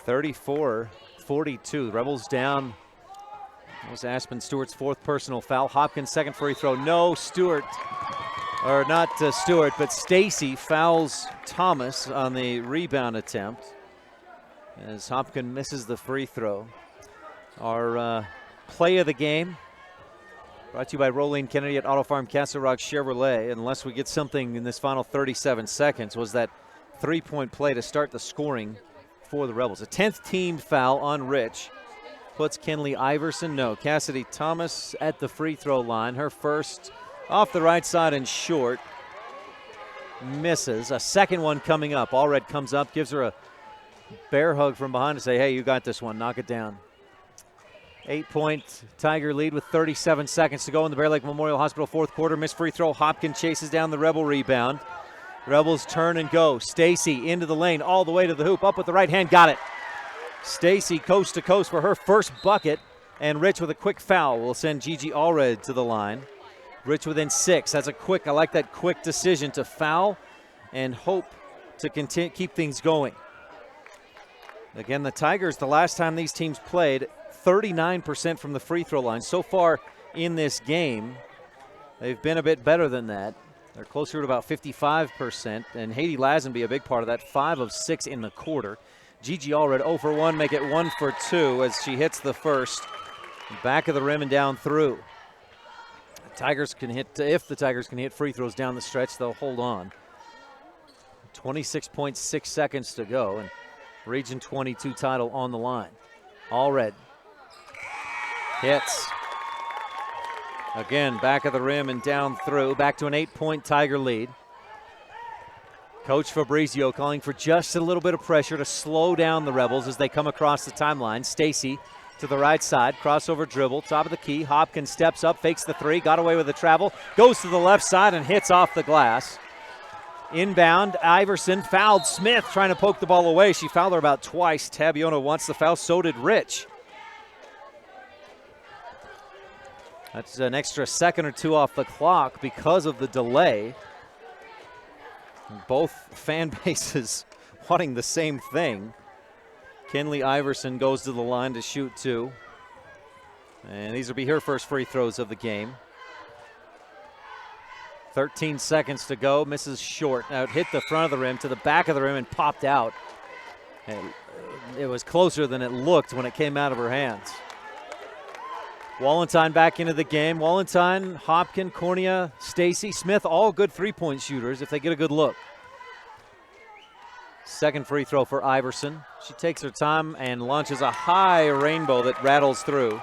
(34-42). Rebels down. That was Aspen Stewart's 4th personal foul. Hopkins' second free throw. No, Stewart. Or not Stewart, but Stacy fouls Thomas on the rebound attempt as Hopkin misses the free throw. Our play of the game brought to you by Rolene Kennedy at Auto Farm Castle Rock Chevrolet. Unless we get something in this final 37 seconds, was that 3-point play to start the scoring for the Rebels. A 10th team foul on Rich puts Kenley Iverson. No, Cassidy Thomas at the free throw line. Her first off the right side and short. Misses. A second one coming up. Allred comes up, gives her a bear hug from behind to say, hey, you got this one. Knock it down. 8-point Tiger lead with 37 seconds to go in the Bear Lake Memorial Hospital 4th quarter. Missed free throw. Hopkin chases down the Rebel rebound. Rebels turn and go. Stacy into the lane, all the way to the hoop. Up with the right hand. Got it. Stacy coast to coast for her first bucket. And Rich with a quick foul will send Gigi Allred to the line. Rich within 6. That's I like that quick decision to foul and hope to keep things going. Again, the Tigers, the last time these teams played, 39% from the free throw line. So far in this game, they've been a bit better than that. They're closer to about 55%, and Haiti Lazenby a big part of that, 5 of 6 in the quarter. Gigi Allred 0 for 1, make it 1 for 2 as she hits the first. Back of the rim and down through. If the Tigers can hit free throws down the stretch, they'll hold on. 26.6 seconds to go, and Region 22 title on the line. Allred hits. Again, back of the rim and down through. Back to an 8-point Tiger lead. Coach Fabrizio calling for just a little bit of pressure to slow down the Rebels as they come across the timeline. Stacy to the right side, crossover dribble, top of the key. Hopkins steps up, fakes the 3, got away with the travel, goes to the left side and hits off the glass. Inbound, Iverson fouled Smith, trying to poke the ball away. She fouled her about twice. Tabiona wants the foul, so did Rich. That's an extra second or 2 off the clock because of the delay. Both fan bases wanting the same thing. Kenley Iverson goes to the line to shoot 2. And these will be her first free throws of the game. 13 seconds to go. Misses short. Now it hit the front of the rim to the back of the rim and popped out. And it was closer than it looked when it came out of her hands. Wallenstein back into the game. Wallenstein, Hopkin, Cornea, Stacy, Smith, all good 3-point shooters if they get a good look. Second free throw for Iverson. She takes her time and launches a high rainbow that rattles through.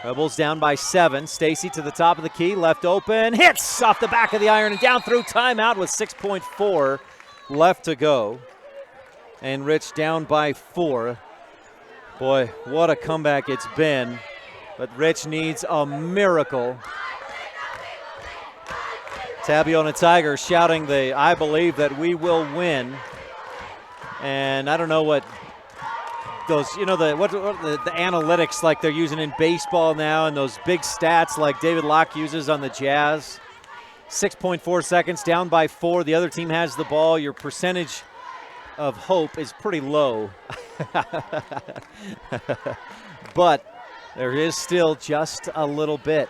Rebels down by 7. Stacy to the top of the key, left open, hits off the back of the iron and down through. Timeout with 6.4 left to go. And Rich down by 4. Boy, what a comeback it's been. But Rich needs a miracle. Tabiona Tigers shouting I believe that we will win. And I don't know what those, the analytics like they're using in baseball now, and those big stats like David Locke uses on the Jazz. 6.4 seconds, down by 4. The other team has the ball. Your percentage of hope is pretty low. But there is still just a little bit.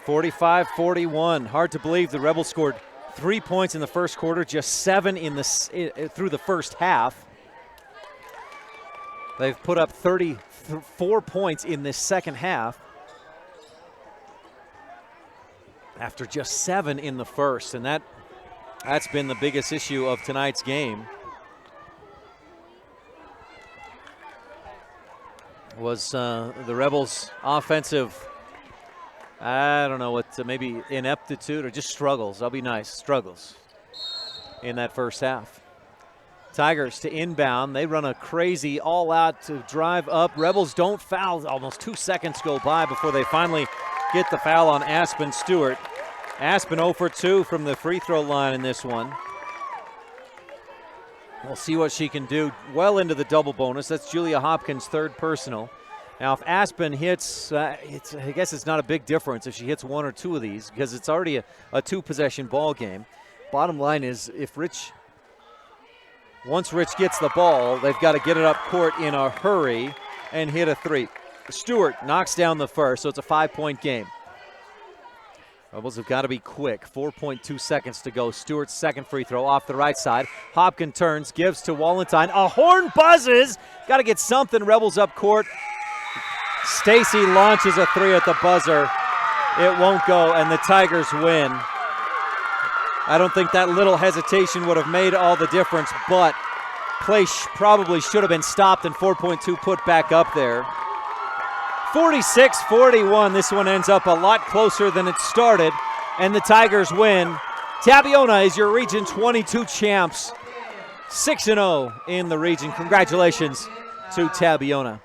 45-41. Hard to believe the Rebels scored 3 points in the first quarter, just 7 through the first half. They've put up 34 points in this second half after just 7 in the first, and that's been the biggest issue of tonight's game. Was the Rebels' offensive, I don't know what, maybe ineptitude or just struggles. I'll be nice, struggles in that first half. Tigers to inbound. They run a crazy all-out to drive up. Rebels don't foul. Almost 2 seconds go by before they finally get the foul on Aspen Stewart. Aspen 0 for 2 from the free throw line in this one. We'll see what she can do well into the double bonus. That's Julia Hopkins' third personal. Now, if Aspen hits, I guess it's not a big difference if she hits 1 or 2 of these because it's already a 2-possession ball game. Bottom line is once Rich gets the ball, they've got to get it up court in a hurry and hit a 3. Stewart knocks down the first, so it's a 5-point game. Rebels have got to be quick. 4.2 seconds to go. Stewart's second free throw off the right side. Hopkins turns, gives to Wallenstein. A horn buzzes. Got to get something. Rebels up court. Stacy launches a 3 at the buzzer. It won't go, and the Tigers win. I don't think that little hesitation would have made all the difference, but play probably should have been stopped and 4.2 put back up there. 46-41. This one ends up a lot closer than it started, and the Tigers win. Tabiona is your Region 22 champs. 6-0 in the region. Congratulations to Tabiona.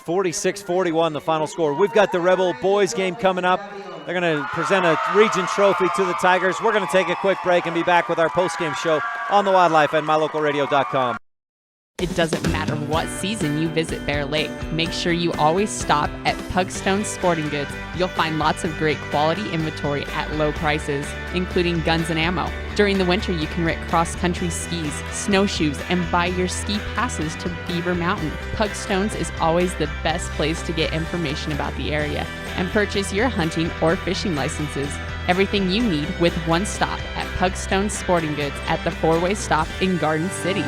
46-41 the final score. We've got the Rebel boys game coming up. They're going to present a region trophy to the Tigers. We're going to take a quick break and be back with our post-game show on the Wildlife and mylocalradio.com. It doesn't matter what season you visit Bear Lake. Make sure you always stop at Pugstone Sporting Goods. You'll find lots of great quality inventory at low prices, including guns and ammo. During the winter, you can rent cross-country skis, snowshoes, and buy your ski passes to Beaver Mountain. Pugstones is always the best place to get information about the area and purchase your hunting or fishing licenses. Everything you need with one stop at Pugstone Sporting Goods at the 4-way stop in Garden City.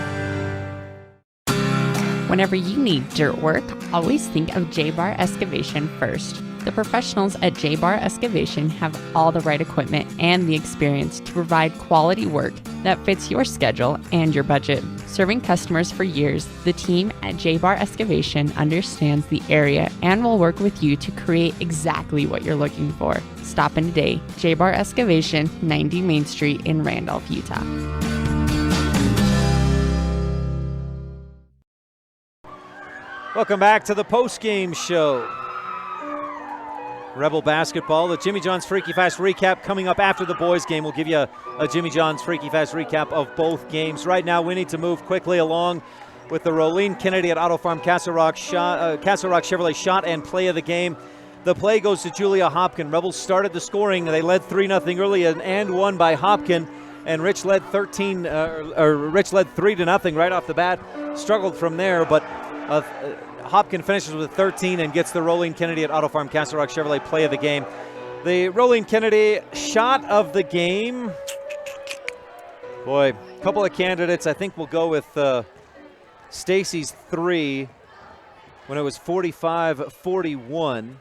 Whenever you need dirt work, always think of J-Bar Excavation first. The professionals at J-Bar Excavation have all the right equipment and the experience to provide quality work that fits your schedule and your budget. Serving customers for years, the team at J-Bar Excavation understands the area and will work with you to create exactly what you're looking for. Stop in today. J-Bar Excavation, 90 Main Street in Randolph, Utah. Welcome back to the post-game show. Rebel basketball, the Jimmy John's Freaky Fast recap coming up after the boys game. We'll give you a Jimmy John's Freaky Fast recap of both games. Right now, we need to move quickly along with the Rolene Kennedy at Auto Farm Castle Rock Chevrolet shot and play of the game. The play goes to Julia Hopkins. Rebels started the scoring. They led 3-0 early and won by Hopkins. And Rich led 3-0 right off the bat. Struggled from there, but Hopkins finishes with 13 and gets the Rolene Kennedy at Auto Farm Castle Rock Chevrolet play of the game. The Rolene Kennedy shot of the game. Boy, a couple of candidates. I think we'll go with Stacy's 3 when it was 45-41.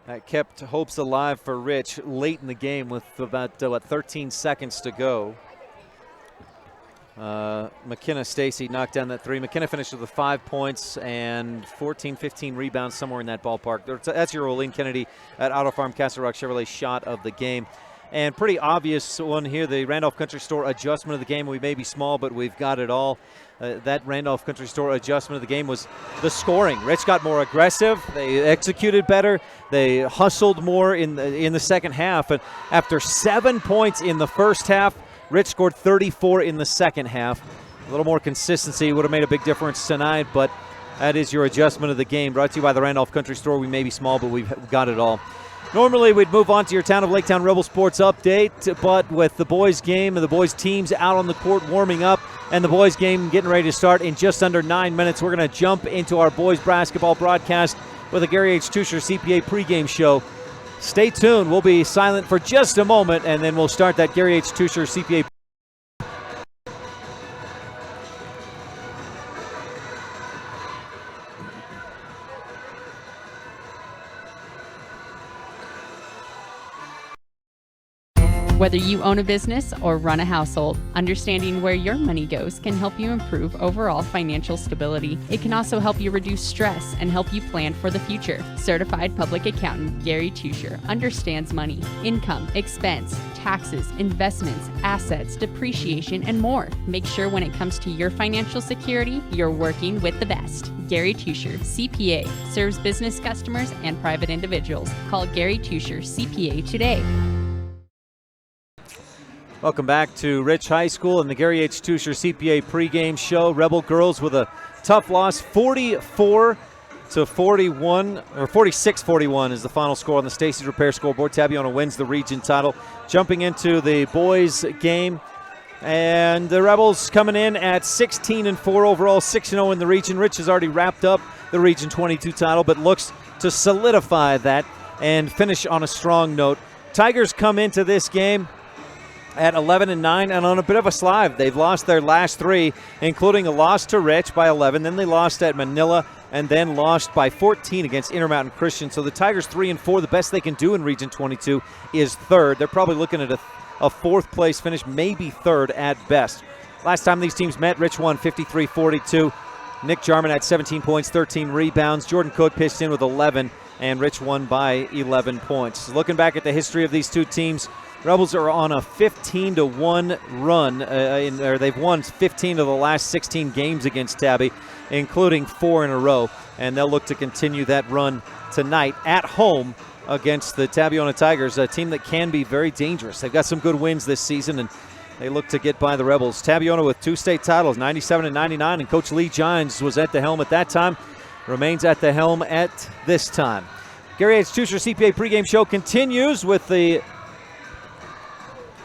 That kept hopes alive for Rich late in the game with about 13 seconds to go. McKenna Stacy knocked down that 3. McKenna finished with 5 points and 14-15 rebounds, somewhere in that ballpark. That's your Rolene Kennedy at Auto Farm Castle Rock Chevrolet shot of the game. And pretty obvious one here, the Randolph Country Store adjustment of the game. We may be small, but we've got it all. That Randolph Country Store adjustment of the game was the scoring. Rich got more aggressive. They executed better. They hustled more in the second half. And after 7 points in the first half, Rich scored 34 in the second half. A little more consistency would have made a big difference tonight, but that is your adjustment of the game. Brought to you by the Randolph Country Store. We may be small, but we've got it all. Normally, we'd move on to your Town of Laketown Rebel Sports update, but with the boys' game and the boys' teams out on the court warming up and the boys' game getting ready to start in just under 9 minutes, we're going to jump into our boys' basketball broadcast with a Gary H. Tusher CPA pregame show. Stay tuned. We'll be silent for just a moment, and then we'll start that Gary H. Tusher CPA. Whether you own a business or run a household, understanding where your money goes can help you improve overall financial stability. It can also help you reduce stress and help you plan for the future. Certified Public Accountant Gary Tusher understands money, income, expense, taxes, investments, assets, depreciation, and more. Make sure when it comes to your financial security, you're working with the best. Gary Tusher, CPA, serves business customers and private individuals. Call Gary Tusher, CPA today. Welcome back to Rich High School and the Gary H. Tusher CPA pregame show. Rebel girls with a tough loss, 44-41, or 46-41 is the final score on the Stacey's Repair scoreboard. Tabiona wins the region title. Jumping into the boys' game, and the Rebels coming in at 16-4 overall, 6-0 in the region. Rich has already wrapped up the Region 22 title, but looks to solidify that and finish on a strong note. Tigers come into this game at 11-9 and on a bit of a slide. They've lost their last three, including a loss to Rich by 11. Then they lost at Manila and then lost by 14 against Intermountain Christian. So the Tigers 3-4. The best they can do in Region 22 is third. They're probably looking at a fourth place finish, maybe third at best. Last time these teams met, Rich won 53-42. Nick Jarman had 17 points, 13 rebounds. Jordan Cook pitched in with 11, and Rich won by 11 points. Looking back at the history of these two teams, Rebels are on a 15-1 run, or they've won 15 of the last 16 games against Tabby, including 4 in a row, and they'll look to continue that run tonight at home against the Tabiona Tigers, a team that can be very dangerous. They've got some good wins this season, and they look to get by the Rebels. Tabiona with 2 state titles, 97 and 99, and Coach Lee Gines was at the helm at that time, remains at the helm at this time. Gary H. Tusher CPA pregame show continues with the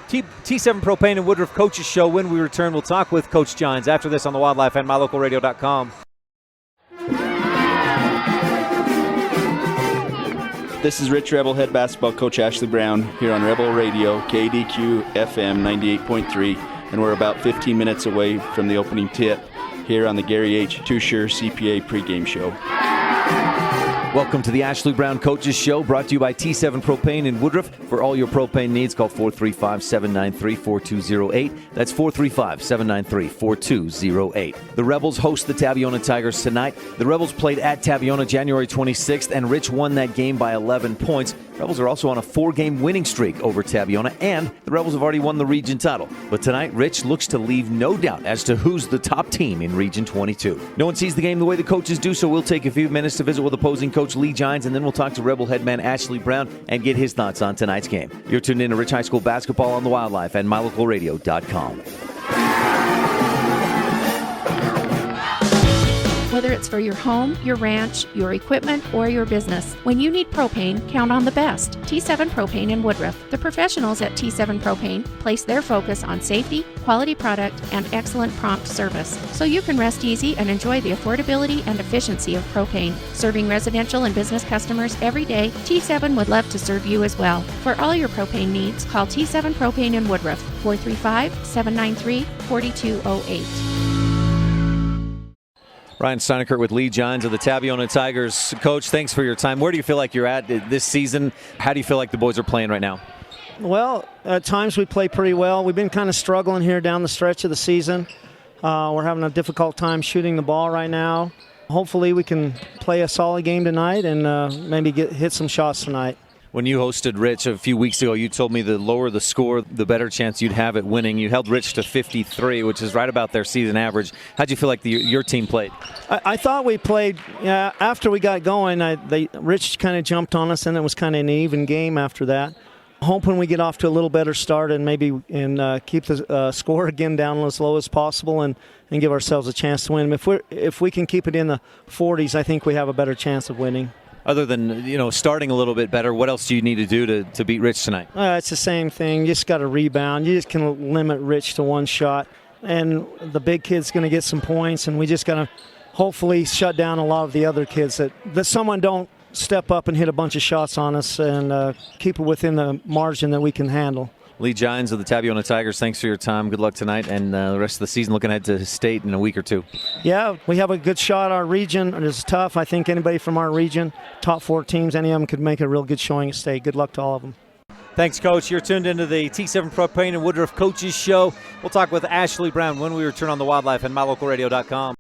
T7 Propane and Woodruff Coaches Show. When we return, we'll talk with Coach Gines after this on the Wildlife and MyLocalRadio.com. This is Rich Rebel head basketball coach Ashley Brown here on Rebel Radio, KADQ FM 98.3, and we're about 15 minutes away from the opening tip here on the Gary H. Tusher CPA pregame show. Welcome to the Ashley Brown Coaches Show, brought to you by T7 Propane in Woodruff. For all your propane needs, call 435-793-4208. That's 435-793-4208. The Rebels host the Tabiona Tigers tonight. The Rebels played at Tabiona January 26th, and Rich won that game by 11 points. Rebels are also on a 4-game winning streak over Tabiona, and the Rebels have already won the region title. But tonight, Rich looks to leave no doubt as to who's the top team in Region 22. No one sees the game the way the coaches do, so we'll take a few minutes to visit with opposing coach Lee Gines, and then we'll talk to Rebel headman Ashley Brown and get his thoughts on tonight's game. You're tuned in to Rich High School basketball on the Wildlife and MyLocalRadio.com. Whether it's for your home, your ranch, your equipment, or your business, when you need propane, count on the best. T7 Propane in Woodruff. The professionals at T7 Propane place their focus on safety, quality product, and excellent prompt service, so you can rest easy and enjoy the affordability and efficiency of propane. Serving residential and business customers every day, T7 would love to serve you as well. For all your propane needs, call T7 Propane in Woodruff, 435-793-4208. Ryan Steineckert with Lee Gines of the Tabiona Tigers. Coach, thanks for your time. Where do you feel like you're at this season? How do you feel like the boys are playing right now? Well, at times we play pretty well. We've been kind of struggling here down the stretch of the season. We're having a difficult time shooting the ball right now. Hopefully we can play a solid game tonight and maybe hit some shots tonight. When you hosted Rich a few weeks ago, you told me the lower the score, the better chance you'd have at winning. You held Rich to 53, which is right about their season average. How'd you feel like your team played? I thought we played, after we got going, Rich kind of jumped on us, and it was kind of an even game after that. Hoping we get off to a little better start and maybe keep the score again down as low as possible and give ourselves a chance to win. If we can keep it in the 40s, I think we have a better chance of winning. Other than starting a little bit better, what else do you need to do to beat Rich tonight? It's the same thing. You just got to rebound. You just can limit Rich to one shot, and the big kid's going to get some points, and we just got to hopefully shut down a lot of the other kids that someone don't step up and hit a bunch of shots on us and keep it within the margin that we can handle. Lee Gines of the Tabiona Tigers, thanks for your time. Good luck tonight and the rest of the season. Looking ahead to state in a week or two. Yeah, we have a good shot. Our region is tough. I think anybody from our region, top 4 teams, any of them could make a real good showing at state. Good luck to all of them. Thanks, Coach. You're tuned into the T7 Propane and Woodruff Coaches Show. We'll talk with Ashley Brown when we return on The Wildlife and MyLocalRadio.com.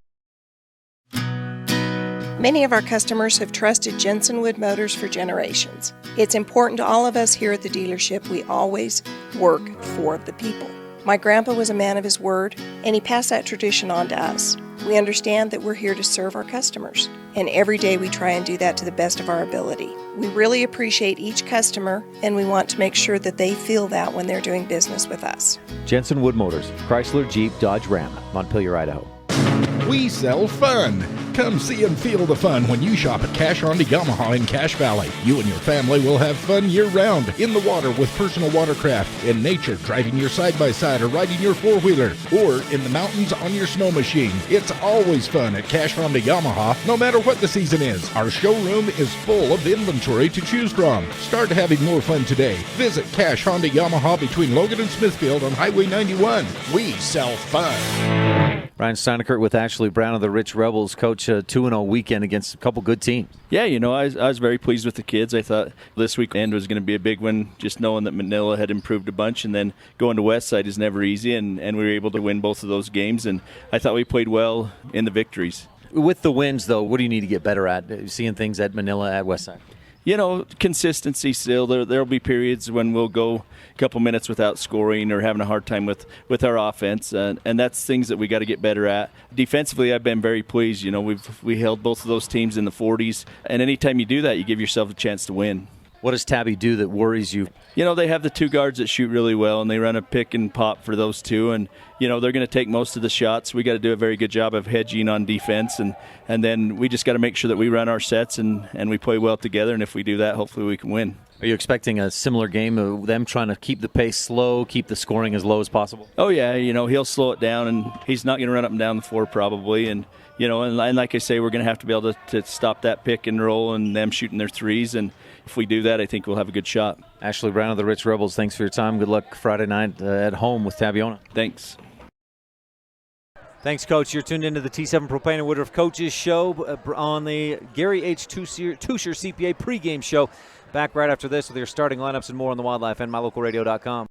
Many of our customers have trusted Jensen Wood Motors for generations. It's important to all of us here at the dealership we always work for the people. My grandpa was a man of his word, and he passed that tradition on to us. We understand that we're here to serve our customers, and every day we try and do that to the best of our ability. We really appreciate each customer, and we want to make sure that they feel that when they're doing business with us. Jensen Wood Motors, Chrysler, Jeep, Dodge, Ram, Montpelier, Idaho. We sell fun. Come see and feel the fun when you shop at Cash Honda Yamaha in Cache Valley. You and your family will have fun year-round, in the water with personal watercraft, in nature driving your side-by-side or riding your four-wheeler, or in the mountains on your snow machine. It's always fun at Cash Honda Yamaha, no matter what the season is. Our showroom is full of inventory to choose from. Start having more fun today. Visit Cash Honda Yamaha between Logan and Smithfield on Highway 91. We sell fun. Ryan STEINECKERT with Ashley Brown of the Rich Rebels. Coach, 2-0 weekend against a couple good teams. Yeah, I was very pleased with the kids. I thought this weekend was going to be a big one, just knowing that Manila had improved a bunch, and then going to Westside is never easy, and we were able to win both of those games, and I thought we played well in the victories. With the wins, though, what do you need to get better at? Seeing things at Manila, at Westside? Consistency still. There'll be periods when we'll go a couple minutes without scoring or having a hard time with our offense, and that's things that we got to get better at. Defensively, I've been very pleased. We held both of those teams in the 40s, and anytime you do that, you give yourself a chance to win. What does Tabby do that worries you? They have the 2 guards that shoot really well, and they run a pick and pop for those 2, and they're going to take most of the shots. We got to do a very good job of hedging on defense, and then we just got to make sure that we run our sets and we play well together, and if we do that, hopefully we can win. Are you expecting a similar game of them trying to keep the pace slow, keep the scoring as low as possible? Oh, yeah. He'll slow it down, and he's not going to run up and down the floor probably, and like I say, we're going to have to be able to stop that pick and roll and them shooting their threes, and if we do that, I think we'll have a good shot. Ashley Brown of the Rich Rebels, thanks for your time. Good luck Friday night at home with Tabiona. Thanks. Thanks, Coach. You're tuned into the T7 Propane and Woodruff Coaches Show on the Gary H. Tushar CPA pregame show. Back right after this with your starting lineups and more on the Wildlife and MyLocalRadio.com.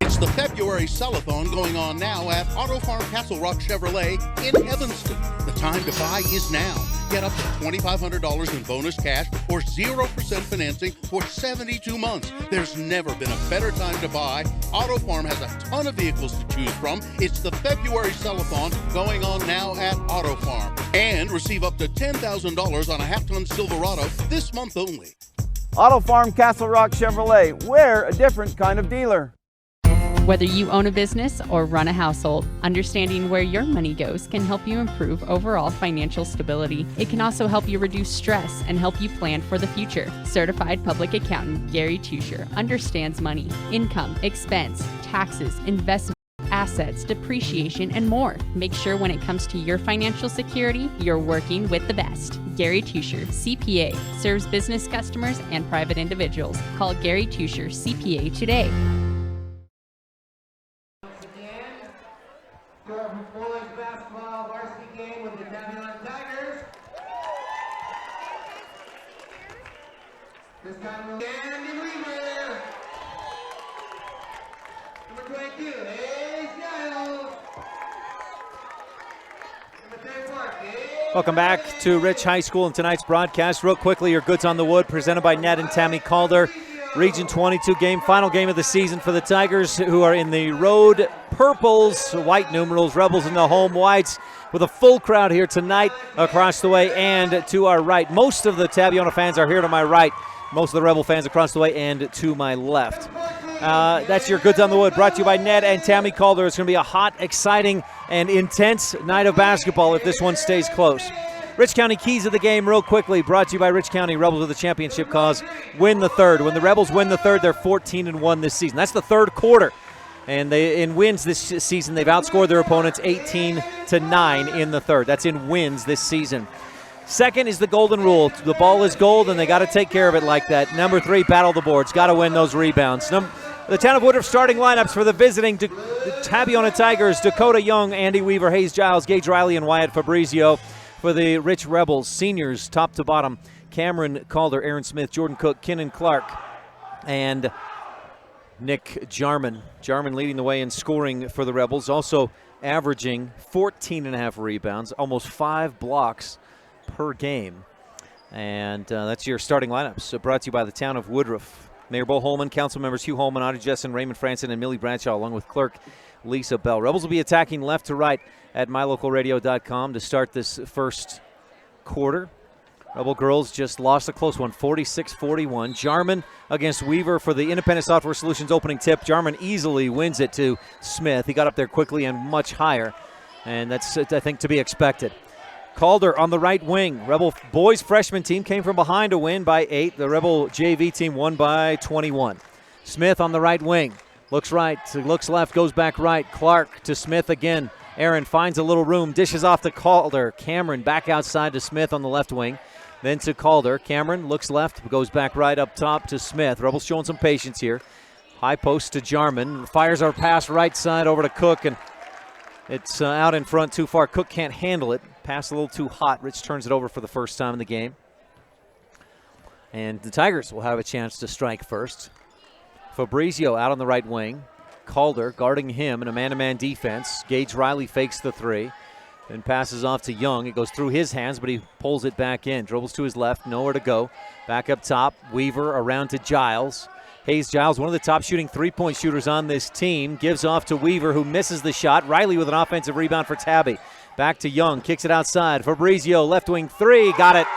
It's the February Sellathon going on now at Auto Farm Castle Rock Chevrolet in Evanston. The time to buy is now. Get up to $2,500 in bonus cash or 0% financing for 72 months. There's never been a better time to buy. Auto Farm has a ton of vehicles to choose from. It's the February Sellathon going on now at Auto Farm. And receive up to $10,000 on a half-ton Silverado this month only. Auto Farm Castle Rock Chevrolet. We're a different kind of dealer. Whether you own a business or run a household, understanding where your money goes can help you improve overall financial stability. It can also help you reduce stress and help you plan for the future. Certified public accountant Gary Tushar understands money, income, expense, taxes, investment, assets, depreciation, and more. Make sure when it comes to your financial security, you're working with the best. Gary Tushar, CPA, serves business customers and private individuals. Call Gary Tushar, CPA today. Basketball varsity game with the Tabiona Tigers. This time we'll Andy Weaver. Number 22, Hayes Giles. Number Welcome back to Rich High School and tonight's broadcast. Real quickly, your Goods on the Wood presented by Ned and Tammy Calder. Region 22 game, final game of the season for the Tigers, who are in the road purples, white numerals, Rebels in the home whites, with a full crowd here tonight across the way and to our right. Most of the Tabiona fans are here to my right. Most of the Rebel fans across the way and to my left. That's your Goods on the Wood, brought to you by Ned and Tammy Calder. It's going to be a hot, exciting, and intense night of basketball if this one stays close. Rich County keys of the game real quickly, brought to you by Rich County. Rebels with the championship cause. Win the third. When the Rebels win the third, they're 14-1 this season. That's the third quarter. And in wins this season, they've outscored their opponents 18-9 in the third. That's in wins this season. Second is the golden rule. The ball is gold, and they got to take care of it like that. Number 3, battle the boards. Got to win those rebounds. The Town of Woodruff starting lineups for the visiting Tabiona Tigers: Dakota Young, Andy Weaver, Hayes Giles, Gage Riley, and Wyatt Fabrizio. For the Rich Rebels, seniors top to bottom: Cameron Calder, Aaron Smith, Jordan Cook, Kinnan Clark, and Nick Jarman. Jarman leading the way in scoring for the Rebels, also averaging 14.5 rebounds, almost 5 blocks per game. And that's your starting lineups. So brought to you by the Town of Woodruff. Mayor Bo Holman, council members Hugh Holman, Audrey Jessen, Raymond Franson, and Millie Bradshaw, along with clerk Lisa Bell. Rebels will be attacking left to right at mylocalradio.com to start this first quarter. Rebel girls just lost a close one, 46-41. Jarman against Weaver for the Independent Software Solutions opening tip. Jarman easily wins it to Smith. He got up there quickly and much higher, and that's, I think, to be expected. Calder on the right wing. Rebel boys freshman team came from behind to win by 8. The Rebel JV team won by 21. Smith on the right wing. Looks right, looks left, goes back right. Clark to Smith again. Aaron finds a little room, dishes off to Calder. Cameron back outside to Smith on the left wing. Then to Calder. Cameron looks left, goes back right up top to Smith. Rebels showing some patience here. High post to Jarman. Fires our pass right side over to Cook, and it's out in front too far. Cook can't handle it. Pass a little too hot. Rich turns it over for the first time in the game. And the Tigers will have a chance to strike first. Fabrizio out on the right wing. Calder guarding him in a man-to-man defense. Gage Riley fakes the 3 and passes off to Young. It goes through his hands, but he pulls it back in. Dribbles to his left, nowhere to go. Back up top, Weaver around to Giles. Hayes Giles, one of the top shooting three-point shooters on this team, gives off to Weaver, who misses the shot. Riley with an offensive rebound for Tabby. Back to Young, kicks it outside. Fabrizio, left wing 3, got it.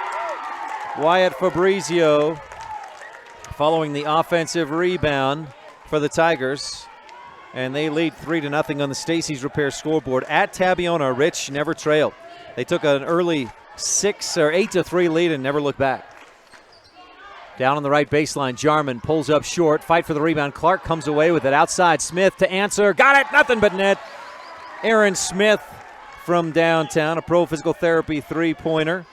Wyatt Fabrizio following the offensive rebound for the Tigers. And they lead 3-0 on the Stacey's Repair scoreboard. At Tabiona, Rich never trailed. They took an early 8-3 lead and never looked back. Down on the right baseline, Jarman pulls up short. Fight for the rebound. Clark comes away with it outside. Smith to answer. Got it. Nothing but net. Aaron Smith from downtown, a pro physical therapy three-pointer.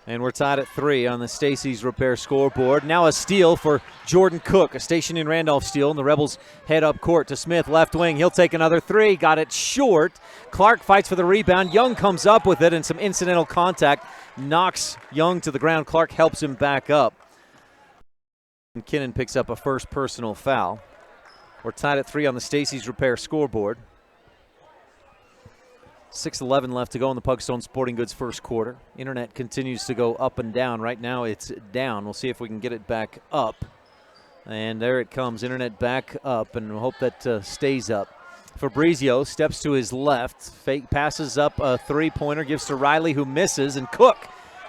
And we're tied at 3 on the Stacey's Repair scoreboard. Now a steal for Jordan Cook, a station in Randolph steal, and the Rebels head up court to Smith, left wing. He'll take another 3, got it short. Clark fights for the rebound. Young comes up with it, and some incidental contact knocks Young to the ground. Clark helps him back up. And Kinnan picks up a first personal foul. We're tied at 3 on the Stacey's Repair scoreboard. 6:11 left to go in the Pugstone Sporting Goods first quarter. Internet continues to go up and down. Right now it's down. We'll see if we can get it back up. And there it comes. Internet back up, and we'll hope that stays up. Fabrizio steps to his left. Fake passes up a three-pointer, gives to Riley, who misses, and Cook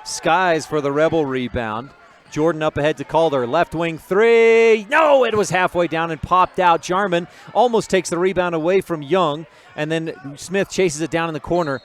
skies for the Rebel rebound. Jordan up ahead to Calder. Left wing 3. No, it was halfway down and popped out. Jarman almost takes the rebound away from Young, and then Smith chases it down in the corner.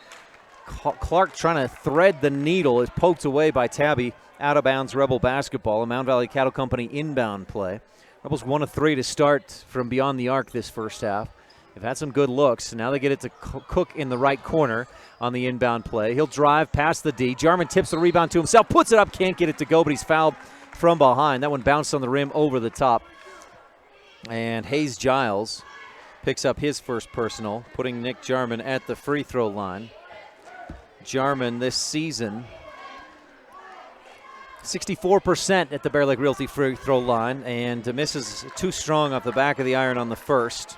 Clark trying to thread the needle is poked away by Tabby. Out of bounds Rebel basketball. A Mound Valley Cattle Company inbound play. Rebels 1 of 3 to start from beyond the arc this first half. They've had some good looks. Now they get it to Cook in the right corner on the inbound play. He'll drive past the D. Jarman tips the rebound to himself, puts it up, can't get it to go, but he's fouled from behind. That one bounced on the rim over the top. And Hayes Giles picks up his first personal, putting Nick Jarman at the free throw line. Jarman this season, 64% at the Bear Lake Realty free throw line, and misses too strong off the back of the iron on the first.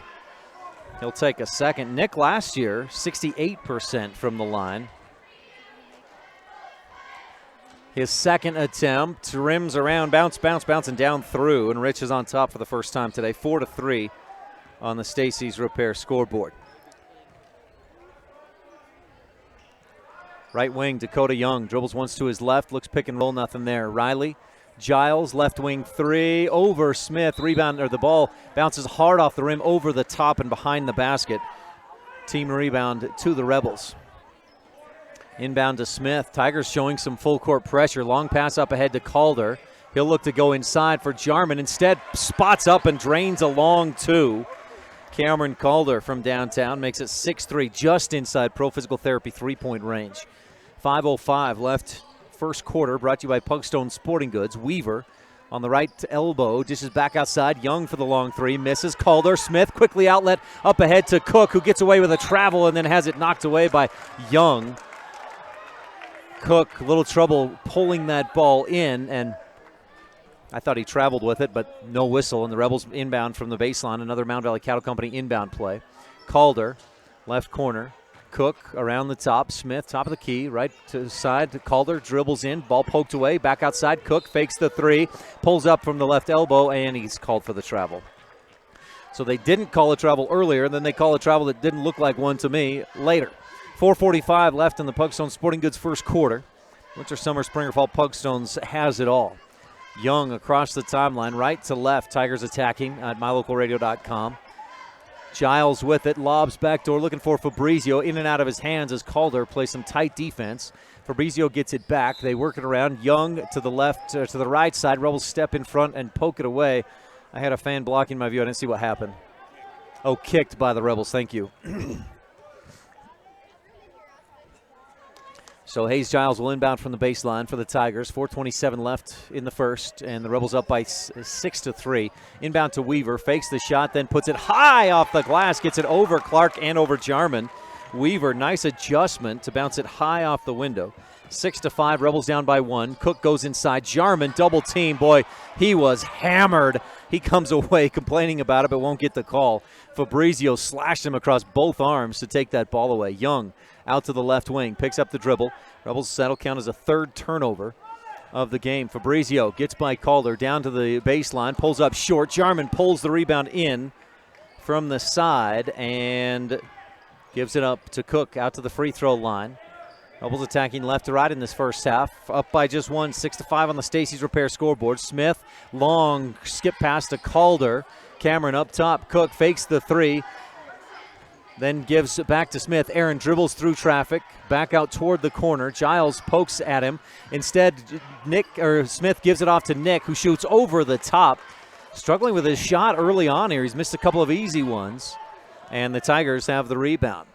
He'll take a second. Nick last year, 68% from the line. His second attempt, rims around, bouncing down through, and Rich is on top for the first time today, 4-3 on the Stacy's Repair scoreboard. Right wing, Dakota Young dribbles once to his left, looks pick and roll, nothing there. Riley, Giles, left wing three, over Smith, rebound, or the ball bounces hard off the rim, over the top and behind the basket. Team rebound to the Rebels. Inbound to Smith. Tigers showing some full court pressure. Long pass up ahead to Calder. He'll look to go inside for Jarman. Instead, spots up and drains a long two. Cameron Calder from downtown makes it 6-3, just inside Pro Physical Therapy three-point range. 5:05 left first quarter, brought to you by Pugstone Sporting Goods. Weaver on the right elbow, dishes back outside. Young for the long three, misses. Calder, Smith, quickly outlet up ahead to Cook, who gets away with a travel and then has it knocked away by Young. Cook, a little trouble pulling that ball in, and I thought he traveled with it, but no whistle, and the Rebels inbound from the baseline. Another Mound Valley Cattle Company inbound play. Calder, left corner. Cook around the top. Smith, top of the key, right to the side. Calder dribbles in, ball poked away, back outside. Cook fakes the three, pulls up from the left elbow, and he's called for the travel. So they didn't call a travel earlier, and then they call a travel that didn't look like one to me later. 4:45 left in the Pugstone Sporting Goods first quarter. Winter, summer, spring, or fall, Pugstones has it all. Young across the timeline, right to left. Tigers attacking at mylocalradio.com. Giles with it, lobs backdoor, looking for Fabrizio. In and out of his hands as Calder plays some tight defense. Fabrizio gets it back. They work it around. Young to the left, to the right side. Rebels step in front and poke it away. I had a fan blocking my view. I didn't see what happened. Oh, kicked by the Rebels. Thank you. So Hayes Giles will inbound from the baseline for the Tigers. 4:27 left in the first, and the Rebels up by 6-3. Inbound to Weaver, fakes the shot, then puts it high off the glass, gets it over Clark and over Jarman. Weaver, nice adjustment to bounce it high off the window. 6-5, Rebels down by one. Cook goes inside. Jarman, double team. Boy, he was hammered. He comes away complaining about it, but won't get the call. Fabrizio slashed him across both arms to take that ball away. Young out to the left wing, picks up the dribble. Rebels that'll count as a third turnover of the game. Fabrizio gets by Calder down to the baseline, pulls up short. Jarman pulls the rebound in from the side and gives it up to Cook out to the free throw line. Rebels attacking left to right in this first half. Up by just one, 6-5 on the Stacy's Repair scoreboard. Smith, long skip pass to Calder. Cameron up top. Cook fakes the three. Then gives it back to Smith. Aaron dribbles through traffic, back out toward the corner. Giles pokes at him. Instead, Smith gives it off to Nick, who shoots over the top. Struggling with his shot early on here. He's missed a couple of easy ones. And the Tigers have the rebound.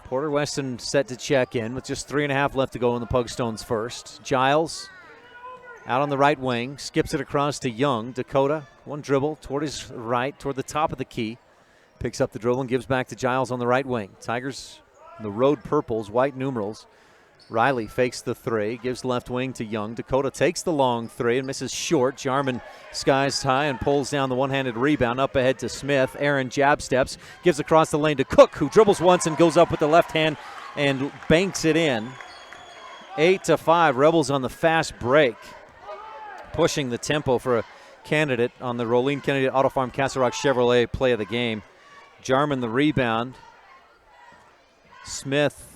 Porter Weston set to check in with just 3.5 left to go in the Pugstones first. Giles out on the right wing, skips it across to Young. Dakota, one dribble toward his right, toward the top of the key. Picks up the dribble and gives back to Giles on the right wing. Tigers, the road purples, white numerals. Riley fakes the three, gives left wing to Young. Dakota takes the long three and misses short. Jarman skies high and pulls down the one-handed rebound up ahead to Smith. Aaron jab steps, gives across the lane to Cook, who dribbles once and goes up with the left hand and banks it in. 8-5, Rebels on the fast break, pushing the tempo for a candidate on the Rolene Kennedy Auto Farm Castle Rock Chevrolet play of the game. Jarman the rebound. Smith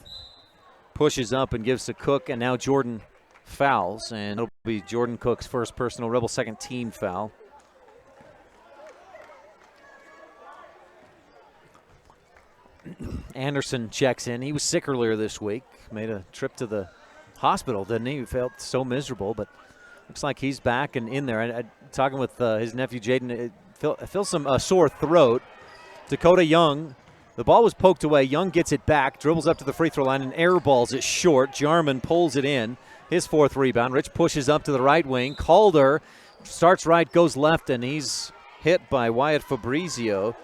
pushes up and gives to Cook, and now Jordan fouls, and it'll be Jordan Cook's first personal, Rebel second team foul. Anderson checks in. He was sick earlier this week. Made a trip to the hospital, didn't he? He felt so miserable, but looks like he's back and in there. Talking with his nephew Jaden, feels some sore throat. Dakota Young, the ball was poked away. Young gets it back, dribbles up to the free throw line and airballs it short. Jarman pulls it in, his fourth rebound. Rich pushes up to the right wing. Calder starts right, goes left, and he's hit by Wyatt Fabrizio.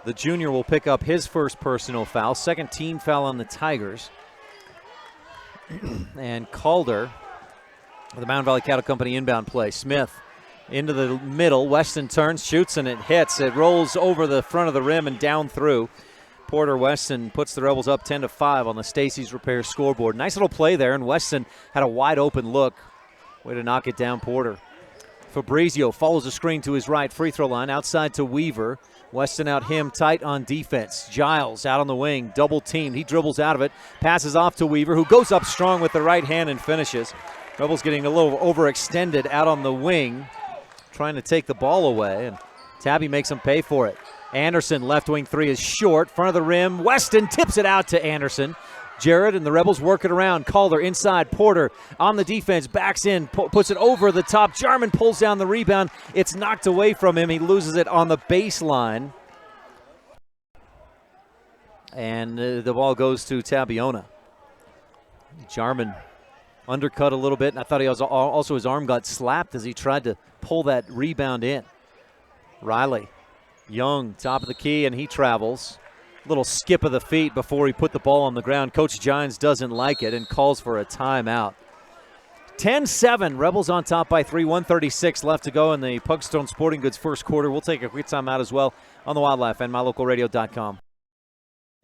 The junior will pick up his first personal foul, second team foul on the Tigers. And Calder, the Mound Valley Cattle Company inbound play. Smith into the middle. Weston turns, shoots, and it hits. It rolls over the front of the rim and down through. Porter Weston puts the Rebels up 10-5 on the Stacy's Repair scoreboard. Nice little play there, and Weston had a wide open look. Way to knock it down, Porter. Fabrizio follows the screen to his right, free throw line, outside to Weaver. Weston out him tight on defense. Giles out on the wing, double teamed. He dribbles out of it, passes off to Weaver, who goes up strong with the right hand and finishes. Rebels getting a little overextended out on the wing, trying to take the ball away, and Tabby makes him pay for it. Anderson, left wing three is short, front of the rim. Weston tips it out to Anderson. Jared and the Rebels work it around. Calder inside. Porter on the defense, backs in, puts it over the top. Jarman pulls down the rebound. It's knocked away from him. He loses it on the baseline. And the ball goes to Tabiona. Jarman undercut a little bit, and I thought he was also his arm got slapped as he tried to pull that rebound in. Riley, Young, top of the key, and he travels. Little skip of the feet before he put the ball on the ground. Coach Gines doesn't like it and calls for a timeout. 10-7, Rebels on top by 3, 1:36 left to go in the Pugstone Sporting Goods first quarter. We'll take a quick timeout as well on the Wildlife and MyLocalRadio.com.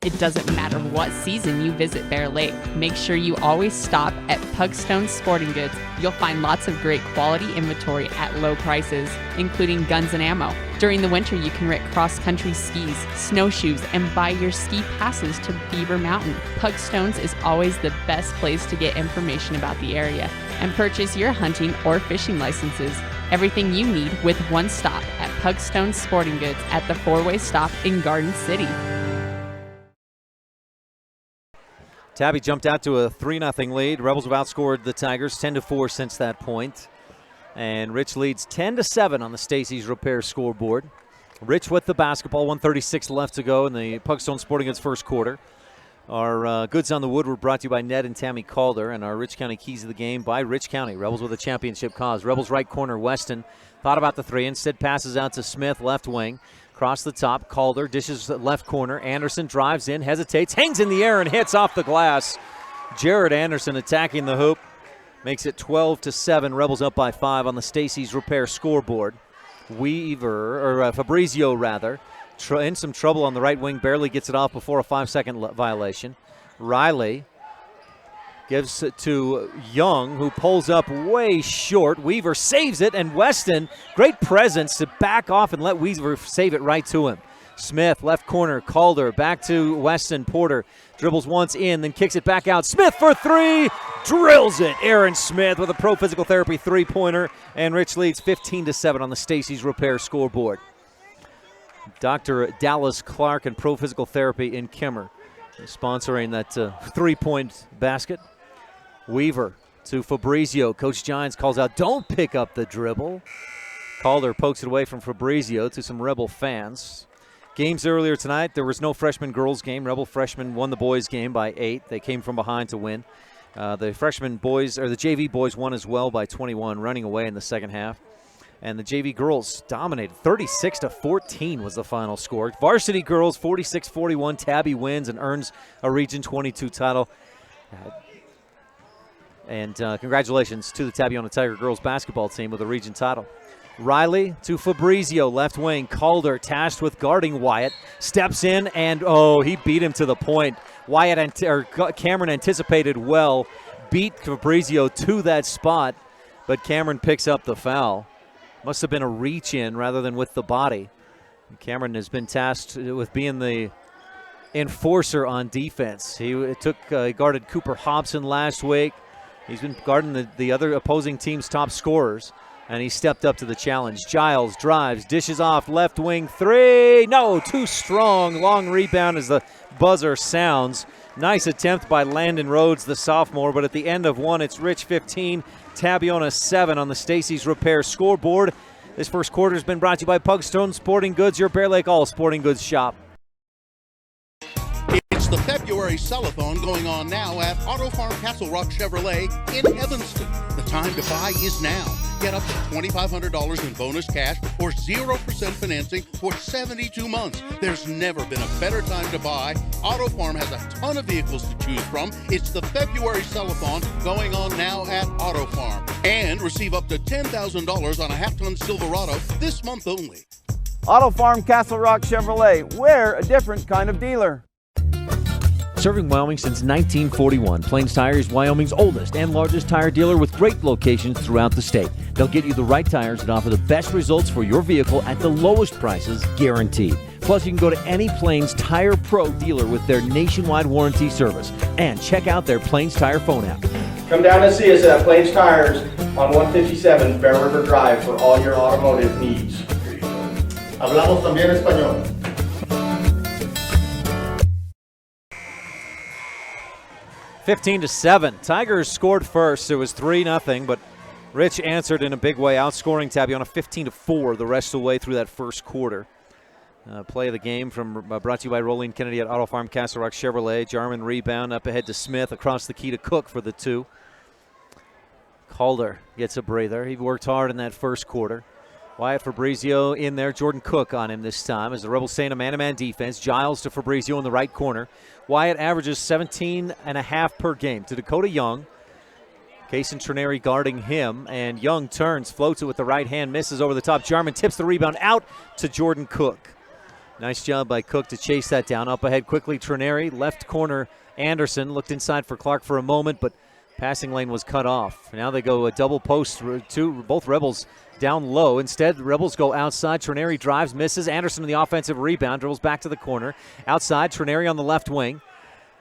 It doesn't matter what season you visit Bear Lake. Make sure you always stop at Pugstone Sporting Goods. You'll find lots of great quality inventory at low prices, including guns and ammo. During the winter, you can rent cross-country skis, snowshoes, and buy your ski passes to Beaver Mountain. Pugstones is always the best place to get information about the area and purchase your hunting or fishing licenses. Everything you need with one stop at Pugstone Sporting Goods at the four-way stop in Garden City. Tabby jumped out to a 3-0 lead. Rebels have outscored the Tigers 10-4 since that point. And Rich leads 10-7 on the Stacy's Repair scoreboard. Rich with the basketball, 1:36 left to go in the Pugstone Sporting Goods first quarter. Our goods on the wood were brought to you by Ned and Tammy Calder, and our Rich County keys of the game by Rich County. Rebels with a championship cause. Rebels right corner, Weston thought about the three, instead passes out to Smith, left wing. Across the top, Calder dishes left corner. Anderson drives in, hesitates, hangs in the air, and hits off the glass. Jared Anderson attacking the hoop. Makes it 12-7. Rebels up by 5 on the Stacy's Repair scoreboard. Fabrizio in some trouble on the right wing. Barely gets it off before a 5-second violation. Riley gives it to Young, who pulls up way short. Weaver saves it, and Weston, great presence to back off and let Weaver save it right to him. Smith, left corner, Calder, back to Weston. Porter dribbles once in, then kicks it back out. Smith for three, drills it. Aaron Smith with a Pro Physical Therapy three-pointer, and Rich leads 15-7 on the Stacy's Repair scoreboard. Dr. Dallas Clark and Pro Physical Therapy in Kimmer sponsoring that three-point basket. Weaver to Fabrizio. Coach Gines calls out, don't pick up the dribble. Calder pokes it away from Fabrizio to some Rebel fans. Games earlier tonight, there was no freshman girls game. Rebel freshmen won the boys game by 8. They came from behind to win. The freshman boys, or the JV boys, won as well by 21, running away in the second half. And the JV girls dominated. 36-14 was the final score. Varsity girls, 46-41. Tabby wins and earns a Region 22 title. And congratulations to the Tabiona Tiger girls basketball team with a region title. Riley to Fabrizio, left wing. Calder, tasked with guarding Wyatt, steps in, and he beat him to the point. Cameron anticipated well, beat Fabrizio to that spot, but Cameron picks up the foul. Must have been a reach in rather than with the body. Cameron has been tasked with being the enforcer on defense. He guarded Cooper Hobson last week. He's been guarding the other opposing team's top scorers, and he stepped up to the challenge. Giles drives, dishes off, left wing three. No, too strong. Long rebound as the buzzer sounds. Nice attempt by Landon Rhodes, the sophomore, but at the end of one, it's Rich 15, Tabiona 7 on the Stacy's Repair scoreboard. This first quarter has been brought to you by Pugstone Sporting Goods, your Bear Lake All Sporting Goods shop. It's the February Cellathon going on now at Auto Farm Castle Rock Chevrolet in Evanston. The time to buy is now. Get up to $2,500 in bonus cash or 0% financing for 72 months. There's never been a better time to buy. Auto Farm has a ton of vehicles to choose from. It's the February Sell-a-thon going on now at Auto Farm. And receive up to $10,000 on a half-ton Silverado this month only. Auto Farm Castle Rock Chevrolet. We're a different kind of dealer. Serving Wyoming since 1941, Plains Tire is Wyoming's oldest and largest tire dealer with great locations throughout the state. They'll get you the right tires that offer the best results for your vehicle at the lowest prices, guaranteed. Plus, you can go to any Plains Tire Pro dealer with their nationwide warranty service. And check out their Plains Tire phone app. Come down and see us at Plains Tires on 157 Bear River Drive for all your automotive needs. Hablamos también español. 15-7. Tigers scored first. It was 3-0, but Rich answered in a big way, outscoring Tabiona 15-4 the rest of the way through that first quarter. Play of the game brought to you by Rolling Kennedy at Auto Farm Castle Rock Chevrolet. Jarman rebound up ahead to Smith, across the key to Cook for the two. Calder gets a breather. He worked hard in that first quarter. Wyatt Fabrizio in there. Jordan Cook on him this time as the Rebels stay in a man-to-man defense. Giles to Fabrizio in the right corner. Wyatt averages 17.5 per game to Dakota Young. Kaysen Trineri guarding him, and Young turns, floats it with the right hand, misses over the top. Jarman tips the rebound out to Jordan Cook. Nice job by Cook to chase that down. Up ahead quickly, Trineri. Left corner, Anderson looked inside for Clark for a moment, but passing lane was cut off. Now they go a double post, both Rebels down low. Instead, the Rebels go outside. Trineri drives, misses. Anderson in the offensive rebound, dribbles back to the corner. Outside, Trineri on the left wing.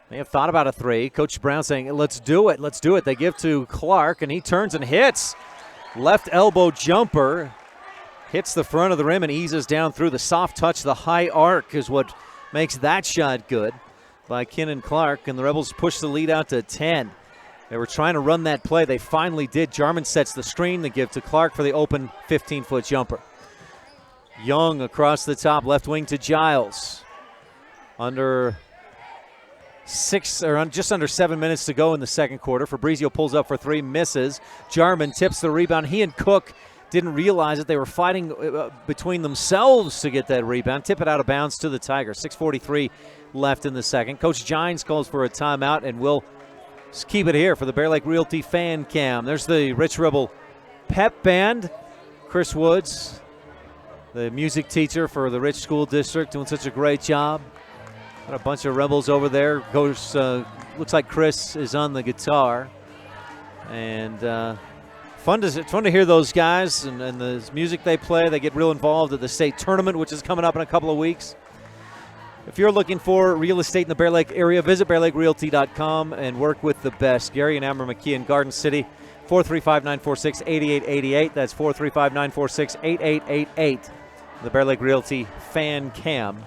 They have thought about a three. Coach Brown saying, let's do it, let's do it. They give to Clark, and he turns and hits. Left elbow jumper. Hits the front of the rim and eases down through. The soft touch, the high arc is what makes that shot good by Kenan Clark, and the Rebels push the lead out to 10. They were trying to run that play. They finally did. Jarman sets the screen. They give to Clark for the open 15-foot jumper. Young across the top, left wing to Giles. Just under 7 minutes to go in the second quarter. Fabrizio pulls up for three, misses. Jarman tips the rebound. He and Cook didn't realize that they were fighting between themselves to get that rebound. Tip it out of bounds to the Tigers. 6:43 left in the second. Coach Gines calls for a timeout, and we'll keep it here for the Bear Lake Realty fan cam. There's the Rich Rebel pep band. Chris Woods, the music teacher for the Rich School District, doing such a great job. Got a bunch of Rebels over there. Looks like Chris is on the guitar. And fun to hear those guys and the music they play. They get real involved at the state tournament, which is coming up in a couple of weeks. If you're looking for real estate in the Bear Lake area, visit bearlakerealty.com and work with the best. Gary and Amber McKee in Garden City, 435-946-8888. That's 435-946-8888. The Bear Lake Realty fan cam.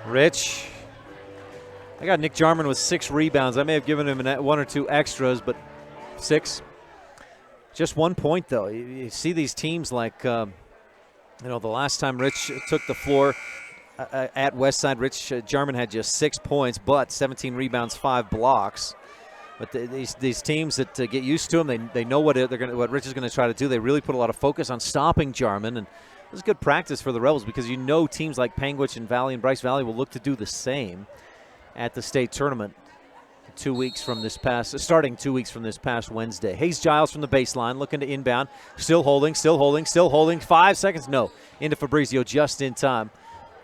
Rich, I got Nick Jarman with 6 rebounds. I may have given him one or two extras, but 6. Just 1 point, though. You see these teams like, the last time Rich took the floor at Westside, Rich Jarman had just 6 points, but 17 rebounds, 5 blocks. But these teams that get used to him, they know what Rich is going to try to do. They really put a lot of focus on stopping Jarman, and it was good practice for the Rebels because teams like Panguitch and Valley and Bryce Valley will look to do the same at the state tournament. 2 weeks from this past Wednesday. Hayes Giles from the baseline, looking to inbound, still holding. 5 seconds, no, into Fabrizio just in time.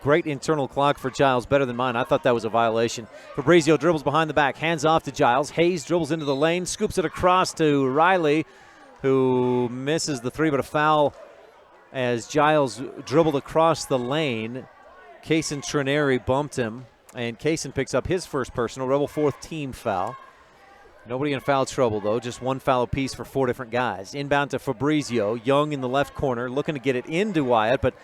Great internal clock for Giles, better than mine. I thought that was a violation. Fabrizio dribbles behind the back, hands off to Giles. Hayes dribbles into the lane, scoops it across to Riley, who misses the three, but a foul as Giles dribbled across the lane. Kaysen Trineri bumped him, and Kaysen picks up his first personal, Rebel 4th team foul. Nobody in foul trouble, though. Just one foul apiece for 4 different guys. Inbound to Fabrizio. Young in the left corner, looking to get it into Wyatt, but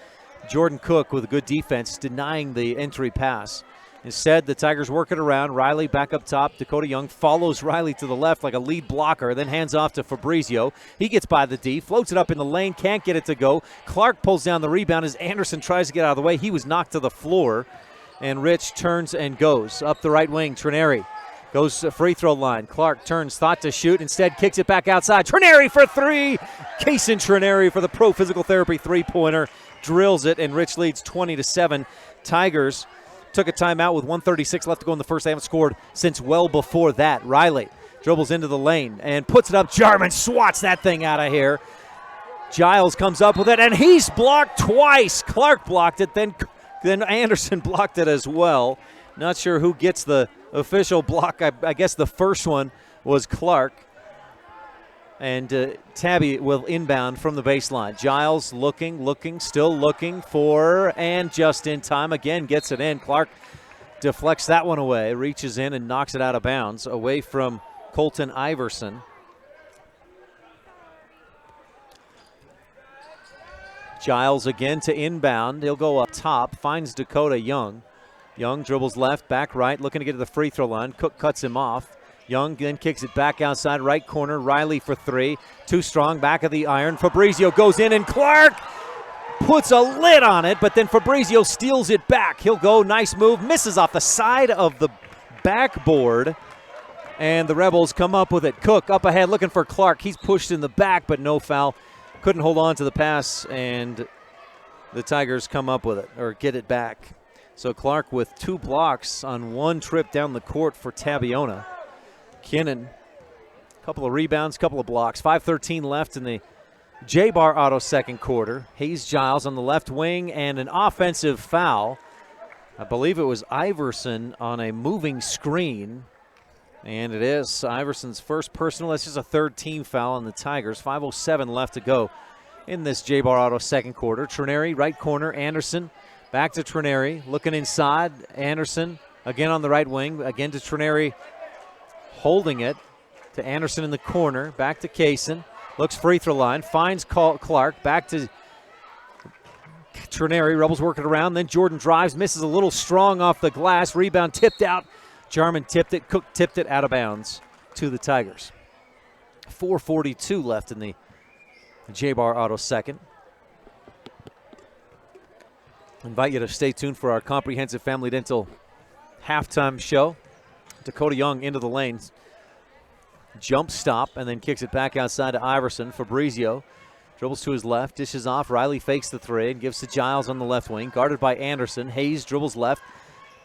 Jordan Cook with a good defense denying the entry pass. Instead, the Tigers work it around. Riley back up top. Dakota Young follows Riley to the left like a lead blocker, then hands off to Fabrizio. He gets by the D, floats it up in the lane, can't get it to go. Clark pulls down the rebound as Anderson tries to get out of the way. He was knocked to the floor, and Rich turns and goes. Up the right wing, Trineri Goes to free throw line. Clark turns, thought to shoot, instead kicks it back outside. Trineri for three. Kaysen Trineri for the Pro Physical Therapy three-pointer. Drills it, and Rich leads 20-7. Tigers took a timeout with 1:36 left to go in the first. They haven't scored since well before that. Riley dribbles into the lane and puts it up. Jarman swats that thing out of here. Giles comes up with it, and he's blocked twice. Clark blocked it, then Anderson blocked it as well. Not sure who gets the official block. I guess the first one was Clark. And Tabby will inbound from the baseline. Giles looking, still looking for, and just in time again gets it in. Clark deflects that one away, reaches in and knocks it out of bounds away from Colton Iverson. Giles again to inbound. He'll go up top, finds Dakota Young. Young dribbles left, back right, looking to get to the free throw line. Cook cuts him off. Young then kicks it back outside, right corner. Riley for three. Too strong, back of the iron. Fabrizio goes in, and Clark puts a lid on it, but then Fabrizio steals it back. He'll go, nice move, misses off the side of the backboard, and the Rebels come up with it. Cook up ahead looking for Clark. He's pushed in the back, but no foul. Couldn't hold on to the pass, and the Tigers come up with it, or get it back. So Clark with 2 blocks on one trip down the court for Tabiona. Kinnan, a couple of rebounds, couple of blocks. 5:13 left in the J-Bar Auto second quarter. Hayes Giles on the left wing, and an offensive foul. I believe it was Iverson on a moving screen. And it is Iverson's first personal. That's just a third team foul on the Tigers. 5:07 left to go in this J-Bar Auto second quarter. Trineri, right corner. Anderson back to Trineri. Looking inside. Anderson again on the right wing. Again to Trineri. Holding it to Anderson in the corner. Back to Kaysen. Looks free throw line. Finds Clark. Back to Trineri. Rebels working around. Then Jordan drives. Misses a little strong off the glass. Rebound tipped out. Jarman tipped it. Cook tipped it out of bounds to the Tigers. 4:42 left in the J-Bar Auto second. Invite you to stay tuned for our Comprehensive Family Dental halftime show. Dakota Young into the lanes. Jump stop and then kicks it back outside to Iverson. Fabrizio dribbles to his left, dishes off. Riley fakes the three and gives to Giles on the left wing. Guarded by Anderson. Hayes dribbles left.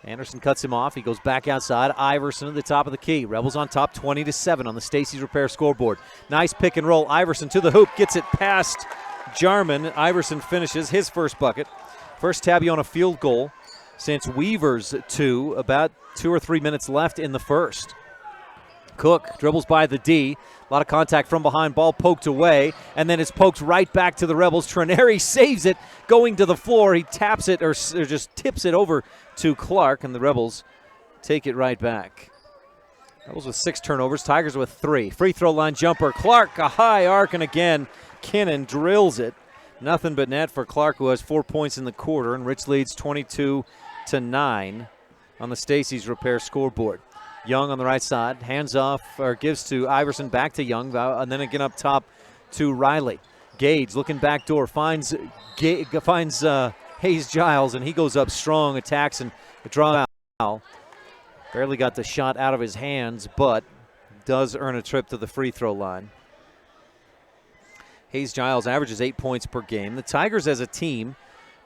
Anderson cuts him off. He goes back outside. Iverson at the top of the key. Rebels on top 20-7 on the Stacey's Repair scoreboard. Nice pick and roll. Iverson to the hoop. Gets it past Jarman. Iverson finishes his first bucket. First Tabiona field goal since Weaver's 2. About 2 or 3 minutes left in the first. Cook dribbles by the D. A lot of contact from behind. Ball poked away, and then it's poked right back to the Rebels. Trineri saves it, going to the floor. He taps it or just tips it over to Clark, and the Rebels take it right back. Rebels with 6 turnovers. Tigers with 3. Free throw line jumper. Clark, a high arc, and again, Kinnan drills it. Nothing but net for Clark, who has 4 points in the quarter, and Rich leads 22-9 on the Stacey's Repair scoreboard. Young on the right side, hands off, or gives to Iverson, back to Young, and then again up top to Riley. Gage looking back door, finds Hayes Giles, and he goes up strong, attacks, and a draw foul. Barely got the shot out of his hands, but does earn a trip to the free throw line. Hayes Giles averages 8 points per game. The Tigers as a team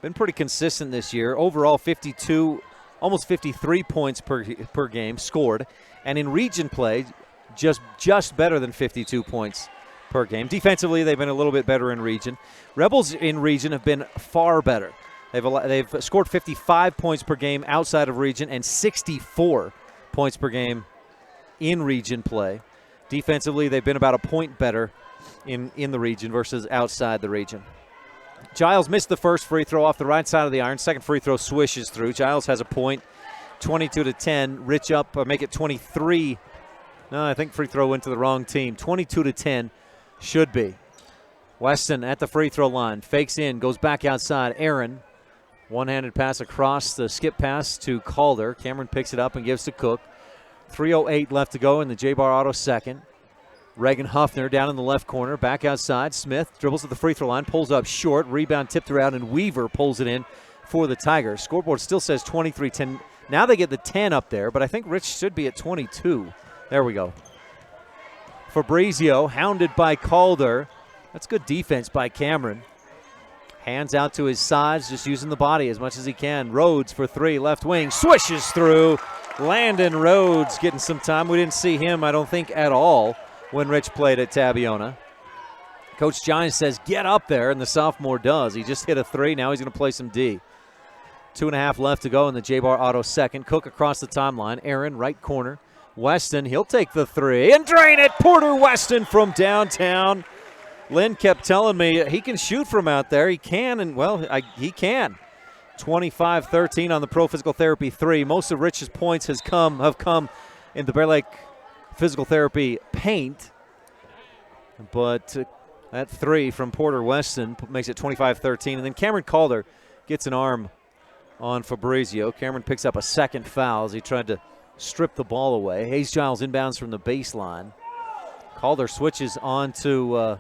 been pretty consistent this year. Overall 52, almost 53 points per game scored. And in region play, just better than 52 points per game. Defensively, they've been a little bit better in region. Rebels in region have been far better. They've scored 55 points per game outside of region and 64 points per game in region play. Defensively, they've been about a point better in the region versus outside the region. Giles missed the first free throw off the right side of the iron. Second free throw swishes through. Giles has a point, 22-10. Rich up, make it 23. No, I think free throw went to the wrong team. 22-10 should be. Weston at the free throw line. Fakes in, goes back outside. Aaron, one-handed pass across the skip pass to Calder. Cameron picks it up and gives to Cook. 3:08 left to go in the J-Bar Auto second. Reagan Huffner down in the left corner, back outside. Smith dribbles to the free throw line, pulls up short. Rebound tipped around, and Weaver pulls it in for the Tigers. Scoreboard still says 23-10 Now they get the 10 up there, but I think Rich should be at 22. There we go. Fabrizio hounded by Calder. That's good defense by Cameron. Hands out to his sides, just using the body as much as he can. Rhodes for 3, left wing, swishes through. Landon Rhodes getting some time. We didn't see him, I don't think, at all when Rich played at Tabiona. Coach Giants says, get up there, and the sophomore does. He just hit a 3. Now he's going to play some D. 2.5 left to go in the J-Bar Auto second. Cook across the timeline. Aaron, right corner. Weston, he'll take the 3 and drain it. Porter Weston from downtown. Lynn kept telling me he can shoot from out there. He can, and, well, he can. 25-13 on the Pro Physical Therapy 3. Most of Rich's points have come in the Bear Lake Physical Therapy paint. But that 3 from Porter Weston makes it 25-13. And then Cameron Calder gets an arm on Fabrizio. Cameron picks up a second foul as he tried to strip the ball away. Hayes Giles inbounds from the baseline. Calder switches on to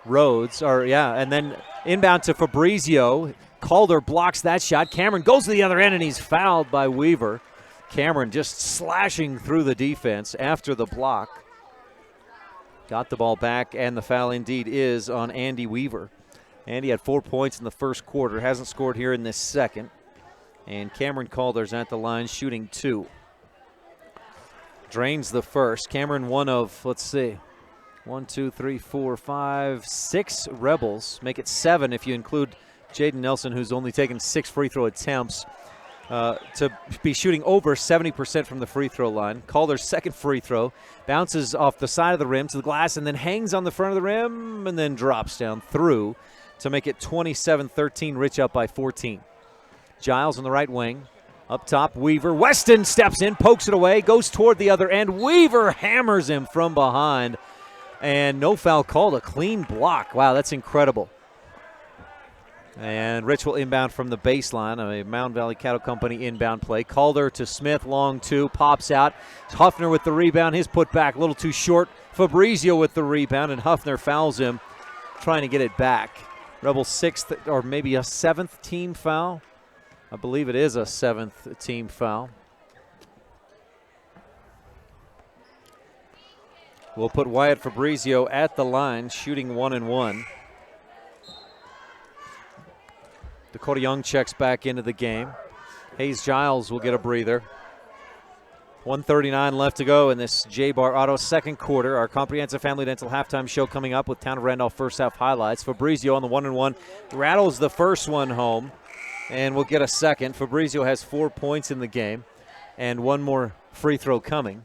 Rhodes, and then inbound to Fabrizio. Calder blocks that shot. Cameron goes to the other end, and he's fouled by Weaver. Cameron just slashing through the defense after the block. Got the ball back, and the foul indeed is on Andy Weaver. Andy had 4 points in the first quarter, hasn't scored here in this second. And Cameron Calder's at the line shooting 2. Drains the first. Cameron one of, 1, 2, 3, 4, 5, 6 Rebels. Make it 7 if you include Jaden Nelson, who's only taken 6 free throw attempts, to be shooting over 70% from the free throw line. Calder's second free throw bounces off the side of the rim to the glass and then hangs on the front of the rim and then drops down through to make it 27-13. Rich up by 14. Giles on the right wing. Up top, Weaver. Weston steps in, pokes it away, goes toward the other end. Weaver hammers him from behind. And no foul called, a clean block. Wow, that's incredible. And Rich will inbound from the baseline, a Mound Valley Cattle Company inbound play. Calder to Smith, long 2, pops out. Huffner with the rebound, his put back a little too short. Fabrizio with the rebound, and Huffner fouls him, trying to get it back. Rebel 6th, or maybe a 7th team foul. I believe it is a 7th team foul. We'll put Wyatt Fabrizio at the line, shooting 1 and 1. Dakota Young checks back into the game. Hayes Giles will get a breather. 1:39 left to go in this J-Bar Auto second quarter. Our comprehensive family dental halftime show coming up with Town of Randolph first half highlights. Fabrizio on the 1-and-1 rattles the first one home, and we'll get a second. Fabrizio has 4 points in the game, and one more free throw coming.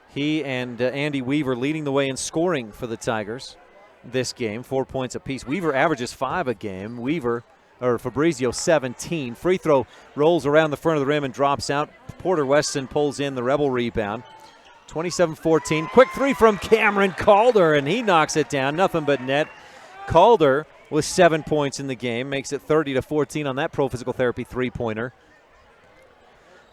He and Andy Weaver leading the way in scoring for the Tigers this game, 4 points apiece. Weaver averages 5 a game. Fabrizio 17. Free throw rolls around the front of the rim and drops out. Porter Weston pulls in the Rebel rebound. 27-14. Quick 3 from Cameron Calder, and he knocks it down. Nothing but net. Calder with 7 points in the game, makes it 30-14 on that Pro Physical Therapy three-pointer.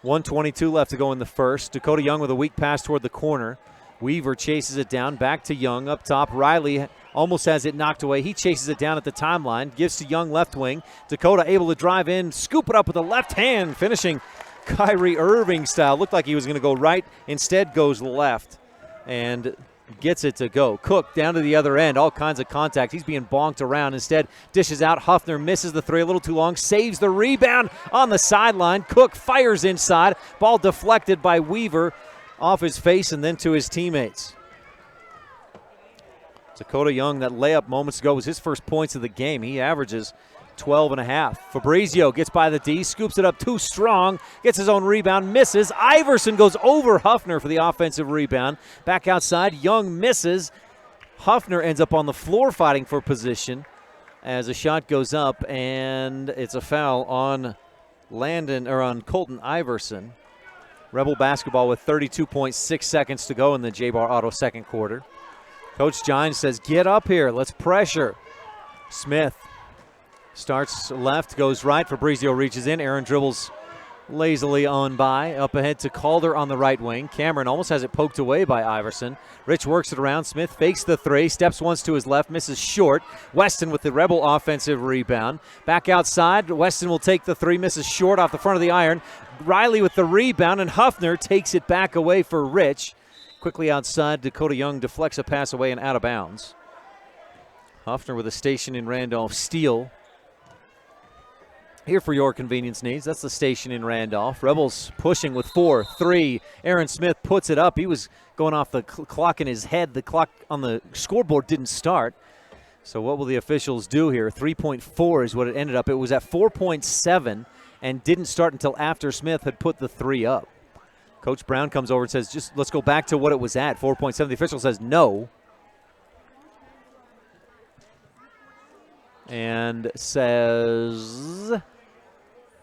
1:22 left to go in the first. Dakota Young with a weak pass toward the corner. Weaver chases it down, back to Young up top. Riley almost has it knocked away. He chases it down at the timeline, gives to Young left wing. Dakota able to drive in, scoop it up with the left hand, finishing Kyrie Irving style. Looked like he was going to go right, instead goes left and gets it to go. Cook down to the other end, all kinds of contact. He's being bonked around. Instead, dishes out. Huffner misses the 3 a little too long, saves the rebound on the sideline. Cook fires inside. Ball deflected by Weaver off his face and then to his teammates. Dakota Young, that layup moments ago was his first points of the game. He averages 12.5. Fabrizio gets by the D, scoops it up too strong, gets his own rebound, misses. Iverson goes over Huffner for the offensive rebound. Back outside, Young misses. Huffner ends up on the floor fighting for position as a shot goes up, and it's a foul on Colton Iverson. Rebel basketball with 32.6 seconds to go in the J-Bar Auto second quarter. Coach Giants says, get up here, let's pressure. Smith starts left, goes right. Fabrizio reaches in. Aaron dribbles lazily on by. Up ahead to Calder on the right wing. Cameron almost has it poked away by Iverson. Rich works it around. Smith fakes the three, steps once to his left, misses short. Weston with the Rebel offensive rebound. Back outside, Weston will take the three, misses short off the front of the iron. Riley with the rebound, and Huffner takes it back away for Rich. Quickly outside, Dakota Young deflects a pass away and out of bounds. Huffner with a station in Randolph steal. Here for your convenience needs. That's the station in Randolph. Rebels pushing with 4-3. Aaron Smith puts it up. He was going off the clock in his head. The clock on the scoreboard didn't start. So what will the officials do here? 3.4 is what it ended up. It was at 4.7 and didn't start until after Smith had put the three up. Coach Brown comes over and says, just let's go back to what it was at, 4.7. The official says no. And says,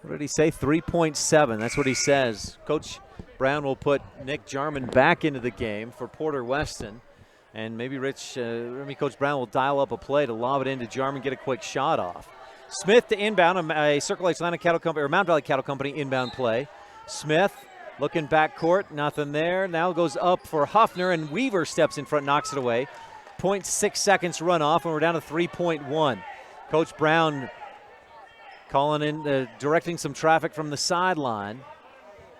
what did he say? 3.7. That's what he says. Coach Brown will put Nick Jarman back into the game for Porter Weston. And maybe Coach Brown will dial up a play to lob it into Jarman, get a quick shot off. Smith to inbound, a Circle H Atlanta Cattle Company, or Mount Valley Cattle Company inbound play. Smith looking backcourt, nothing there. Now goes up for Huffner, and Weaver steps in front, knocks it away. 0.6 seconds run off, and we're down to 3.1. Coach Brown calling in, directing some traffic from the sideline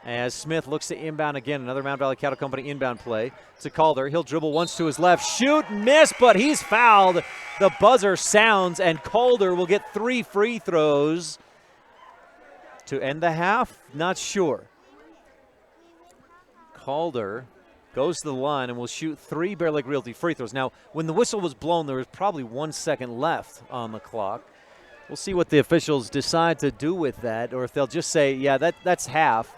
as Smith looks to inbound again. Another Mount Valley Cattle Company inbound play to Calder. He'll dribble once to his left, shoot, miss, but he's fouled. The buzzer sounds, and Calder will get 3 free throws to end the half. Not sure. Calder goes to the line and will shoot 3 Bear Lake Realty free throws. Now, when the whistle was blown, there was probably 1 second left on the clock. We'll see what the officials decide to do with that, or if they'll just say, yeah, that's half.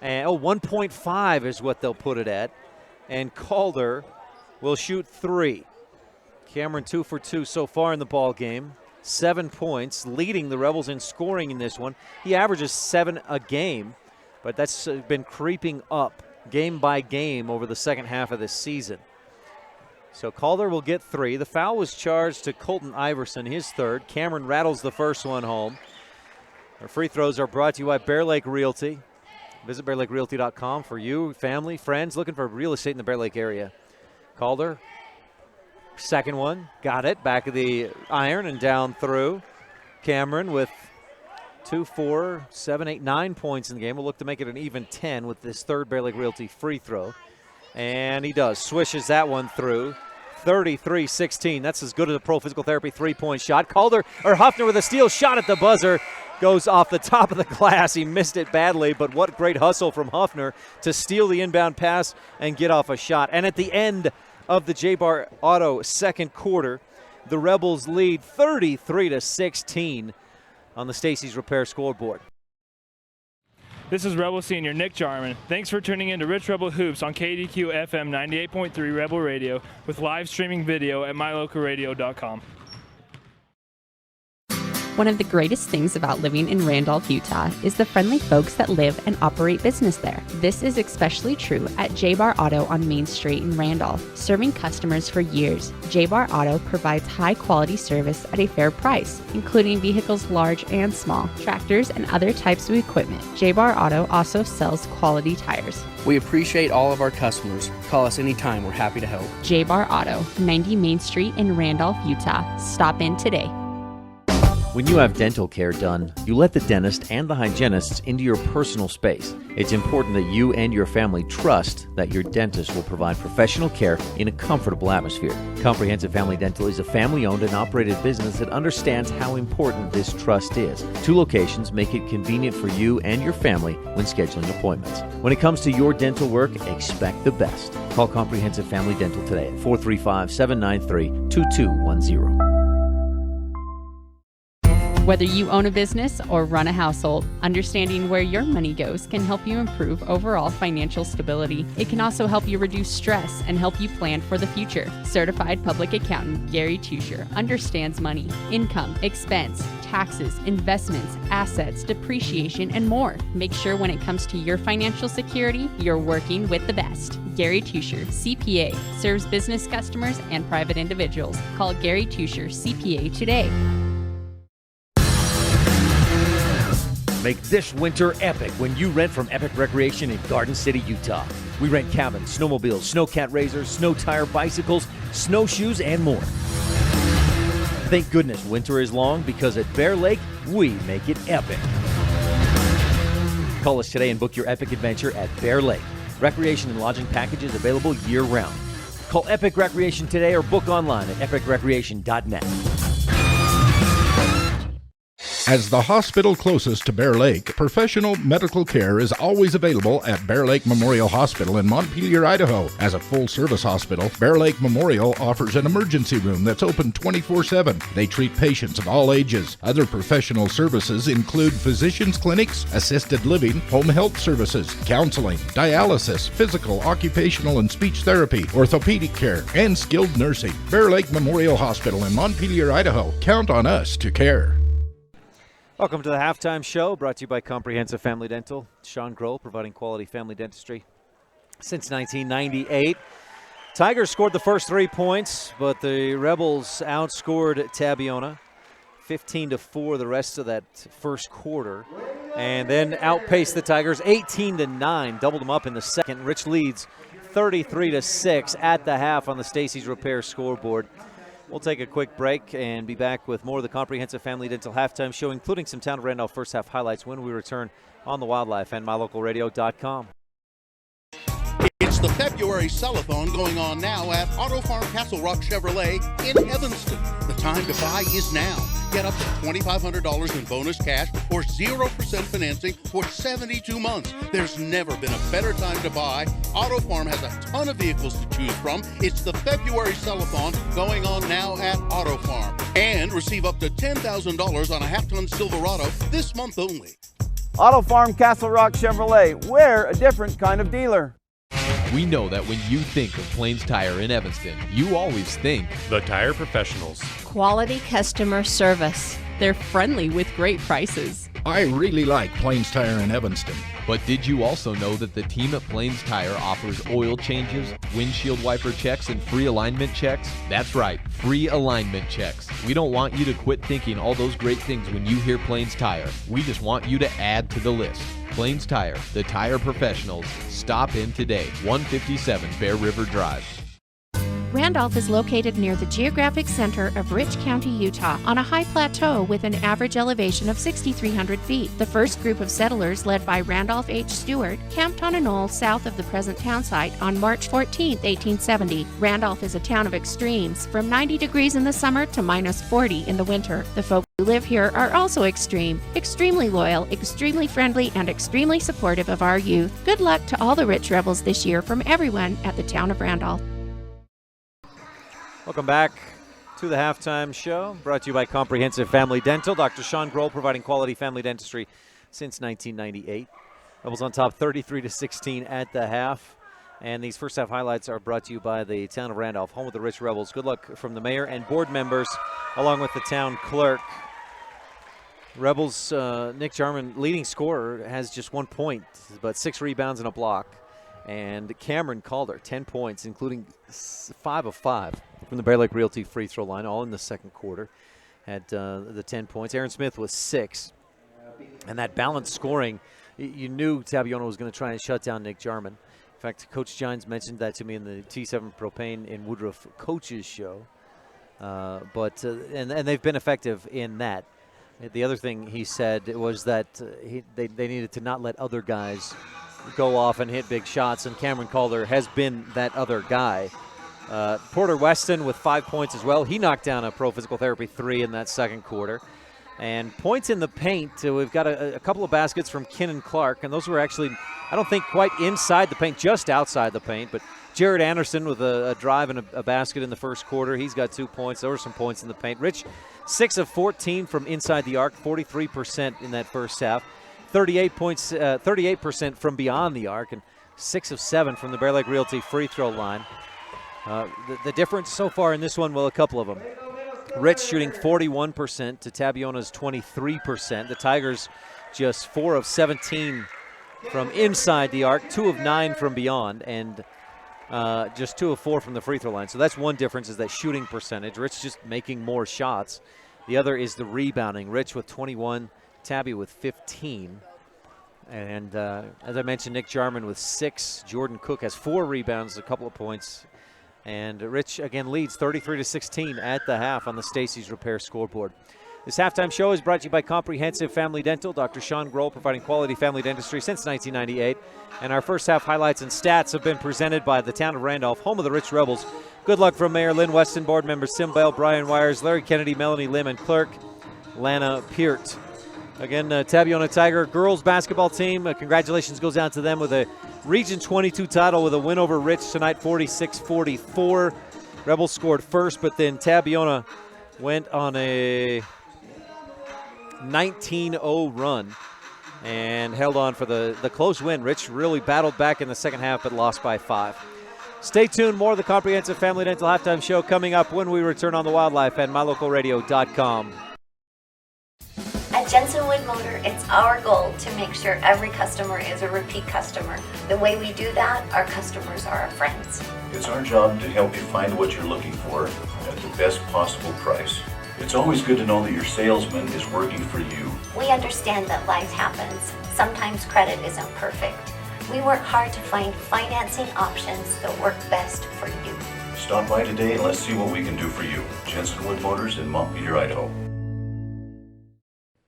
And 1.5 is what they'll put it at. And Calder will shoot 3. Cameron 2 for 2 so far in the ball game. 7 points, leading the Rebels in scoring in this one. He averages 7 a game, but that's been creeping up game by game over the second half of this season. So Calder will get 3. The foul was charged to Colton Iverson, his third. Cameron rattles the first one home. Our free throws are brought to you by Bear Lake Realty. Visit BearLakeRealty.com for you, family, friends looking for real estate in the Bear Lake area. Calder, second one, got it. Back of the iron and down through. Cameron with 2, 4, 7, 8, 9 points in the game. We'll look to make it an even 10 with this third Bear Lake Realty free throw. And he does. Swishes that one through. 33-16. That's as good as a Pro Physical Therapy 3-point shot. Huffner with a steal shot at the buzzer. Goes off the top of the glass. He missed it badly, but what great hustle from Huffner to steal the inbound pass and get off a shot. And at the end of the J-Bar Auto second quarter, the Rebels lead 33-16 on the Stacey's Repair scoreboard. This is Rebel Senior Nick Jarman. Thanks for tuning in to Rich Rebel Hoops on KADQ FM 98.3 Rebel Radio with live streaming video at mylocalradio.com. One of the greatest things about living in Randolph, Utah is the friendly folks that live and operate business there. This is especially true at J-Bar Auto on Main Street in Randolph. Serving customers for years, J-Bar Auto provides high-quality service at a fair price, including vehicles large and small, tractors, and other types of equipment. J-Bar Auto also sells quality tires. We appreciate all of our customers. Call us anytime. We're happy to help. J-Bar Auto, 90 Main Street in Randolph, Utah. Stop in today. When you have dental care done, you let the dentist and the hygienists into your personal space. It's important that you and your family trust that your dentist will provide professional care in a comfortable atmosphere. Comprehensive Family Dental is a family-owned and operated business that understands how important this trust is. 2 locations make it convenient for you and your family when scheduling appointments. When it comes to your dental work, expect the best. Call Comprehensive Family Dental today at 435-793-2210. Whether you own a business or run a household, understanding where your money goes can help you improve overall financial stability. It can also help you reduce stress and help you plan for the future. Certified public accountant Gary Tusher understands money, income, expense, taxes, investments, assets, depreciation, and more. Make sure when it comes to your financial security, you're working with the best. Gary Tusher, CPA, serves business customers and private individuals. Call Gary Tusher, CPA today. Make this winter epic when you rent from Epic Recreation in Garden City, Utah. We rent cabins, snowmobiles, snowcat razors, snow tire bicycles, snowshoes, and more. Thank goodness winter is long, because at Bear Lake, we make it epic. Call us today and book your epic adventure at Bear Lake. Recreation and lodging packages available year-round. Call Epic Recreation today or book online at epicrecreation.net. As the hospital closest to Bear Lake, professional medical care is always available at Bear Lake Memorial Hospital in Montpelier, Idaho. As a full-service hospital, Bear Lake Memorial offers an emergency room that's open 24/7. They treat patients of all ages. Other professional services include physicians' clinics, assisted living, home health services, counseling, dialysis, physical, occupational, and speech therapy, orthopedic care, and skilled nursing. Bear Lake Memorial Hospital in Montpelier, Idaho. Count on us to care. Welcome to the Halftime Show, brought to you by Comprehensive Family Dental. Sean Grohl, providing quality family dentistry since 1998. Tigers scored the first 3 points, but the Rebels outscored Tabiona 15-4 the rest of that first quarter, and then outpaced the Tigers 18-9, doubled them up in the second. Rich leads 33-6 at the half on the Stacy's Repair scoreboard. We'll take a quick break and be back with more of the Comprehensive Family Dental Halftime Show, including some Town of Randolph first half highlights when we return on the Wildlife and MyLocalRadio.com. It's the February Sell-a-thon going on now at Auto Farm Castle Rock Chevrolet in Evanston. The time to buy is now. Get up to $2,500 in bonus cash or 0% financing for 72 months. There's never been a better time to buy. Auto Farm has a ton of vehicles to choose from. It's the February Sell-a-thon going on now at Auto Farm. And receive up to $10,000 on a half-ton Silverado this month only. Auto Farm Castle Rock Chevrolet. We're a different kind of dealer. We know that when you think of Plains Tire in Evanston, you always think the Tire Professionals. Quality customer service. They're friendly with great prices. I really like Plains Tire in Evanston. But did you also know that the team at Plains Tire offers oil changes, windshield wiper checks, and free alignment checks? That's right, free alignment checks. We don't want you to quit thinking all those great things when you hear Plains Tire. We just want you to add to the list. Plains Tire, the tire professionals. Stop in today, 157 Bear River Drive. Randolph is located near the geographic center of Rich County, Utah, on a high plateau with an average elevation of 6,300 feet. The first group of settlers, led by Randolph H. Stewart, camped on a knoll south of the present town site on March 14, 1870. Randolph is a town of extremes, from 90 degrees in the summer to minus 40 in the winter. The folk who live here are also extreme, extremely loyal, extremely friendly, and extremely supportive of our youth. Good luck to all the Rich Rebels this year from everyone at the town of Randolph. Welcome back to the Halftime Show, brought to you by Comprehensive Family Dental. Dr. Sean Grohl, providing quality family dentistry since 1998. Rebels on top 33-16 at the half. And these first half highlights are brought to you by the town of Randolph, home of the Rich Rebels. Good luck from the mayor and board members, along with the town clerk. Rebels, Nick Jarman, leading scorer, has just 1 point, but 6 rebounds and a block. And Cameron Calder, 10 points, including 5 of 5 from the Bear Lake Realty free throw line, all in the second quarter. Had the 10 points. Aaron Smith was 6. And that balanced scoring, you knew Tabiona was going to try and shut down Nick Jarman. In fact, Coach Gines mentioned that to me in the T7 Propane in Woodruff Coaches Show. And they've been effective in that. The other thing he said was that they needed to not let other guys go off and hit big shots, and Cameron Calder has been that other guy. Porter Weston with 5 points as well. He knocked down a Pro Physical Therapy 3 in that second quarter. And points in the paint, we've got a couple of baskets from Kinnan Clark, and those were actually, I don't think, quite inside the paint, just outside the paint. But Jared Anderson with a drive and a basket in the first quarter. He's got 2 points. There were some points in the paint. Rich, 6 of 14 from inside the arc, 43% in that first half. 38% from beyond the arc, and 6 of 7 from the Bear Lake Realty free throw line. The difference so far in this one, well, a couple of them. Rich shooting 41% to Tabiona's 23%. The Tigers just 4 of 17 from inside the arc, 2 of 9 from beyond, and just 2 of 4 from the free throw line. So that's one difference, is that shooting percentage. Rich just making more shots. The other is the rebounding. Rich with 21, Tabby with 15. And as I mentioned, Nick Jarman with 6. Jordan Cook has 4 rebounds, a couple of points. And Rich, again, leads 33-16 at the half on the Stacy's Repair scoreboard. This halftime show is brought to you by Comprehensive Family Dental. Dr. Sean Grohl providing quality family dentistry since 1998. And our first half highlights and stats have been presented by the town of Randolph, home of the Rich Rebels. Good luck from Mayor Lynn Weston, board members Sim Bell, Brian Wires, Larry Kennedy, Melanie Lim, and clerk Lana Peart. Again, Tabiona Tiger girls basketball team, congratulations goes out to them with a Region 22 title with a win over Rich tonight, 46-44. Rebels scored first, but then Tabiona went on a 19-0 run and held on for the close win. Rich really battled back in the second half, but lost by 5. Stay tuned. More of the Comprehensive Family Dental Halftime Show coming up when we return on the Wildlife at mylocalradio.com. At Jensen Wood Motor, it's our goal to make sure every customer is a repeat customer. The way we do that, our customers are our friends. It's our job to help you find what you're looking for at the best possible price. It's always good to know that your salesman is working for you. We understand that life happens. Sometimes credit isn't perfect. We work hard to find financing options that work best for you. Stop by today and let's see what we can do for you. Jensen Wood Motors in Montpelier, Idaho.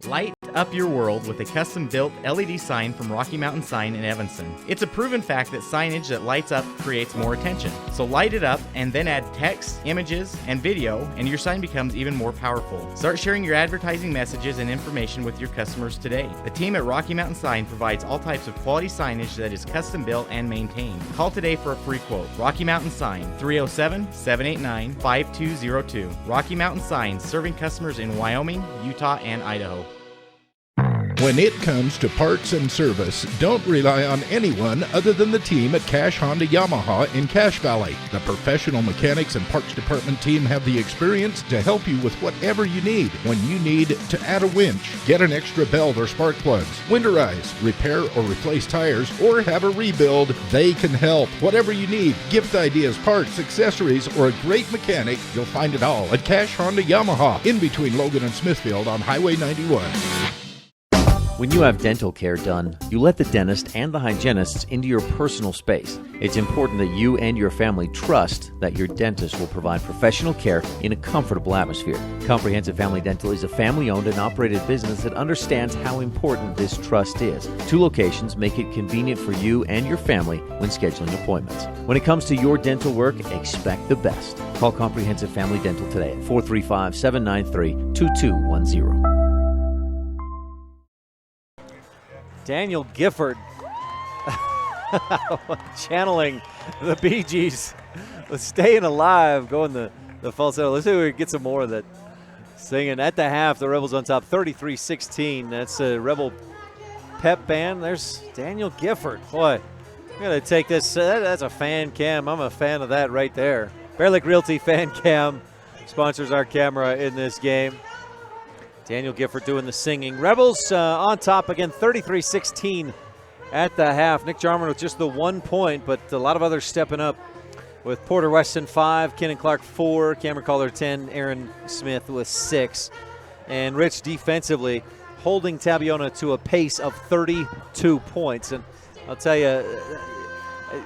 Light up your world with a custom-built LED sign from Rocky Mountain Sign in Evanston. It's a proven fact that signage that lights up creates more attention. So light it up and then add text, images, and video, and your sign becomes even more powerful. Start sharing your advertising messages and information with your customers today. The team at Rocky Mountain Sign provides all types of quality signage that is custom-built and maintained. Call today for a free quote. Rocky Mountain Sign, 307-789-5202. Rocky Mountain Sign, serving customers in Wyoming, Utah, and Idaho. When it comes to parts and service, don't rely on anyone other than the team at Cash Honda Yamaha in Cache Valley. The professional mechanics and parts department team have the experience to help you with whatever you need. When you need to add a winch, get an extra belt or spark plugs, winterize, repair or replace tires, or have a rebuild, they can help. Whatever you need, gift ideas, parts, accessories, or a great mechanic, you'll find it all at Cache Honda Yamaha in between Logan and Smithfield on Highway 91. When you have dental care done, you let the dentist and the hygienists into your personal space. It's important that you and your family trust that your dentist will provide professional care in a comfortable atmosphere. Comprehensive Family Dental is a family-owned and operated business that understands how important this trust is. 2 locations make it convenient for you and your family when scheduling appointments. When it comes to your dental work, expect the best. Call Comprehensive Family Dental today at 435-793-2210. Daniel Gifford channeling the Bee Gees, staying alive, going the falsetto. Let's see if we can get some more of that singing. At the half, the Rebels on top, 33-16. That's a Rebel pep band. There's Daniel Gifford. Boy, I'm going to take this. That's a fan cam. I'm a fan of that right there. Bear Lake Realty fan cam sponsors our camera in this game. Daniel Gifford doing the singing. Rebels on top again, 33-16 at the half. Nick Jarman with just the 1 point, but a lot of others stepping up with Porter Weston 5, Kenan Clark 4, Cameron Collar 10, Aaron Smith with 6. And Rich defensively holding Tabiona to a pace of 32 points. And I'll tell you,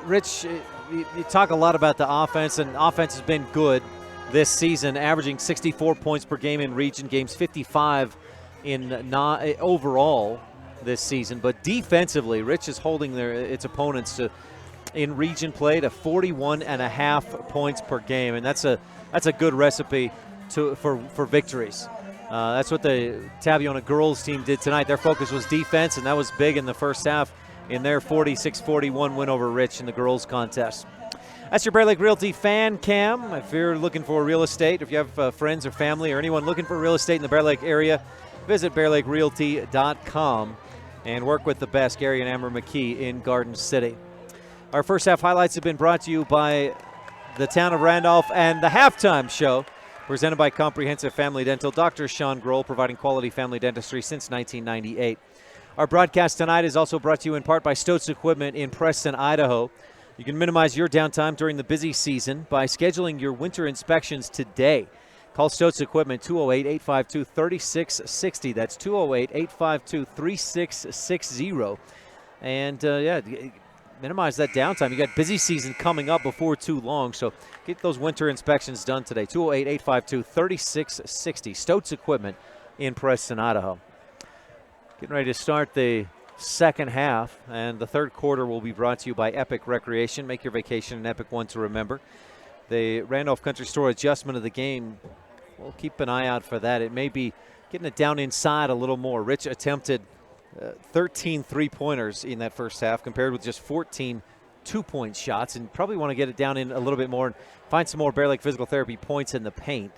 Rich, you talk a lot about the offense, and offense has been good this season, averaging 64 points per game in region games, 55 in overall this season. But defensively, Rich is holding its opponents to, in region play, to 41.5 points per game, and that's a good recipe for victories. That's what the Tabiona girls team did tonight. Their focus was defense, and that was big in the first half in their 46-41 win over Rich in the girls contest. That's your Bear Lake Realty fan cam. If you're looking for real estate, if you have friends or family or anyone looking for real estate in the Bear Lake area, visit bearlakerealty.com and work with the best, Gary and Amber McKee in Garden City. Our first half highlights have been brought to you by the town of Randolph and the halftime show presented by Comprehensive Family Dental. Dr. Sean Grohl providing quality family dentistry since 1998. Our broadcast tonight is also brought to you in part by Stotz Equipment in Preston, Idaho. You can minimize your downtime during the busy season by scheduling your winter inspections today. Call Stotz Equipment, 208-852-3660. That's 208-852-3660. And, minimize that downtime. You got busy season coming up before too long, so get those winter inspections done today. 208-852-3660. Stotz Equipment in Preston, Idaho. Getting ready to start the second half, and the third quarter will be brought to you by Epic Recreation. Make your vacation an epic one to remember. The Randolph Country Store adjustment of the game, we'll keep an eye out for that. It may be getting it down inside a little more. Rich attempted 13 three-pointers in that first half compared with just 14 two-point shots, and probably want to get it down in a little bit more and find some more Bear Lake Physical Therapy points in the paint.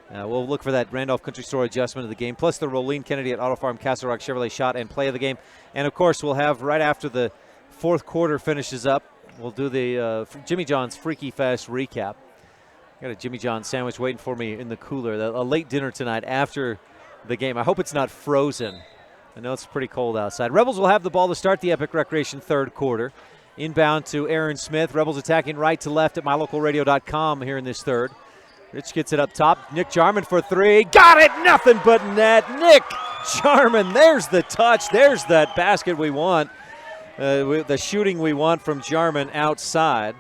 We'll look for that Randolph Country Store adjustment of the game, plus the Rolene Kennedy at Auto Farm Castle Rock Chevrolet shot and play of the game. And, of course, we'll have right after the fourth quarter finishes up, we'll do the Jimmy John's Freaky Fast recap. Got a Jimmy John's sandwich waiting for me in the cooler. A late dinner tonight after the game. I hope it's not frozen. I know it's pretty cold outside. Rebels will have the ball to start the Epic Recreation third quarter. Inbound to Aaron Smith. Rebels attacking right to left at mylocalradio.com here in this third. Rich gets it up top. Nick Jarman for three. Got it! Nothing but net. Nick Jarman, there's the touch. There's that basket we want. The shooting we want from Jarman outside.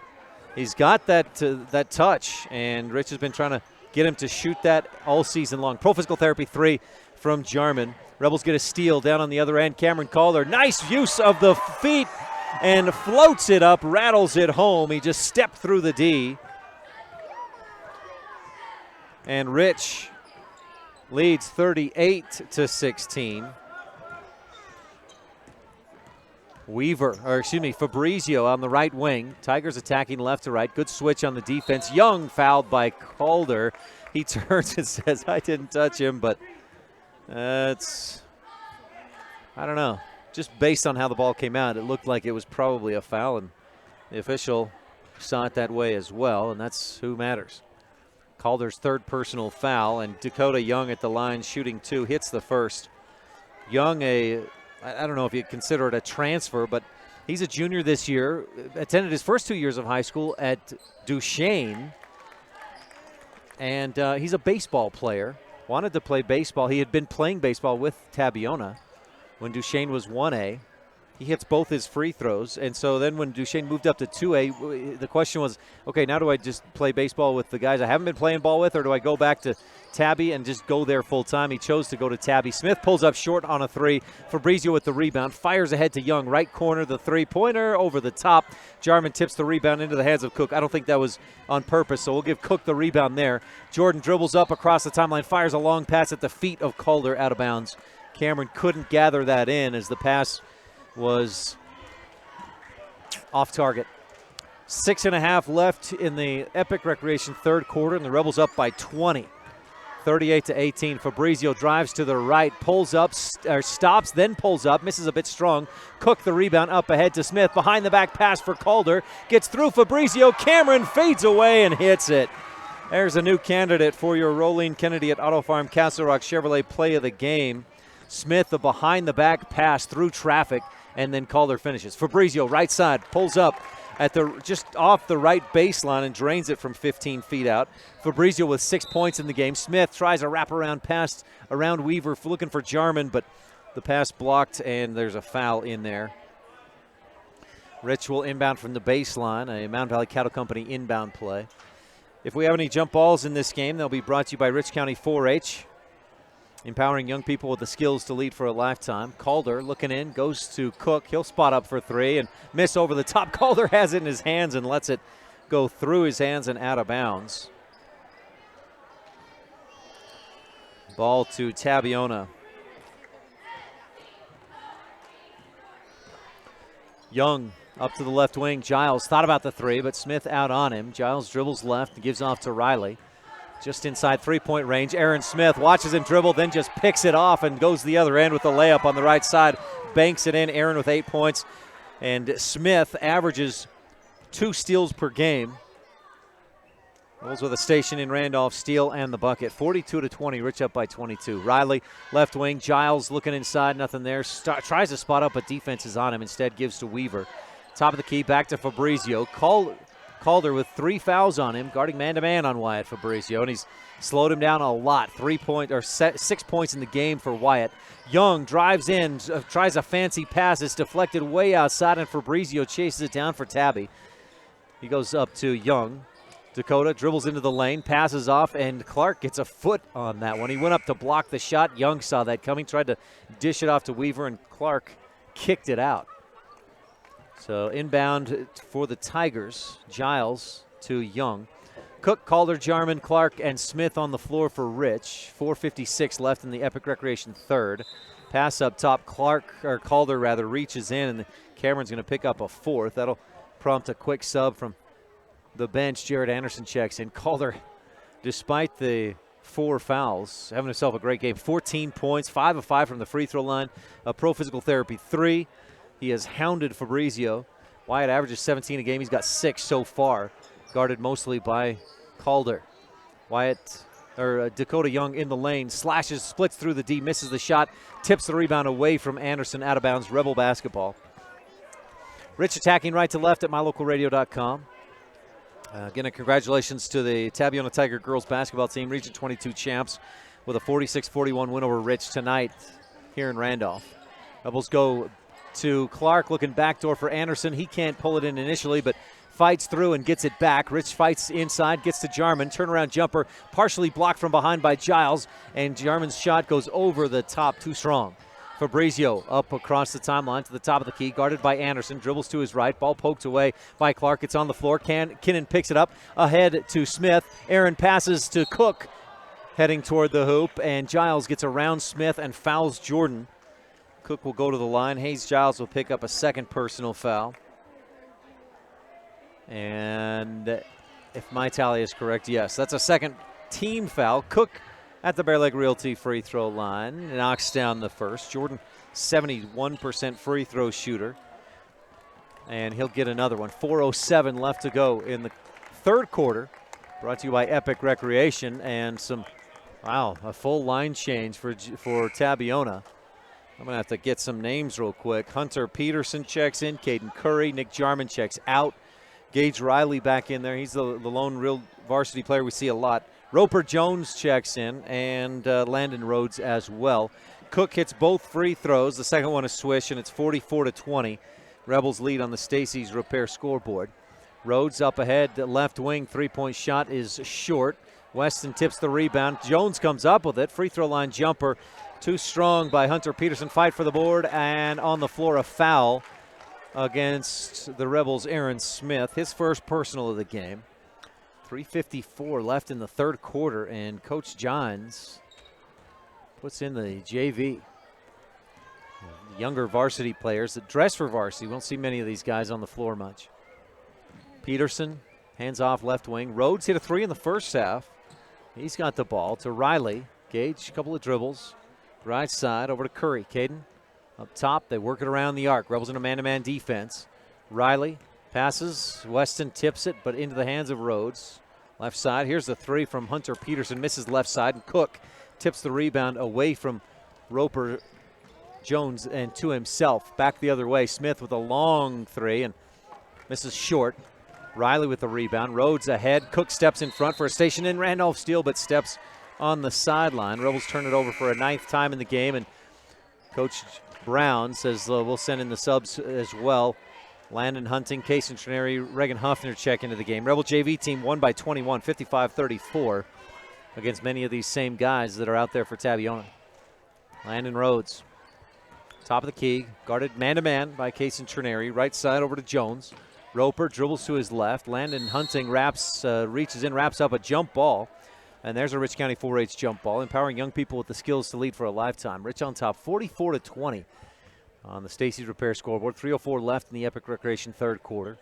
He's got that touch, and Rich has been trying to get him to shoot that all season long. Pro Physical Therapy 3 from Jarman. Rebels get a steal down on the other end. Cameron Calder, nice use of the feet, and floats it up, rattles it home. He just stepped through the D. And Rich leads 38-16. Fabrizio on the right wing. Tigers attacking left to right. Good switch on the defense. Young fouled by Calder. He turns and says, I didn't touch him, but I don't know. Just based on how the ball came out, it looked like it was probably a foul, and the official saw it that way as well, and that's who matters. Calder's third personal foul, and Dakota Young at the line shooting two, hits the first. Young, I don't know if you consider it a transfer, but he's a junior this year, attended his first 2 years of high school at Duchesne, and he's a baseball player. Wanted to play baseball. He had been playing baseball with Tabiona when Duchesne was 1A. He hits both his free throws, and so then when Duchesne moved up to 2A, the question was, okay, now do I just play baseball with the guys I haven't been playing ball with, or do I go back to Tabby and just go there full time? He chose to go to Tabby. Smith pulls up short on a three. Fabrizio with the rebound, fires ahead to Young, right corner, the three-pointer over the top. Jarman tips the rebound into the hands of Cook. I don't think that was on purpose, so we'll give Cook the rebound there. Jordan dribbles up across the timeline, fires a long pass at the feet of Calder, out of bounds. Cameron couldn't gather that in as the pass was off target. 6.5 left in the Epic Recreation third quarter, and the Rebels up by 20. 38-18. Fabrizio drives to the right, pulls up, stops, then pulls up, misses a bit strong. Cook the rebound up ahead to Smith. Behind the back pass for Calder. Gets through Fabrizio. Cameron fades away and hits it. There's a new candidate for your Rolene Kennedy at Auto Farm Castle Rock Chevrolet play of the game. Smith, the behind the back pass through traffic, and then Calder finishes. Fabrizio, right side, pulls up at the just off the right baseline and drains it from 15 feet out. Fabrizio with 6 points in the game. Smith tries a wraparound pass around Weaver, looking for Jarman, but the pass blocked, and there's a foul in there. Rich will inbound from the baseline, a Mountain Valley Cattle Company inbound play. If we have any jump balls in this game, they'll be brought to you by Rich County 4-H. Empowering young people with the skills to lead for a lifetime. Calder looking in, goes to Cook. He'll spot up for three and miss over the top. Calder has it in his hands and lets it go through his hands and out of bounds. Ball to Tabiona. Young up to the left wing. Giles thought about the three, but Smith out on him. Giles dribbles left and gives off to Riley. Just inside three-point range. Aaron Smith watches him dribble, then just picks it off and goes the other end with the layup on the right side. Banks it in. Aaron with 8 points. And Smith averages 2 steals per game. Rolls with a station in Randolph, steal and the bucket. 42-20, Rich up by 22. Riley, left wing. Giles looking inside, nothing there. Tries to spot up, but defense is on him. Instead gives to Weaver. Top of the key, back to Fabrizio. Calder with 3 fouls on him, guarding man-to-man on Wyatt Fabrizio, and he's slowed him down a lot. 6 points in the game for Wyatt. Young drives in, tries a fancy pass. It's deflected way outside, and Fabrizio chases it down for Tabby. He goes up to Young. Dakota dribbles into the lane, passes off, and Clark gets a foot on that one. He went up to block the shot. Young saw that coming, tried to dish it off to Weaver, and Clark kicked it out. So inbound for the Tigers, Giles to Young. Cook, Calder, Jarman, Clark, and Smith on the floor for Rich. 4:56 left in the Epic Recreation third. Pass up top, Calder reaches in, and Cameron's going to pick up a fourth. That'll prompt a quick sub from the bench. Jared Anderson checks in. Calder, despite the 4 fouls, having himself a great game. 14 points, 5 of 5 from the free throw line. A pro physical therapy 3. He has hounded Fabrizio. Wyatt averages 17 a game. He's got 6 so far, guarded mostly by Calder. Dakota Young in the lane, slashes, splits through the D, misses the shot, tips the rebound away from Anderson, out of bounds. Rebel basketball. Rich attacking right to left at mylocalradio.com. Again, congratulations to the Tabiona Tiger girls basketball team, Region 22 champs, with a 46-41 win over Rich tonight here in Randolph. Rebels go to Clark, looking backdoor for Anderson. He can't pull it in initially, but fights through and gets it back. Rich fights inside, gets to Jarman. Turnaround jumper, partially blocked from behind by Giles, and Jarman's shot goes over the top, too strong. Fabrizio up across the timeline to the top of the key, guarded by Anderson, dribbles to his right, ball poked away by Clark. It's on the floor. Kinnan picks it up, ahead to Smith. Aaron passes to Cook, heading toward the hoop, and Giles gets around Smith and fouls Jordan. Cook will go to the line. Hayes Giles will pick up a second personal foul. And if my tally is correct, yes, that's a second team foul. Cook at the Bear Lake Realty free throw line knocks down the first. Jordan, 71% free throw shooter. And he'll get another one. 4:07 left to go in the third quarter. Brought to you by Epic Recreation, and a full line change for Tabiona. I'm going to have to get some names real quick. Hunter Peterson checks in. Caden Curry. Nick Jarman checks out. Gage Riley back in there. He's the lone real varsity player we see a lot. Roper Jones checks in, and Landon Rhodes as well. Cook hits both free throws. The second one is swish, and it's 44-20. Rebels lead on the Stacey's Repair scoreboard. Rhodes up ahead, left wing, three-point shot is short. Weston tips the rebound. Jones comes up with it. Free throw line jumper. Too strong by Hunter Peterson. Fight for the board, and on the floor a foul against the Rebels' Aaron Smith. His first personal of the game. 3:54 left in the third quarter, and Coach Johns puts in the JV. The younger varsity players that dress for varsity. Won't see many of these guys on the floor much. Peterson, hands off left wing. Rhodes hit a 3 in the first half. He's got the ball to Riley. Gage, a couple of dribbles. Right side over to Curry. Caden up top. They work it around the arc. Rebels in a man-to-man defense. Riley passes. Weston tips it, but into the hands of Rhodes. Left side. Here's the 3 from Hunter Peterson. Misses left side. And Cook tips the rebound away from Roper Jones and to himself. Back the other way. Smith with a long 3 and misses short. Riley with the rebound. Rhodes ahead. Cook steps in front for a station in Randolph steal, but steps on the sideline. Rebels turn it over for a 9th time in the game, and Coach Brown says we'll send in the subs as well. Landon Hunting, Kason Trineri, Reagan Huffner check into the game. Rebel JV team won by 21, 55-34 against many of these same guys that are out there for Tabiona. Landon Rhodes, top of the key, guarded man-to-man by Kason Trineri. Right side over to Jones. Roper dribbles to his left. Landon Hunting reaches in, wraps up a jump ball. And there's a Rich County 4-H jump ball, empowering young people with the skills to lead for a lifetime. Rich on top, 44-20 on the Stacey's Repair scoreboard. 3:04 left in the Epic Recreation third quarter.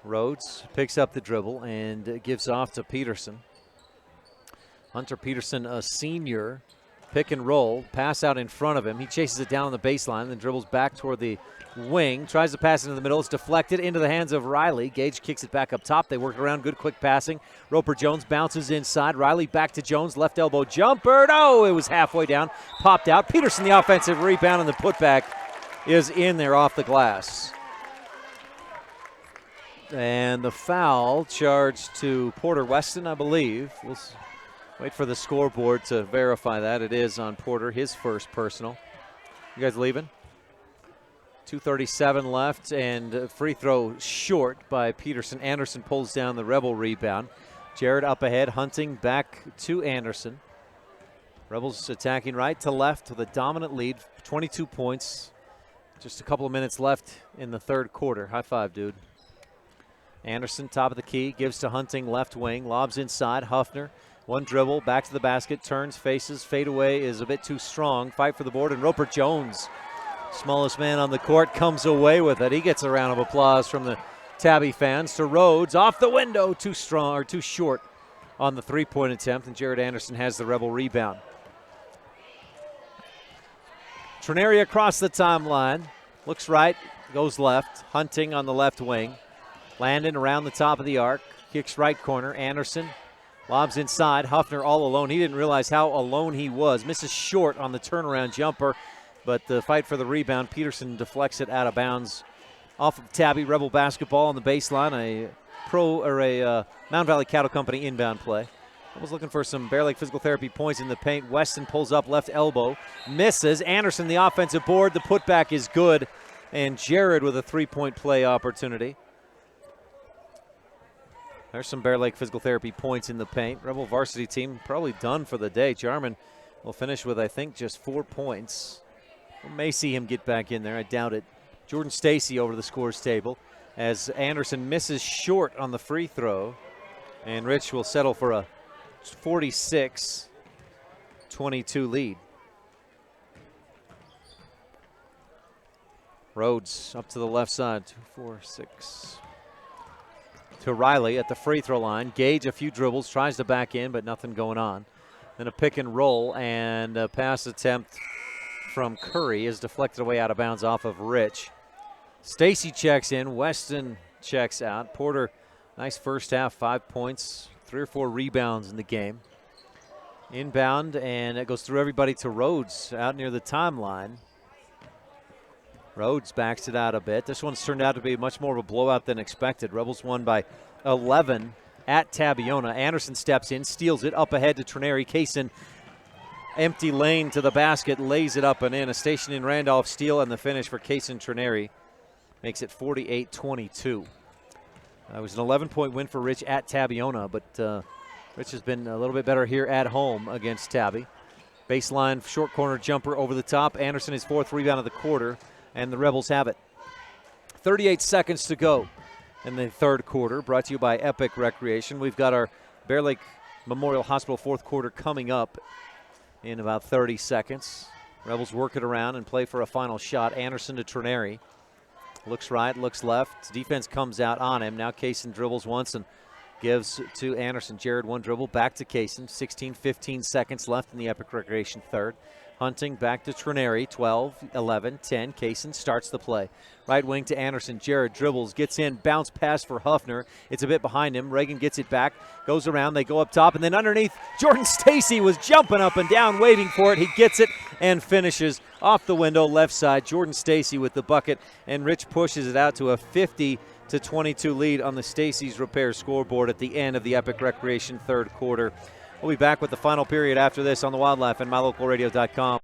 Rhodes picks up the dribble and gives off to Peterson. Hunter Peterson, a senior, pick and roll, pass out in front of him. He chases it down on the baseline, then dribbles back toward the wing, tries to pass into the middle. It's deflected into the hands of Riley. Gage kicks it back up top. They work around. Good quick passing. Roper Jones bounces inside. Riley back to Jones. Left elbow jumper. Oh, it was halfway down. Popped out. Peterson the offensive rebound, and the putback is in there off the glass. And the foul charged to Porter Weston, I believe. We'll wait for the scoreboard to verify that. It is on Porter, his first personal. You guys leaving? 2:37 left, and free throw short by Peterson. Anderson pulls down the Rebel rebound. Jared up ahead, Hunting back to Anderson. Rebels attacking right to left with a dominant lead, 22 points. Just a couple of minutes left in the third quarter. High five, dude. Anderson, top of the key, gives to Hunting, left wing, lobs inside. Huffner, one dribble, back to the basket, turns, faces, fadeaway is a bit too strong. Fight for the board, and Roper Jones, smallest man on the court, comes away with it. He gets a round of applause from the Tabby fans. To Rhodes, off the window, too strong or too short on the three-point attempt, and Jared Anderson has the Rebel rebound. Trineri across the timeline, looks right, goes left. Hunting on the left wing. Landon around the top of the arc, kicks right corner. Anderson lobs inside. Huffner all alone. He didn't realize how alone he was. Misses short on the turnaround jumper, but the fight for the rebound. Peterson deflects it out of bounds off of Tabby. Rebel basketball on the baseline. A Mountain Valley Cattle Company inbound play. I was looking for some Bear Lake physical therapy points in the paint. Weston pulls up, left elbow, misses. Anderson the offensive board. The putback is good, and Jared with a three-point play opportunity. There's some Bear Lake physical therapy points in the paint. Rebel varsity team probably done for the day. Jarman will finish with, I think, just 4 points. We may see him get back in there. I doubt it. Jordan Stacy over the scores table as Anderson misses short on the free throw. And Rich will settle for a 46-22 lead. Rhodes up to the left side. 2, 4, 6. To Riley at the free throw line. Gage a few dribbles, tries to back in, but nothing going on. Then a pick and roll, and a pass attempt from Curry is deflected away out of bounds off of Rich. Stacy checks in, Weston checks out. Porter, nice first half, 5 points, 3 or 4 rebounds in the game. Inbound, and it goes through everybody to Rhodes out near the timeline. Rhodes backs it out a bit. This one's turned out to be much more of a blowout than expected. Rebels won by 11 at Tabiona. Anderson steps in, steals it, up ahead to Trineri. Kaysen, empty lane to the basket, lays it up and in. A station in Randolph steal, and the finish for Kaysen Trineri makes it 48-22. It was an 11-point win for Rich at Tabiona, but Rich has been a little bit better here at home against Tabby. Baseline short corner jumper over the top. Anderson his 4th rebound of the quarter, and the Rebels have it. 38 seconds to go in the third quarter, brought to you by Epic Recreation. We've got our Bear Lake Memorial Hospital fourth quarter coming up in about 30 seconds. Rebels work it around and play for a final shot. Anderson to Trineri. Looks right, looks left. Defense comes out on him. Now Kaysen dribbles once and gives to Anderson. Jared one dribble, back to Kaysen. 15 seconds left in the Epic Recreation third. Hunting back to Trineri, 12, 11, 10. Kaysen starts the play. Right wing to Anderson. Jared dribbles, gets in, bounce pass for Huffner. It's a bit behind him. Reagan gets it back, goes around, they go up top, and then underneath, Jordan Stacy was jumping up and down, waiting for it. He gets it and finishes off the window, left side. Jordan Stacy with the bucket, and Rich pushes it out to a 50-22 lead on the Stacy's Repair scoreboard at the end of the Epic Recreation third quarter. We'll be back with the final period after this on the Wildlife and MyLocalRadio.com.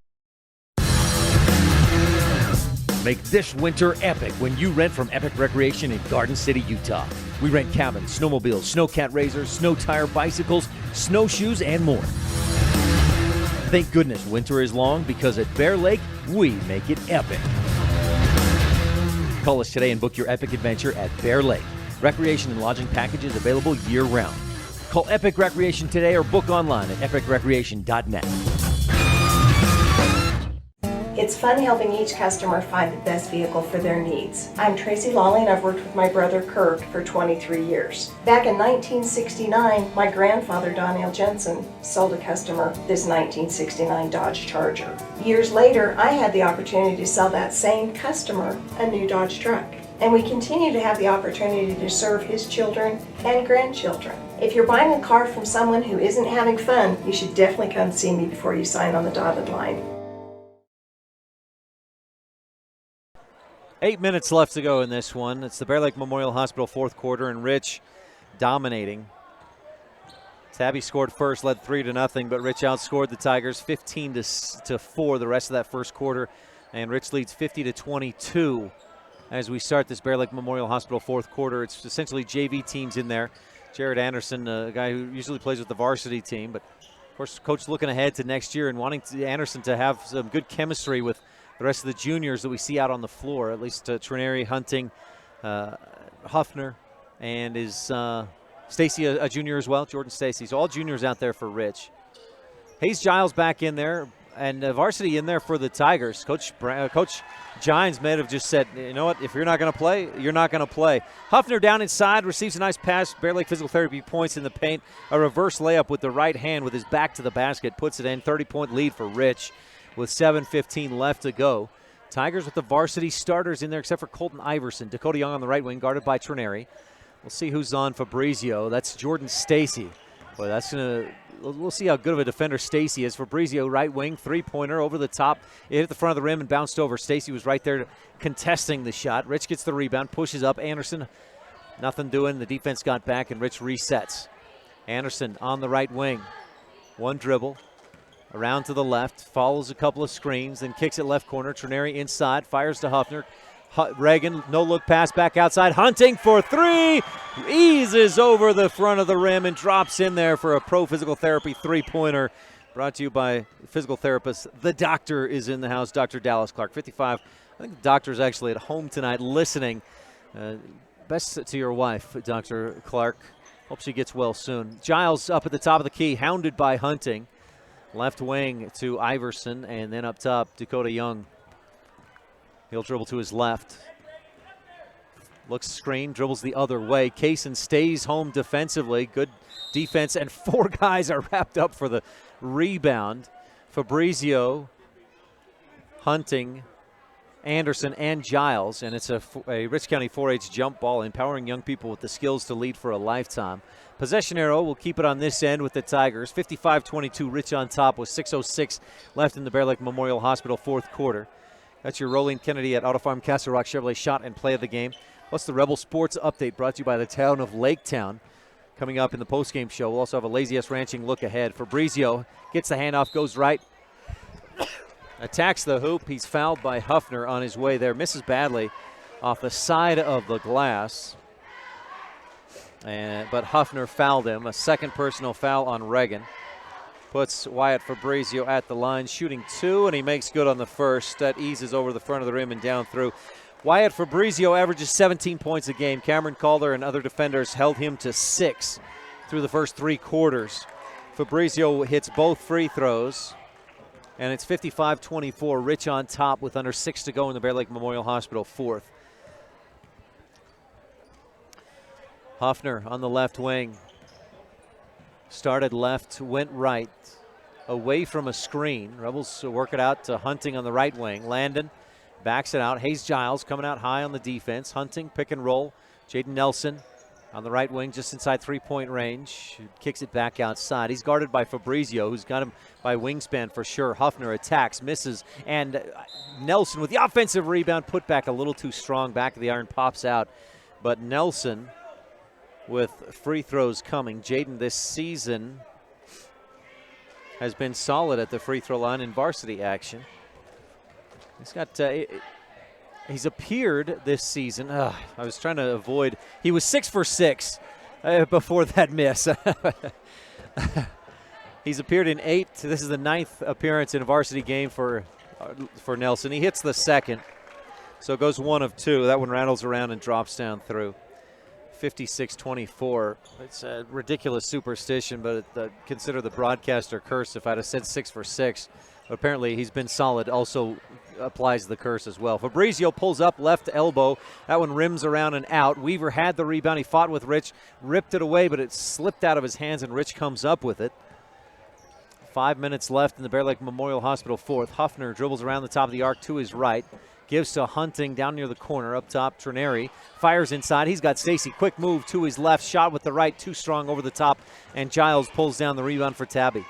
Make this winter epic when you rent from Epic Recreation in Garden City, Utah. We rent cabins, snowmobiles, snowcat razors, snow tire bicycles, snowshoes, and more. Thank goodness winter is long, because at Bear Lake, we make it epic. Call us today and book your epic adventure at Bear Lake. Recreation and lodging packages available year-round. Call Epic Recreation today or book online at epicrecreation.net. It's fun helping each customer find the best vehicle for their needs. I'm Tracy Lawley, and I've worked with my brother Kurt for 23 years. Back in 1969, my grandfather Donnell Jensen sold a customer this 1969 Dodge Charger. Years later, I had the opportunity to sell that same customer a new Dodge truck. And we continue to have the opportunity to serve his children and grandchildren. If you're buying a car from someone who isn't having fun, you should definitely come see me before you sign on the dotted line. 8 minutes left to go in this one. It's the Bear Lake Memorial Hospital fourth quarter, and Rich dominating. Tabby scored first, led 3-0, but Rich outscored the Tigers 15-4 the rest of that first quarter, and Rich leads 50-22 as we start this Bear Lake Memorial Hospital fourth quarter. It's essentially JV teams in there. Jared Anderson, a guy who usually plays with the varsity team, but of course, coach looking ahead to next year and wanting Anderson to have some good chemistry with the rest of the juniors that we see out on the floor, at least Trineri, Hunting, Huffner, and is Stacy a junior as well, Jordan Stacy. So all juniors out there for Rich. Hayes Giles back in there, and varsity in there for the Tigers. Coach Gines may have just said, you know what, if you're not going to play, you're not going to play. Huffner down inside, receives a nice pass. Bear Lake Physical Therapy points in the paint. A reverse layup with the right hand with his back to the basket, puts it in. 30-point lead for Rich with 7:15 left to go. Tigers with the varsity starters in there except for Colton Iverson. Dakota Young on the right wing, guarded by Trineri. We'll see who's on Fabrizio. That's Jordan Stacy. Boy, that's going to – we'll see how good of a defender Stacy is. Fabrizio, right wing, three-pointer over the top. It hit the front of the rim and bounced over. Stacy was right there contesting the shot. Rich gets the rebound, pushes up. Anderson, nothing doing. The defense got back, and Rich resets. Anderson on the right wing. One dribble. Around to the left, follows a couple of screens, then kicks it left corner. Trineri inside, fires to Huffner. Reagan, no-look pass back outside. Hunting for three. Eases over the front of the rim and drops in there for a pro physical therapy three-pointer. Brought to you by physical therapist. The doctor is in the house, Dr. Dallas Clark. 55. I think the doctor's actually at home tonight listening. Best to your wife, Dr. Clark. Hope she gets well soon. Giles up at the top of the key, hounded by Hunting. Left wing to Iverson, and then up top, Dakota Young. He'll dribble to his left. Looks screen, dribbles the other way. Kaysen stays home defensively. Good defense, and four guys are wrapped up for the rebound. Fabrizio, Hunting, Anderson, and Giles, and it's a Rich County 4-H jump ball, empowering young people with the skills to lead for a lifetime. Possession arrow will keep it on this end with the Tigers. 55-22, Rich on top with 6:06 left in the Bear Lake Memorial Hospital fourth quarter. That's your Rolling Kennedy at Auto Farm Castle Rock Chevrolet shot and play of the game. Plus the Rebel Sports Update brought to you by the town of Laketown. Coming up in the postgame show, we'll also have a Lazy S Ranching look ahead. Fabrizio gets the handoff, goes right. Attacks the hoop. He's fouled by Huffner on his way there. Misses badly off the side of the glass. But Huffner fouled him. A second personal foul on Reagan. Puts Wyatt Fabrizio at the line, shooting two, and he makes good on the first. That eases over the front of the rim and down through. Wyatt Fabrizio averages 17 points a game. Cameron Calder and other defenders held him to 6 through the first three quarters. Fabrizio hits both free throws, and it's 55-24. Rich on top with under 6 to go in the Bear Lake Memorial Hospital fourth. Huffner on the left wing. Started left, went right, away from a screen. Rebels work it out to Hunting on the right wing. Landon backs it out. Hayes Giles coming out high on the defense. Hunting, pick and roll. Jaden Nelson on the right wing, just inside three-point range. Kicks it back outside. He's guarded by Fabrizio, who's got him by wingspan for sure. Huffner attacks, misses, and Nelson with the offensive rebound. Put back a little too strong. Back of the iron pops out. But Nelson with free throws coming. Jaden this season has been solid at the free throw line in varsity action. He's got, he's appeared this season. I was trying to avoid, he was 6 for 6 before that miss. He's appeared in 8. This is the 9th appearance in a varsity game for Nelson. He hits the second, so it goes 1 of 2. That one rattles around and drops down through. 56-24. It's a ridiculous superstition, but consider the broadcaster curse if I'd have said 6 for 6. But apparently he's been solid, also applies the curse as well. Fabrizio pulls up, left elbow. That one rims around and out. Weaver had the rebound. He fought with Rich, ripped it away, but it slipped out of his hands, and Rich comes up with it. 5 minutes left in the Bear Lake Memorial Hospital fourth. Huffner dribbles around the top of the arc to his right. Gives to Hunting down near the corner. Up top, Trineri fires inside. He's got Stacy. Quick move to his left. Shot with the right. Too strong over the top. And Giles pulls down the rebound for Tabby.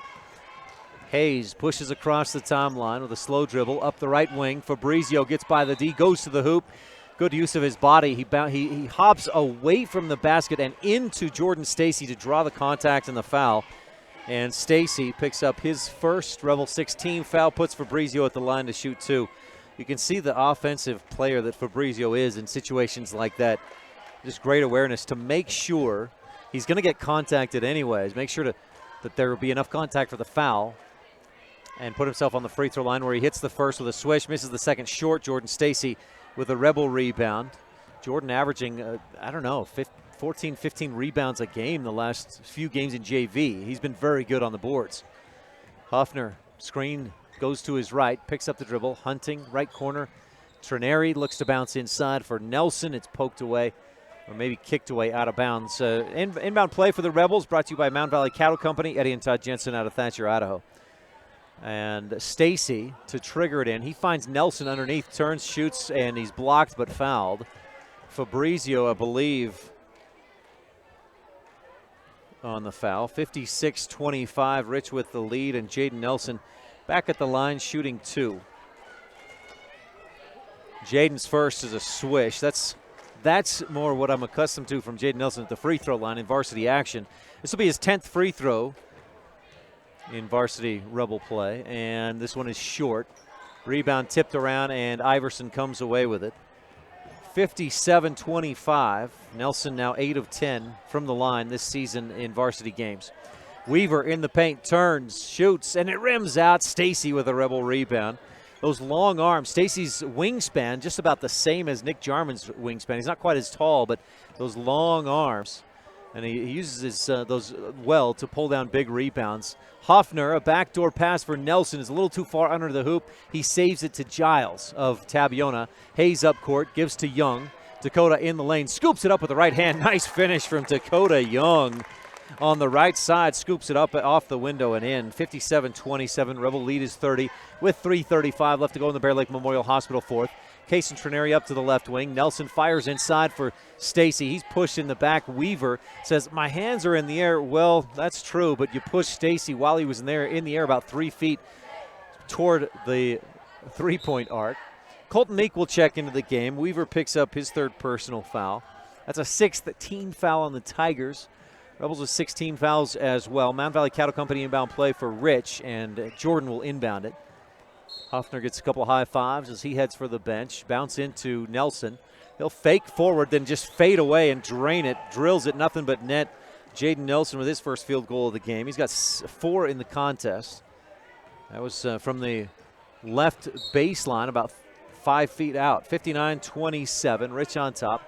Hayes pushes across the timeline with a slow dribble. Up the right wing. Fabrizio gets by the D. Goes to the hoop. Good use of his body. He hops away from the basket and into Jordan Stacy to draw the contact and the foul. And Stacy picks up his first Rebel 16 foul, puts Fabrizio at the line to shoot 2. You can see the offensive player that Fabrizio is in situations like that. Just great awareness to make sure he's going to get contacted anyways. Make sure that there will be enough contact for the foul. And put himself on the free throw line where he hits the first with a swish, misses the second short. Jordan Stacy with a Rebel rebound. Jordan averaging, 14, 15 rebounds a game the last few games in JV. He's been very good on the boards. Huffner, screen goes to his right, picks up the dribble. Hunting, right corner. Trineri looks to bounce inside for Nelson. It's poked away, or maybe kicked away out of bounds. Inbound play for the Rebels, brought to you by Mountain Valley Cattle Company. Eddie and Todd Jensen out of Thatcher, Idaho. And Stacy to trigger it in. He finds Nelson underneath, turns, shoots, and he's blocked but fouled. Fabrizio, I believe, on the foul. 56-25, Rich with the lead, and Jaden Nelson back at the line shooting 2. Jaden's first is a swish. That's more what I'm accustomed to from Jaden Nelson at the free throw line in varsity action. This will be his 10th free throw in varsity Rebel play, and this one is short. Rebound tipped around, and Iverson comes away with it. 57-25. Nelson now 8 of 10 from the line this season in varsity games. Weaver in the paint, turns, shoots, and it rims out. Stacy with a Rebel rebound. Those long arms, Stacy's wingspan just about the same as Nick Jarman's wingspan. He's not quite as tall, but those long arms. And he uses those well to pull down big rebounds. Hoffner, a backdoor pass for Nelson, is a little too far under the hoop. He saves it to Giles of Tabiona. Hayes up court, gives to Young. Dakota in the lane, scoops it up with the right hand. Nice finish from Dakota Young on the right side. Scoops it up off the window and in. 57-27. Rebel lead is 30 with 3:35 left to go in the Bear Lake Memorial Hospital fourth. Case and Trineri up to the left wing. Nelson fires inside for Stacy. He's pushed in the back. Weaver says, my hands are in the air. Well, that's true, but you pushed Stacy while he was in the air about 3 feet toward the three-point arc. Colton Meek will check into the game. Weaver picks up his 3rd personal foul. That's a 6th team foul on the Tigers. Rebels with 16 fouls as well. Mountain Valley Cattle Company inbound play for Rich, and Jordan will inbound it. Hoffner gets a couple high fives as he heads for the bench. Bounce into Nelson. He'll fake forward, then just fade away and drain it. Drills it, nothing but net. Jaden Nelson with his first field goal of the game. He's got 4 in the contest. That was from the left baseline, about 5 feet out. 59-27, Rich on top.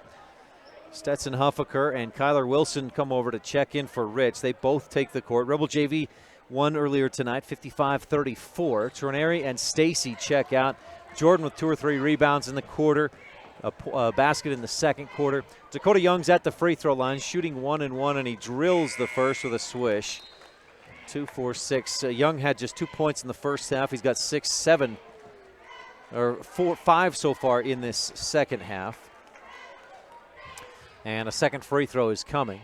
Stetson Huffaker and Kyler Wilson come over to check in for Rich. They both take the court. Rebel JV won earlier tonight, 55-34. Trineri and Stacy check out. Jordan with 2 or 3 rebounds in the quarter, a basket in the second quarter. Dakota Young's at the free throw line, shooting 1 and 1, and he drills the first with a swish. 2, 4, 6. Young had just 2 points in the first half. He's got 5 so far in this second half. And a second free throw is coming.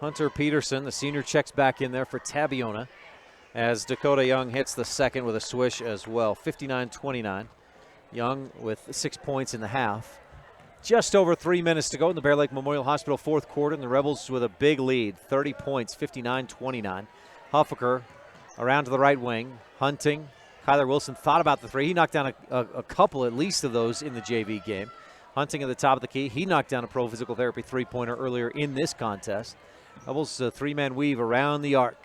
Hunter Peterson, the senior, checks back in there for Tabiona as Dakota Young hits the second with a swish as well. 59-29. Young with 6 points in the half. Just over 3 minutes to go in the Bear Lake Memorial Hospital fourth quarter, and the Rebels with a big lead, 30 points, 59-29. Huffaker around to the right wing. Hunting. Kyler Wilson thought about the 3. He knocked down a couple at least of those in the JV game. Hunting at the top of the key. He knocked down a pro physical therapy 3-pointer earlier in this contest. Rebels 3-man weave around the arc.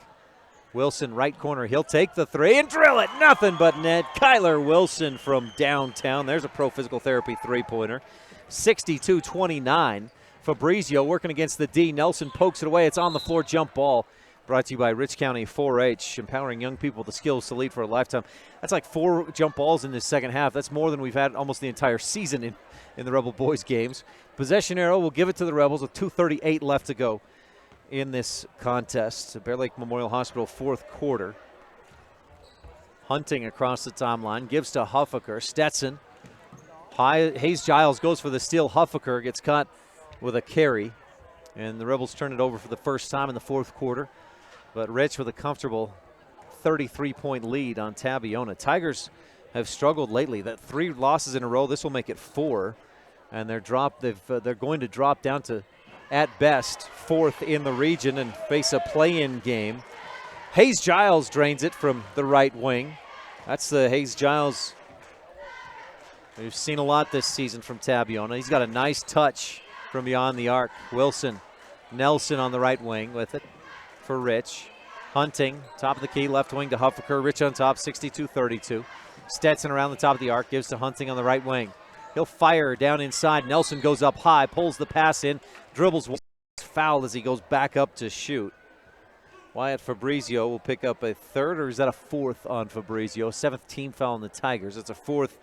Wilson, right corner. He'll take the 3 and drill it. Nothing but net. Kyler Wilson from downtown. There's a pro physical therapy 3-pointer. 62-29. Fabrizio working against the D. Nelson pokes it away. It's on the floor. Jump ball. Brought to you by Rich County 4-H, empowering young people with the skills to lead for a lifetime. That's like 4 jump balls in this second half. That's more than we've had almost the entire season in the Rebel boys games. Possession arrow will give it to the Rebels with 2:38 left to go in this contest. Bear Lake Memorial Hospital fourth quarter. Hunting across the timeline, gives to Huffaker. Stetson. Hayes Giles goes for the steal. Huffaker gets caught with a carry, and the Rebels turn it over for the first time in the fourth quarter. But Rich with a comfortable 33-point lead on Tabiona. Tigers have struggled lately. That 3 losses in a row, this will make it 4. And they're going to drop down to, at best, 4th in the region and face a play-in game. Hayes Giles drains it from the right wing. That's the Hayes Giles we've seen a lot this season from Tabiona. He's got a nice touch from beyond the arc. Wilson, Nelson on the right wing with it for Rich. Hunting, top of the key, left wing to Huffaker. Rich on top, 62-32. Stetson around the top of the arc, gives to Hunting on the right wing. He'll fire down inside. Nelson goes up high, pulls the pass in, dribbles, fouled as he goes back up to shoot. Wyatt Fabrizio will pick up a 3rd, or is that a 4th on Fabrizio? 7th team foul on the Tigers. It's a 4th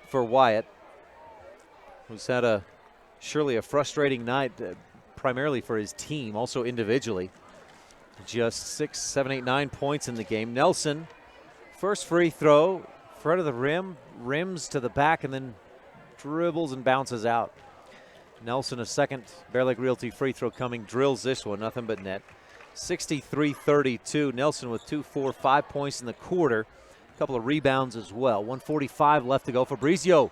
for Wyatt, who's had surely a frustrating night, primarily for his team, also individually. Just 6, 7, 8, 9 points in the game. Nelson, first free throw, front of the rim, rims to the back, and then dribbles and bounces out. Nelson, a second Bear Lake Realty free throw coming, drills this one, nothing but net. 63-32. Nelson with 2, 4, 5 points in the quarter. A couple of rebounds as well. 1:45 left to go. Fabrizio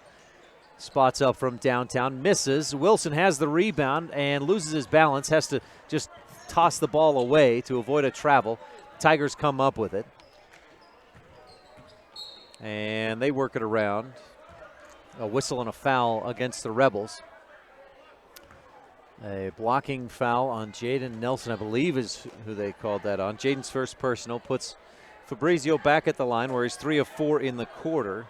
spots up from downtown, misses. Wilson has the rebound and loses his balance, has to just toss the ball away to avoid a travel. Tigers come up with it. And they work it around. A whistle and a foul against the Rebels. A blocking foul on Jaden Nelson, I believe is who they called that on. Jaden's first personal puts Fabrizio back at the line where he's 3 of 4 in the quarter.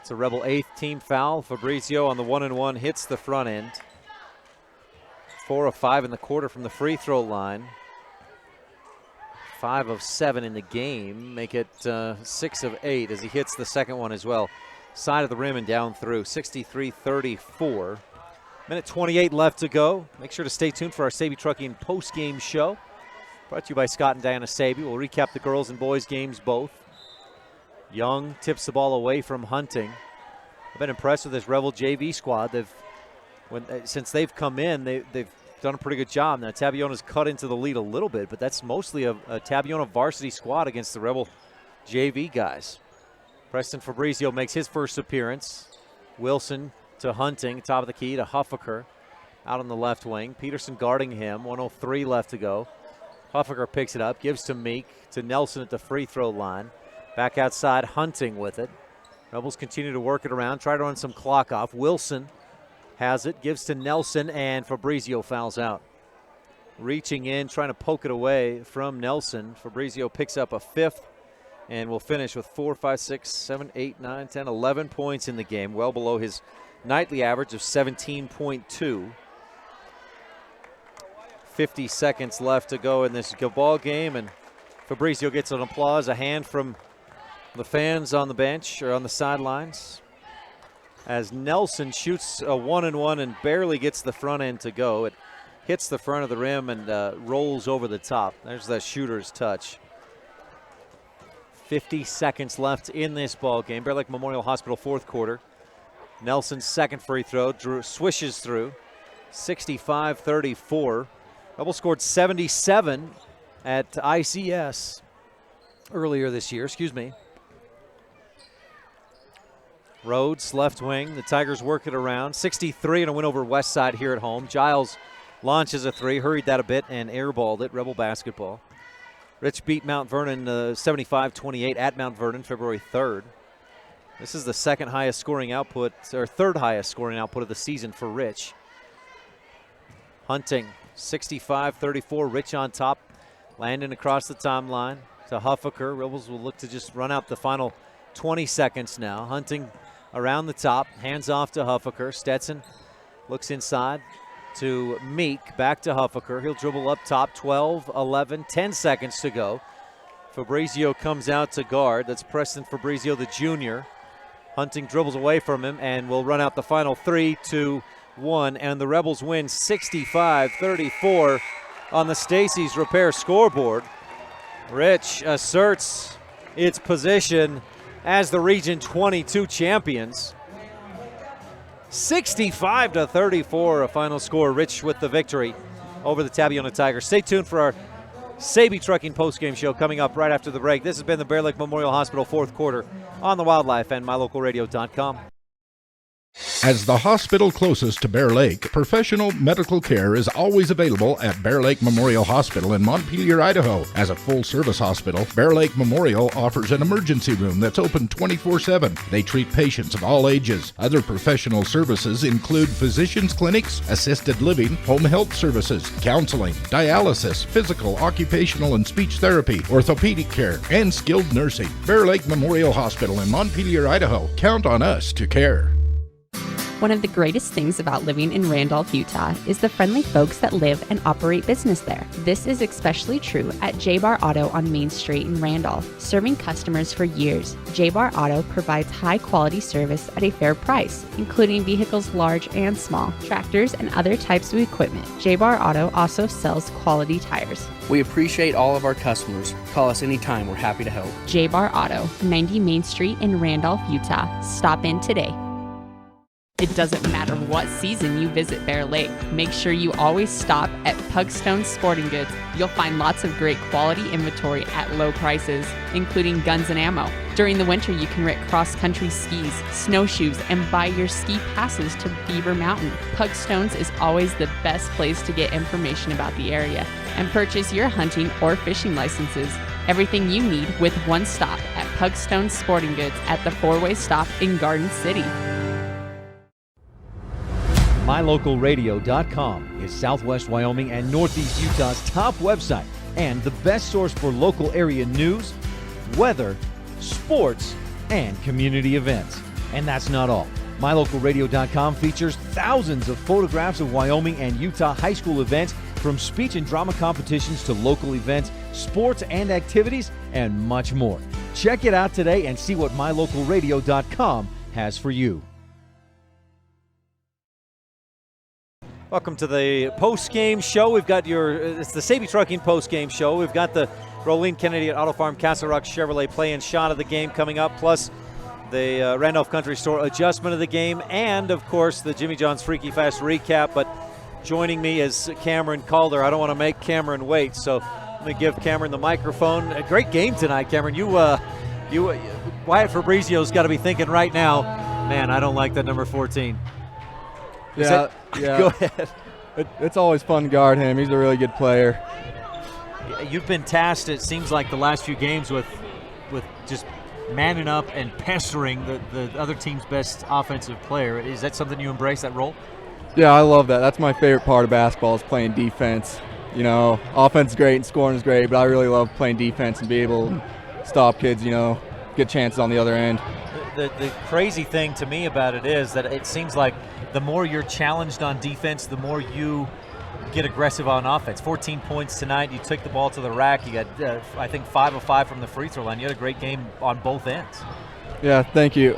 It's a Rebel 8th team foul. Fabrizio on the 1-and-1 hits the front end. 4 of 5 in the quarter from the free throw line. 5 of 7 in the game. Make it 6 of 8 as he hits the second one as well. Side of the rim and down through. 63-34. Minute 28 left to go. Make sure to stay tuned for our Saby Trucking post-game show. Brought to you by Scott and Diana Saby. We'll recap the girls and boys games both. Young tips the ball away from Hunting. I've been impressed with this Rebel JV squad. Since they've come in, they've done a pretty good job. Now, Tabiona's cut into the lead a little bit, but that's mostly a Tabiona varsity squad against the Rebel JV guys. Preston Fabrizio makes his first appearance. Wilson to Hunting, top of the key to Huffaker, out on the left wing. Peterson guarding him, 1:03 left to go. Huffaker picks it up, gives to Meek, to Nelson at the free throw line. Back outside, Hunting with it. Rebels continue to work it around, try to run some clock off. Wilson has it, gives to Nelson, and Fabrizio fouls out. Reaching in, trying to poke it away from Nelson. Fabrizio picks up a 5th. And will finish with 4, 5, 6, 7, 8, 9, 10, 11 points in the game, well below his nightly average of 17.2. 50 seconds left to go in this ball game, and Fabrizio gets an applause, a hand from the fans on the bench or on the sidelines. As Nelson shoots a 1-and-1 and barely gets the front end to go. It hits the front of the rim and rolls over the top. There's that shooter's touch. 50 seconds left in this ball game. Bear Lake Memorial Hospital fourth quarter. Nelson's second free throw. Drew swishes through. 65-34. Rebels scored 77 at ICS earlier this year. Rhodes, left wing. The Tigers work it around. 63 and a win over Westside here at home. Giles launches a 3, hurried that a bit and airballed it. Rebel basketball. Rich beat Mount Vernon 75-28 at Mount Vernon February 3rd. This is the second highest scoring output, or third highest scoring output of the season for Rich. Hunting, 65-34, Rich on top. Landon across the timeline to Huffaker. Rebels will look to just run out the final 20 seconds now. Hunting around the top, hands off to Huffaker. Stetson looks inside to Meek, back to Huffaker. He'll dribble up top, 12, 11, 10 seconds to go. Fabrizio comes out to guard. That's Preston Fabrizio, the junior. Hunting dribbles away from him and will run out the final 3, 2, 1. And the Rebels win 65-34 on the Stacy's Repair scoreboard. Rich asserts its position as the Region 22 champions. 65-34, a final score. Rich with the victory over the Tabiona Tigers. Stay tuned for our Saby Trucking postgame show coming up right after the break. This has been the Bear Lake Memorial Hospital fourth quarter on the Wildlife and MyLocalRadio.com. As the hospital closest to Bear Lake, professional medical care is always available at Bear Lake Memorial Hospital in Montpelier, Idaho. As a full-service hospital, Bear Lake Memorial offers an emergency room that's open 24/7. They treat patients of all ages. Other professional services include physicians' clinics, assisted living, home health services, counseling, dialysis, physical, occupational, and speech therapy, orthopedic care, and skilled nursing. Bear Lake Memorial Hospital in Montpelier, Idaho. Count on us to care. One of the greatest things about living in Randolph, Utah is the friendly folks that live and operate business there. This is especially true at J-Bar Auto on Main Street in Randolph. Serving customers for years, J-Bar Auto provides high-quality service at a fair price, including vehicles large and small, tractors, and other types of equipment. J-Bar Auto also sells quality tires. We appreciate all of our customers. Call us anytime. We're happy to help. J-Bar Auto, 90 Main Street in Randolph, Utah. Stop in today. It doesn't matter what season you visit Bear Lake. Make sure you always stop at Pugstone Sporting Goods. You'll find lots of great quality inventory at low prices, including guns and ammo. During the winter, you can rent cross-country skis, snowshoes, and buy your ski passes to Beaver Mountain. Pugstones is always the best place to get information about the area and purchase your hunting or fishing licenses. Everything you need with one stop at Pugstone Sporting Goods at the four-way stop in Garden City. MyLocalRadio.com is Southwest Wyoming and Northeast Utah's top website and the best source for local area news, weather, sports, and community events. And that's not all. MyLocalRadio.com features thousands of photographs of Wyoming and Utah high school events, from speech and drama competitions to local events, sports and activities, and much more. Check it out today and see what MyLocalRadio.com has for you. Welcome to the post-game show. We've got it's the Saby Trucking post-game show. We've got the Rolene Kennedy at Auto Farm Castle Rock Chevrolet play-in shot of the game coming up, plus the Randolph Country Store adjustment of the game, and, of course, the Jimmy John's Freaky Fast recap. But joining me is Cameron Calder. I don't want to make Cameron wait, so let me give Cameron the microphone. A great game tonight, Cameron. Wyatt Fabrizio's got to be thinking right now, man, I don't like that number 14. Yeah. Go ahead. It's always fun to guard him. He's a really good player. You've been tasked, it seems like, the last few games with just manning up and pestering the other team's best offensive player. Is that something you embrace, that role? Yeah, I love that. That's my favorite part of basketball, is playing defense. You know, offense is great and scoring is great, but I really love playing defense and be able to stop kids, get chances on the other end. The crazy thing to me about it is that it seems like the more you're challenged on defense, the more you get aggressive on offense. 14 points tonight. You took the ball to the rack. You got, I think, 5 of 5 from the free throw line. You had a great game on both ends. Yeah, thank you.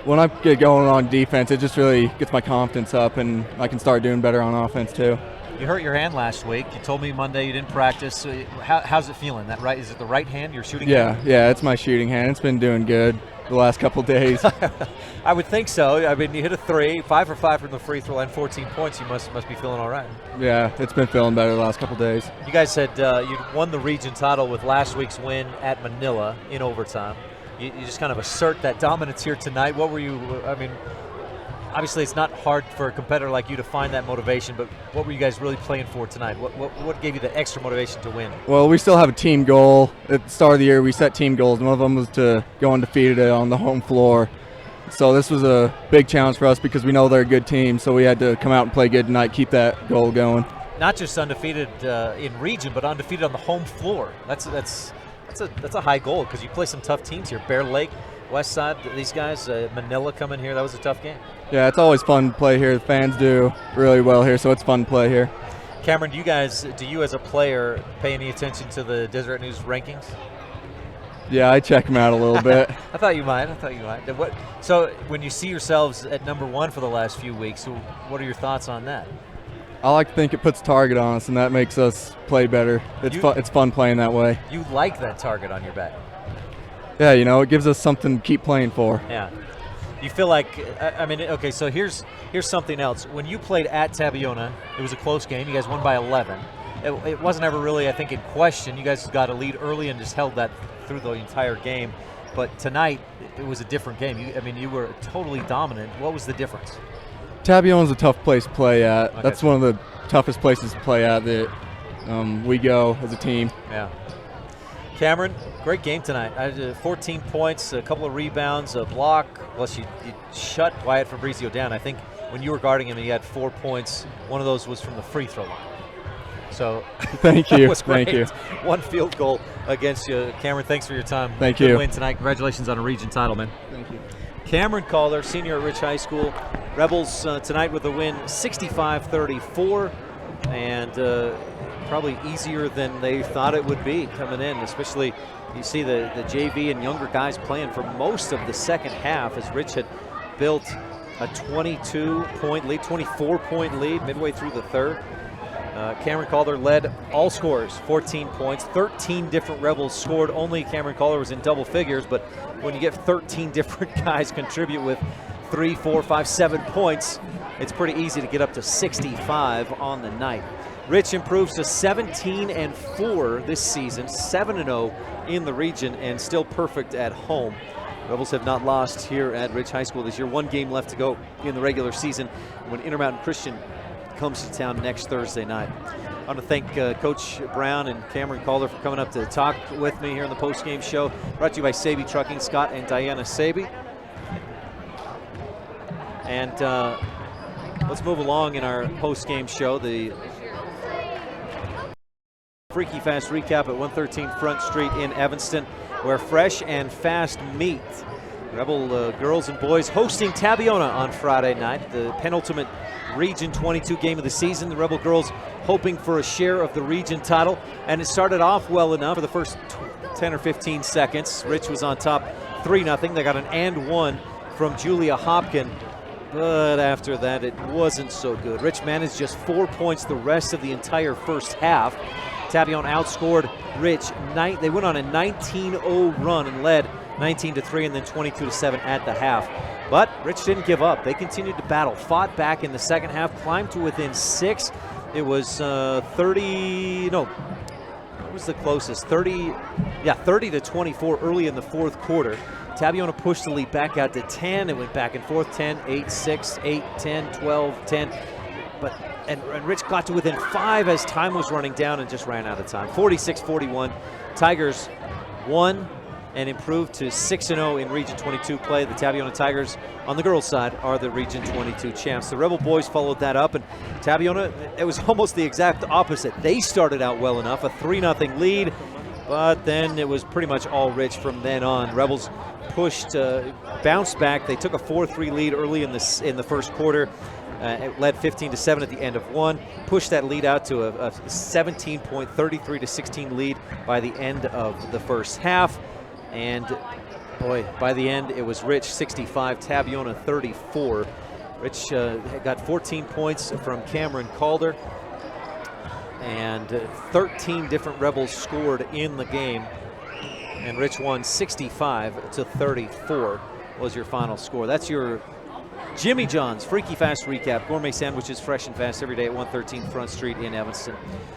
When I get going on defense, it just really gets my confidence up, and I can start doing better on offense too. You hurt your hand last week. You told me Monday you didn't practice. How's it feeling? That right? Is it the right hand you're shooting? Yeah, it's my shooting hand. It's been doing good the last couple of days. I would think so. I mean, you hit a 3, 5 for 5 from the free throw line, 14 points. You must be feeling all right. Yeah, it's been feeling better the last couple of days. You guys said you won the region title with last week's win at Manila in overtime. You just kind of assert that dominance here tonight. What were you? I mean, obviously it's not hard for a competitor like you to find that motivation, but what were you guys really playing for tonight? What gave you the extra motivation to win? Well, we still have a team goal. At the start of the year, we set team goals. One of them was to go undefeated on the home floor. So this was a big challenge for us because we know they're a good team, so we had to come out and play good tonight, keep that goal going. Not just undefeated in region, but undefeated on the home floor. That's a high goal because you play some tough teams here. Bear Lake, West Side, these guys, Manila coming here. That was a tough game. Yeah, it's always fun to play here. The fans do really well here, so it's fun to play here. Cameron, do you as a player pay any attention to the Deseret News rankings? Yeah, I check them out a little bit. I thought you might. So when you see yourselves at number 1 for the last few weeks, what are your thoughts on that? I like to think it puts a target on us, and that makes us play better. It's fun playing that way. You like that target on your back? Yeah, it gives us something to keep playing for. Yeah. You feel like, I mean, okay, so here's something else. When you played at Tabiona, it was a close game. You guys won by 11. it wasn't ever really, I think, in question. You guys got a lead early and just held that through the entire game. But tonight, it was a different game. You were totally dominant. What was the difference? Tabiona's a tough place to play at. Okay. That's one of the toughest places to play at that we go as a team. Yeah. Cameron, great game tonight. 14 points, a couple of rebounds, a block. Plus, you shut Wyatt Fabrizio down. I think when you were guarding him, he had 4 points. One of those was from the free throw line. So thank you. That was great. Thank you. One field goal against you. Cameron, thanks for your time. Thank Good you. win tonight. Congratulations on a region title, man. Thank you. Cameron Calder, senior at Rich High School. Rebels tonight with a win 65-34, and probably easier than they thought it would be coming in, especially you see the JV and younger guys playing for most of the second half as Rich had built a 22-point lead, 24-point lead midway through the third. Cameron Calder led all scorers, 14 points. 13 different Rebels scored. Only Cameron Calder was in double figures, but when you get 13 different guys contribute with 3, 4, 5, 7 points, it's pretty easy to get up to 65 on the night. Rich improves to 17-4 this season, 7-0 in the region, and still perfect at home. Rebels have not lost here at Rich High School this year. 1 game left to go in the regular season when Intermountain Christian comes to town next Thursday night. I want to thank Coach Brown and Cameron Calder for coming up to talk with me here in the post-game show. Brought to you by Saby Trucking, Scott and Diana Saby. And let's move along in our post-game show. The Freaky Fast recap at 113 Front Street in Evanston, where fresh and fast meet. Rebel girls and boys hosting Tabiona on Friday night, the penultimate Region 22 game of the season. The Rebel girls hoping for a share of the region title, and it started off well enough for the first 10 or 15 seconds. Rich was on top 3-0. They got an and one from Julia Hopkin, but after that it wasn't so good. Rich managed just 4 points the rest of the entire first half. Tabiona outscored Rich. They went on a 19-0 run and led 19-3 and then 22-7 at the half. But Rich didn't give up. They continued to battle, fought back in the second half, climbed to within 6. It was 30, no, what was the closest? 30-24 early in the fourth quarter. Tabiona pushed the lead back out to 10. It went back and forth, 10, 8, 6, 8, 10, 12, 10. But and Rich got to within 5 as time was running down and just ran out of time. 46-41. Tigers won and improved to 6-0 in Region 22 play. The Tabiona Tigers on the girls' side are the Region 22 champs. The Rebel boys followed that up, and Tabiona, it was almost the exact opposite. They started out well enough, a 3-0 lead, but then it was pretty much all Rich from then on. Rebels pushed, bounced back. They took a 4-3 lead early in the first quarter. It led 15-7 at the end of one. Pushed that lead out to a 17-point, 33-16 lead by the end of the first half. And boy, by the end, it was Rich 65, Tabiona 34. Rich got 14 points from Cameron Calder, and 13 different Rebels scored in the game. And Rich won 65-34 was your final score. That's your Jimmy John's Freaky Fast recap. Gourmet sandwiches, fresh and fast, every day at 113 Front Street in Evanston.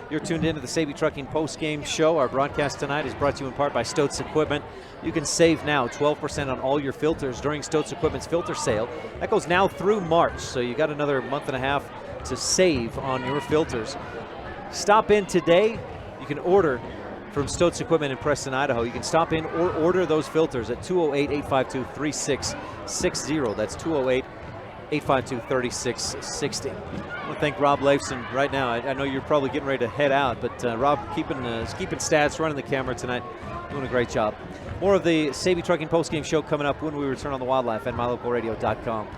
You're tuned into the Saby Trucking post-game show. Our broadcast tonight is brought to you in part by Stoats Equipment. You can save now 12% on all your filters during Stoats Equipment's filter sale. That goes now through March, so you got another month and a half to save on your filters. Stop in today. You can order from Stoats Equipment in Preston, Idaho. You can stop in or order those filters at 208-852-3660. That's 208-852-3660. I want to thank Rob Leifson right now. I know you're probably getting ready to head out, but Rob keeping stats, running the camera tonight, doing a great job. More of the Saby Trucking postgame show coming up when we return on the Wildlife at mylocalradio.com.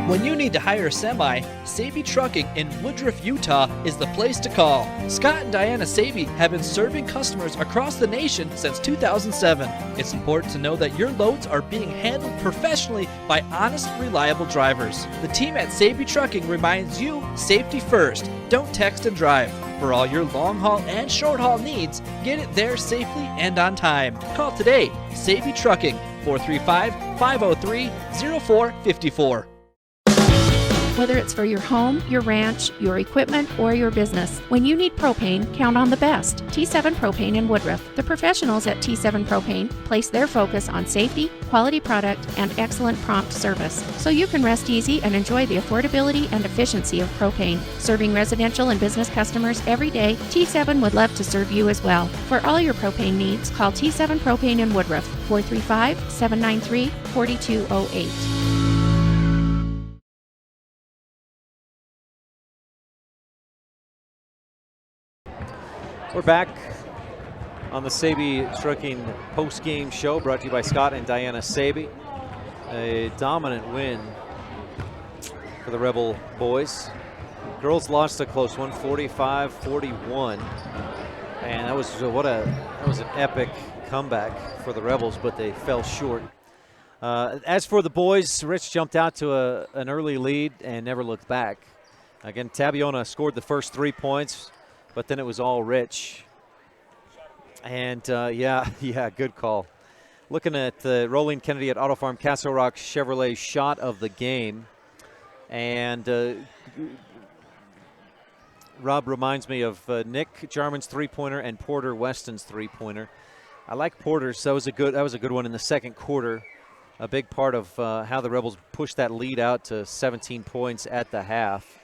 When you need to hire a semi, Saby Trucking in Woodruff, Utah is the place to call. Scott and Diana Saby have been serving customers across the nation since 2007. It's important to know that your loads are being handled professionally by honest, reliable drivers. The team at Saby Trucking reminds you, safety first. Don't text and drive. For all your long haul and short haul needs, get it there safely and on time. Call today, Saby Trucking, 435-503-0454. Whether it's for your home, your ranch, your equipment, or your business, when you need propane, count on the best. T7 Propane in Woodruff. The professionals at T7 Propane place their focus on safety, quality product, and excellent prompt service, so you can rest easy and enjoy the affordability and efficiency of propane. Serving residential and business customers every day, T7 would love to serve you as well. For all your propane needs, call T7 Propane in Woodruff, 435-793-4208. We're back on the Saby Trucking post-game show, brought to you by Scott and Diana Saby. A dominant win for the Rebel boys. Girls lost a close one, 45-41, and that was an epic comeback for the Rebels, but they fell short. As for the boys, Rich jumped out to an early lead and never looked back. Again, Tabiona scored the first 3 points, but then it was all Rich. And yeah, good call. Looking at Rolene Kennedy at Auto Farm Castle Rock Chevrolet shot of the game. And Rob reminds me of Nick Jarman's three-pointer and Porter Weston's three-pointer. I like Porter's. That was a good one in the second quarter. A big part of how the Rebels pushed that lead out to 17 points at the half.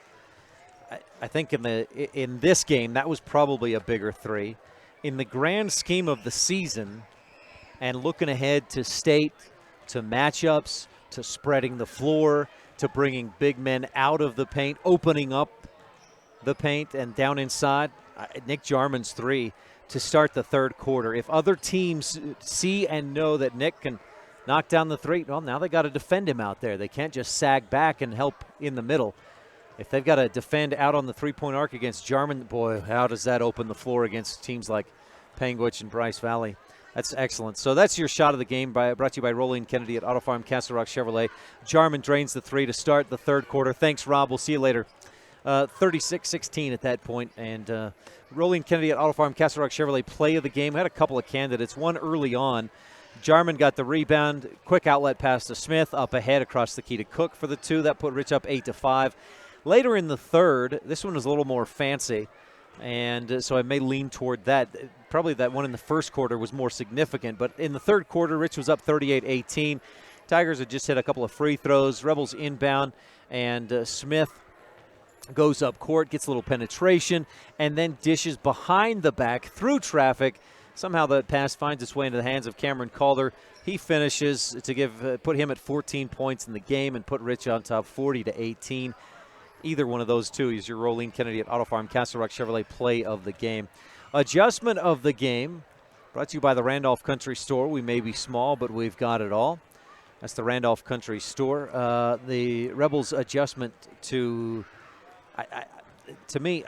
I think in this game, that was probably a bigger three. In the grand scheme of the season and looking ahead to state, to matchups, to spreading the floor, to bringing big men out of the paint, opening up the paint and down inside, Nick Jarman's three to start the third quarter. If other teams see and know that Nick can knock down the three, well, now they got to defend him out there. They can't just sag back and help in the middle. If they've got to defend out on the three-point arc against Jarman, boy, how does that open the floor against teams like Panguitch and Bryce Valley? That's excellent. So that's your shot of the game, brought to you by Rolene Kennedy at Auto Farm Castle Rock Chevrolet. Jarman drains the three to start the third quarter. Thanks, Rob. We'll see you later. 36-16 at that point. And Rolene Kennedy at Auto Farm Castle Rock Chevrolet play of the game. Had a couple of candidates. One early on. Jarman got the rebound. Quick outlet pass to Smith. Up ahead across the key to Cook for the two. That put Rich up 8-5. Later in the third, this one was a little more fancy, and so I may lean toward that. Probably that one in the first quarter was more significant, but in the third quarter, Rich was up 38-18. Tigers had just hit a couple of free throws. Rebels inbound, and Smith goes up court, gets a little penetration, and then dishes behind the back through traffic. Somehow that pass finds its way into the hands of Cameron Calder. He finishes to put him at 14 points in the game and put Rich on top 40-18. Either one of those two is your Rolene Kennedy at Auto Farm Castle Rock Chevrolet play of the game. Adjustment of the game brought to you by the Randolph Country Store. We may be small, but we've got it all. That's the Randolph Country Store. The Rebels' adjustment to me,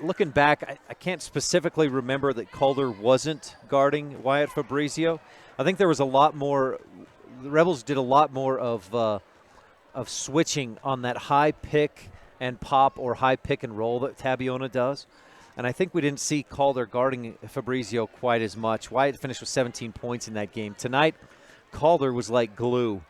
looking back, I can't specifically remember that Calder wasn't guarding Wyatt Fabrizio. I think there was a lot more. The Rebels did a lot more of switching on that high pick and pop or high pick and roll that Tabiona does. And I think we didn't see Calder guarding Fabrizio quite as much. Wyatt finished with 17 points in that game. Tonight, Calder was like glue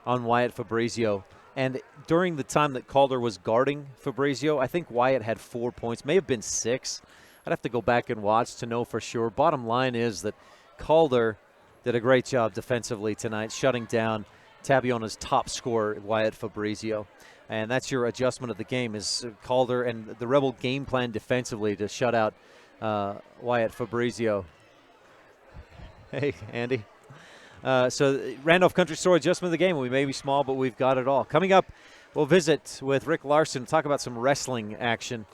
on Wyatt Fabrizio. And during the time that Calder was guarding Fabrizio, I think Wyatt had 4 points, may have been 6. I'd have to go back and watch to know for sure. Bottom line is that Calder did a great job defensively tonight, shutting down Tabiona's top scorer, Wyatt Fabrizio. And that's your adjustment of the game, is Calder and the Rebel game plan defensively to shut out Wyatt Fabrizio. Hey, Andy. So Randolph Country Store adjustment of the game. We may be small, but we've got it all. Coming up, we'll visit with Rick Larson, talk about some wrestling action,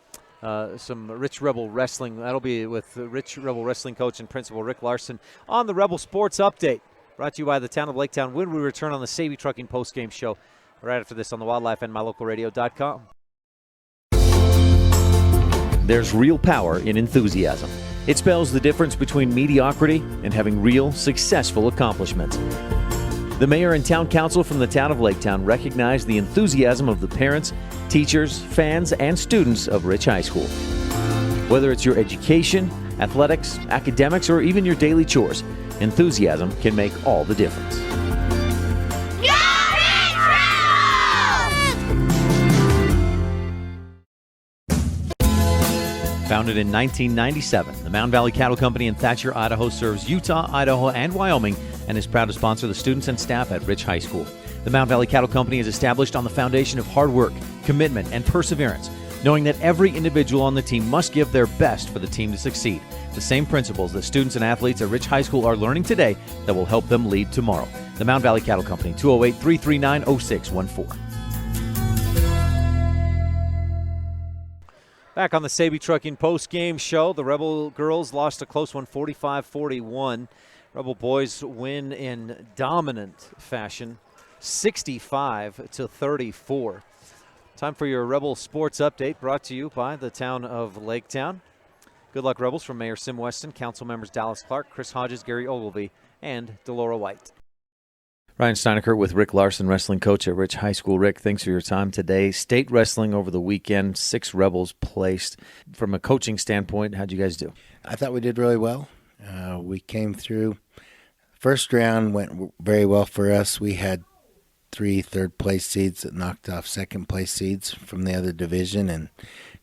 some Rich Rebel wrestling. That'll be with Rich Rebel wrestling coach and principal Rick Larson on the Rebel Sports Update. Brought to you by the town of Laketown. When we return on the Saby Trucking postgame show right after this on the Wildlife and MyLocalRadio.com. There's real power in enthusiasm. It spells the difference between mediocrity and having real, successful accomplishments. The mayor and town council from the town of Laketown recognize the enthusiasm of the parents, teachers, fans, and students of Rich High School. Whether it's your education, athletics, academics, or even your daily chores, enthusiasm can make all the difference. Founded in 1997, the Mountain Valley Cattle Company in Thatcher, Idaho serves Utah, Idaho, and Wyoming and is proud to sponsor the students and staff at Rich High School. The Mountain Valley Cattle Company is established on the foundation of hard work, commitment, and perseverance, knowing that every individual on the team must give their best for the team to succeed. The same principles that students and athletes at Rich High School are learning today that will help them lead tomorrow. The Mountain Valley Cattle Company, 208-339-0614. Back on the Saby Trucking post-game show, the Rebel girls lost a close one, 45-41. Rebel boys win in dominant fashion, 65-34. Time for your Rebel Sports Update, brought to you by the town of Laketown. Good luck, Rebels, from Mayor Sim Weston, Council members Dallas Clark, Chris Hodges, Gary Ogilvie, and Delora White. Ryan Steineckert with Rick Larson, wrestling coach at Rich High School. Rick, thanks for your time today. State wrestling over the weekend, 6 Rebels placed. From a coaching standpoint, how'd you guys do? I thought we did really well. We came through. First round went very well for us. We had 3 third-place seeds that knocked off second-place seeds from the other division, and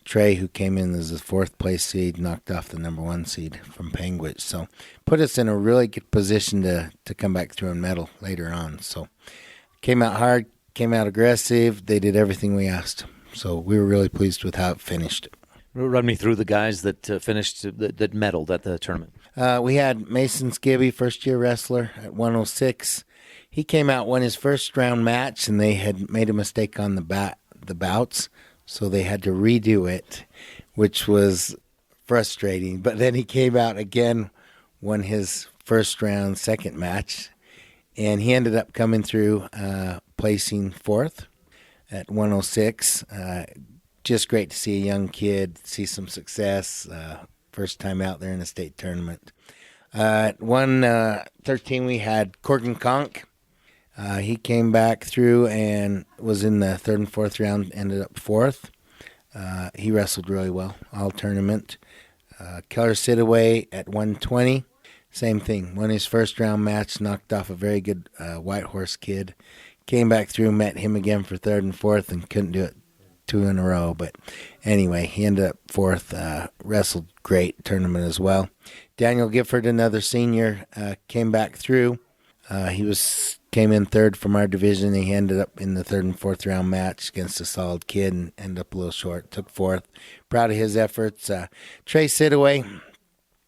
Trey, who came in as the 4th-place seed, knocked off the number 1 seed from Panguitch. So put us in a really good position to come back through and medal later on. So came out hard, came out aggressive. They did everything we asked. So we were really pleased with how it finished. Run me through the guys that finished, that medaled at the tournament. We had Mason Skibby, first-year wrestler, at 106. He came out, won his first-round match, and they had made a mistake on the bouts. So they had to redo it, which was frustrating. But then he came out again, won his first round, second match, and he ended up coming through placing 4th at 106. Just great to see a young kid, see some success. First time out there in a state tournament. At 113, we had Corgan Conk. He came back through and was in the 3rd and 4th round, ended up 4th. He wrestled really well all tournament. Keller Sidaway at 120, same thing. Won his first round match, knocked off a very good White Horse kid. Came back through, met him again for 3rd and 4th, and couldn't do it 2 in a row. But anyway, he ended up 4th, wrestled great tournament as well. Daniel Gifford, another senior, came back through. He came in 3rd from our division. He ended up in the 3rd and 4th round match against a solid kid and ended up a little short. Took 4th. Proud of his efforts. Trey Sidaway,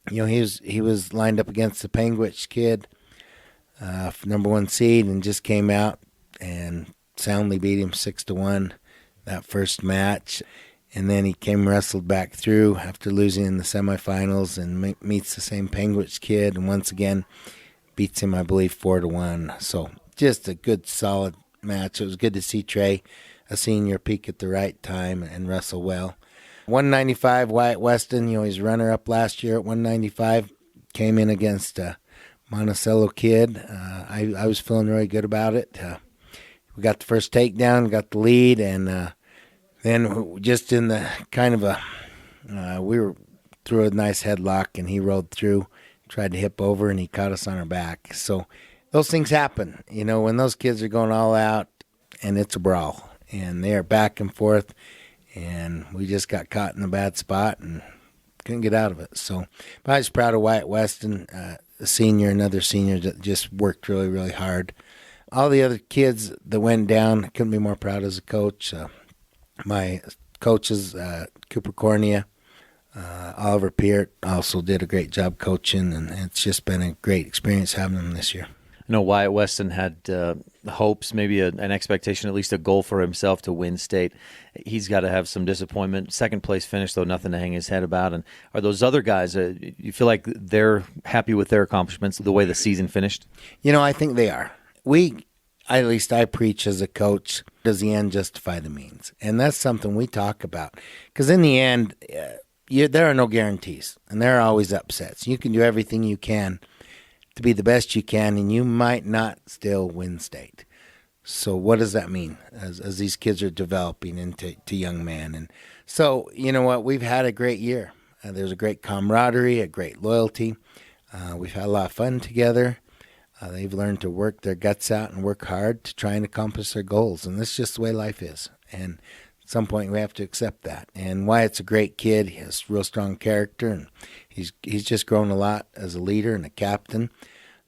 he was lined up against the Panguitch kid, number 1 seed, and just came out and soundly beat him 6-1 that first match. And then he wrestled back through after losing in the semifinals and meets the same Panguitch kid, and once again beats him, I believe, 4-1. So just a good, solid match. It was good to see Trey, a senior, peak at the right time and wrestle well. 195, Wyatt Weston, he's runner-up last year at 195. Came in against a Monticello kid. I was feeling really good about it. We got the first takedown, got the lead, and then just in the kind of we were through a nice headlock, and he rolled through. Tried to hip over, and he caught us on our back. So those things happen, when those kids are going all out, and it's a brawl, and they are back and forth, and we just got caught in a bad spot and couldn't get out of it. So, but I was proud of Wyatt Weston, another senior that just worked really, really hard. All the other kids that went down, I couldn't be more proud as a coach. My coaches, Cooper Cornea, Oliver Peart also did a great job coaching, and it's just been a great experience having them this year. I know Wyatt Weston had hopes, maybe an expectation, at least a goal for himself to win state. He's got to have some disappointment. 2nd place finish, though, nothing to hang his head about. And are those other guys, you feel like they're happy with their accomplishments, the way the season finished? I think they are. At least I preach as a coach, does the end justify the means? And that's something we talk about. Because in the end, there are no guarantees, and there are always upsets. You can do everything you can to be the best you can, and you might not still win state. So what does that mean as these kids are developing into young men? And so, you know what, we've had a great year. There's a great camaraderie, a great loyalty. We've had a lot of fun together. They've learned to work their guts out and work hard to try and accomplish their goals, and that's just the way life is. And some point we have to accept that. And Wyatt's a great kid. He has real strong character, and he's just grown a lot as a leader and a captain.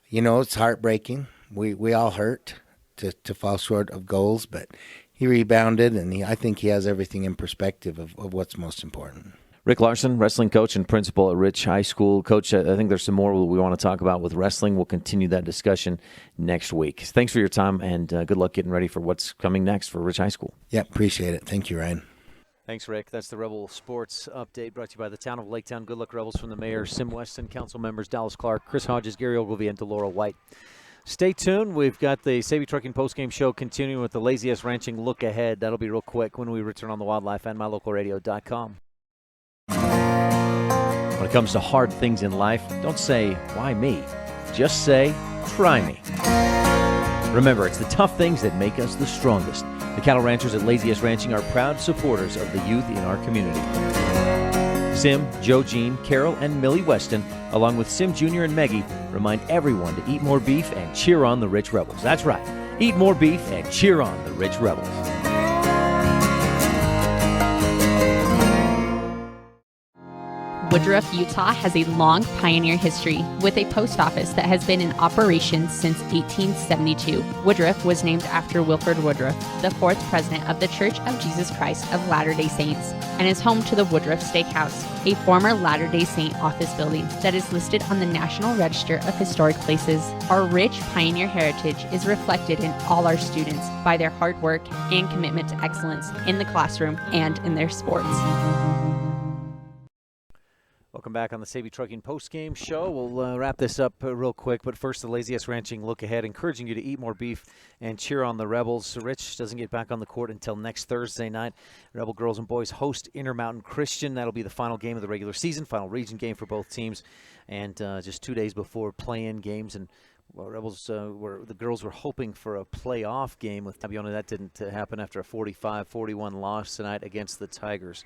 You know, it's heartbreaking. We all hurt to fall short of goals, but he rebounded, and I think he has everything in perspective of what's most important. Rick Larson, wrestling coach and principal at Rich High School. Coach, I think there's some more we want to talk about with wrestling. We'll continue that discussion next week. Thanks for your time, and good luck getting ready for what's coming next for Rich High School. Yeah, appreciate it. Thank you, Ryan. Thanks, Rick. That's the Rebel Sports Update brought to you by the Town of Laketown. Good luck, Rebels, from the mayor, Sim Weston, council members Dallas Clark, Chris Hodges, Gary Ogilvie, and Delora White. Stay tuned. We've got the Saby Trucking postgame show continuing with the Laziest Ranching Look Ahead. That'll be real quick when we return on the Wildlife and MyLocalRadio.com. When it comes to hard things in life, don't say, why me? Just say, try me. Remember, it's the tough things that make us the strongest. The cattle ranchers at Laziest Ranching are proud supporters of the youth in our community. Sim, Joe Jean, Carol, and Millie Weston, along with Sim Jr. and Meggie, remind everyone to eat more beef and cheer on the Rich Rebels. That's right. Eat more beef and cheer on the Rich Rebels. Woodruff, Utah has a long pioneer history with a post office that has been in operation since 1872. Woodruff was named after Wilford Woodruff, the fourth president of the Church of Jesus Christ of Latter-day Saints, and is home to the Woodruff Steakhouse, a former Latter-day Saint office building that is listed on the National Register of Historic Places. Our rich pioneer heritage is reflected in all our students by their hard work and commitment to excellence in the classroom and in their sports. Welcome back on the Saby Trucking postgame show. We'll wrap this up real quick, but first the Laziest Ranching Look Ahead, encouraging you to eat more beef and cheer on the Rebels. Rich doesn't get back on the court until next Thursday night. Rebel girls and boys host Intermountain Christian. That'll be the final game of the regular season, final region game for both teams, and just 2 days before play-in games. And Rebels the girls were hoping for a playoff game with Tabiona. That didn't happen after a 45-41 loss tonight against the Tigers.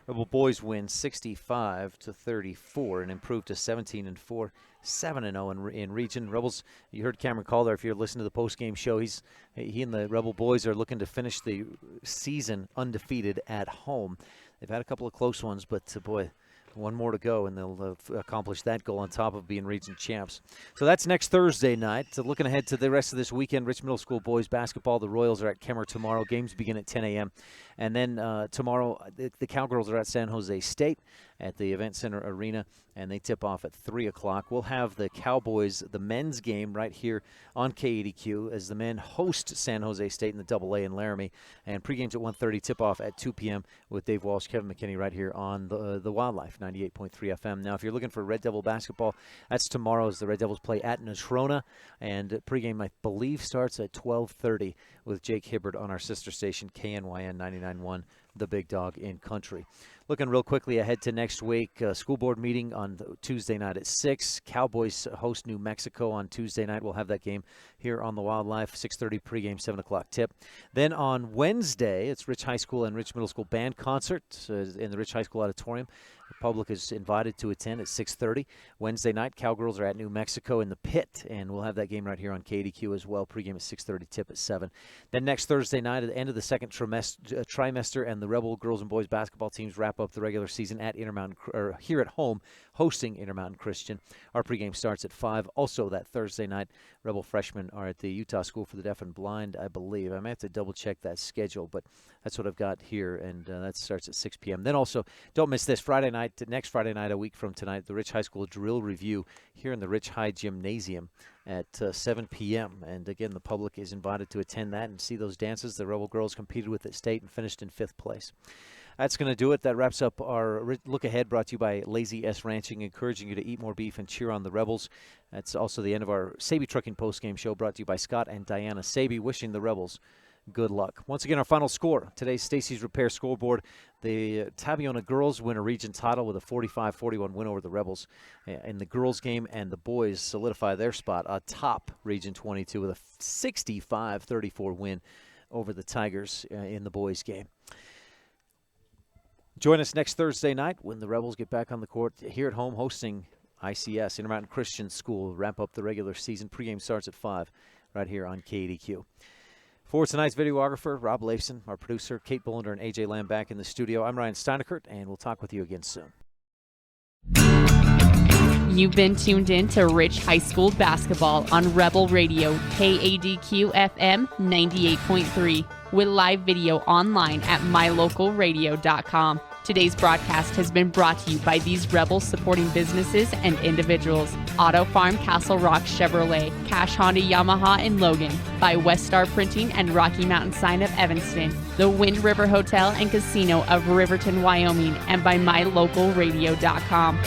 Rebel boys win 65-34 and improve to 17-4, 7-0 in region. Rebels, you heard Cameron Calder if you're listening to the post-game show. He and the Rebel boys are looking to finish the season undefeated at home. They've had a couple of close ones, but boy, one more to go, and they'll accomplish that goal on top of being region champs. So that's next Thursday night. So looking ahead to the rest of this weekend, Rich Middle School boys basketball. The Royals are at Kemmer tomorrow. Games begin at 10 a.m. And then tomorrow, the Cowgirls are at San Jose State at the Event Center Arena, and they tip off at 3 o'clock. We'll have the Cowboys, the men's game, right here on KADQ as the men host San Jose State in the AA in Laramie. And pregame's at 1:30, tip-off at 2 p.m. with Dave Walsh, Kevin McKinney right here on the Wildlife, 98.3 FM. Now, if you're looking for Red Devil basketball, that's tomorrow as the Red Devils play at Natrona. And pregame, I believe, starts at 12:30 with Jake Hibbard on our sister station, KNYN 99.1, the big dog in country. Looking real quickly ahead to next week, school board meeting on Tuesday night at 6. Cowboys host New Mexico on Tuesday night. We'll have that game here on the Wildlife, 6:30 pregame, 7 o'clock tip. Then on Wednesday, it's Rich High School and Rich Middle School band concert in the Rich High School auditorium. The public is invited to attend at 6:30. Wednesday night, Cowgirls are at New Mexico in the Pit, and we'll have that game right here on KDQ as well. Pregame at 6:30, tip at 7. Then next Thursday night, at the end of the second trimester, and the Rebel girls and boys basketball teams wrap up the regular season at here at home, hosting Intermountain Christian. Our pregame starts at 5. Also that Thursday night, Rebel freshmen are at the Utah School for the Deaf and Blind, I believe. I may have to double-check that schedule, but that's what I've got here, and that starts at 6 p.m. Then also, don't miss this, next Friday night, a week from tonight, the Rich High School Drill Review here in the Rich High Gymnasium at 7 p.m. And again, the public is invited to attend that and see those dances the Rebel girls competed with at state and finished in 5th place. That's going to do it. That wraps up our look ahead, brought to you by Lazy S Ranching, encouraging you to eat more beef and cheer on the Rebels. That's also the end of our Saby Trucking postgame show, brought to you by Scott and Diana Saby, wishing the Rebels good luck. Once again, our final score. Today's Stacy's Repair scoreboard. The Tabiona girls win a region title with a 45-41 win over the Rebels in the girls game, and the boys solidify their spot atop Region 22 with a 65-34 win over the Tigers in the boys game. Join us next Thursday night when the Rebels get back on the court here at home hosting ICS, Intermountain Christian School. Wrap up the regular season. Pregame starts at 5 right here on KADQ. For tonight's videographer, Rob Leifson, our producer, Kate Bullender, and AJ Lamb back in the studio, I'm Ryan Steineckert, and we'll talk with you again soon. You've been tuned in to Rich High School basketball on Rebel Radio, KADQ FM 98.3, with live video online at mylocalradio.com. Today's broadcast has been brought to you by these Rebel supporting businesses and individuals. Auto Farm Castle Rock Chevrolet, Cash Honda Yamaha in Logan, by West Star Printing and Rocky Mountain Sign of Evanston, the Wind River Hotel and Casino of Riverton, Wyoming, and by mylocalradio.com.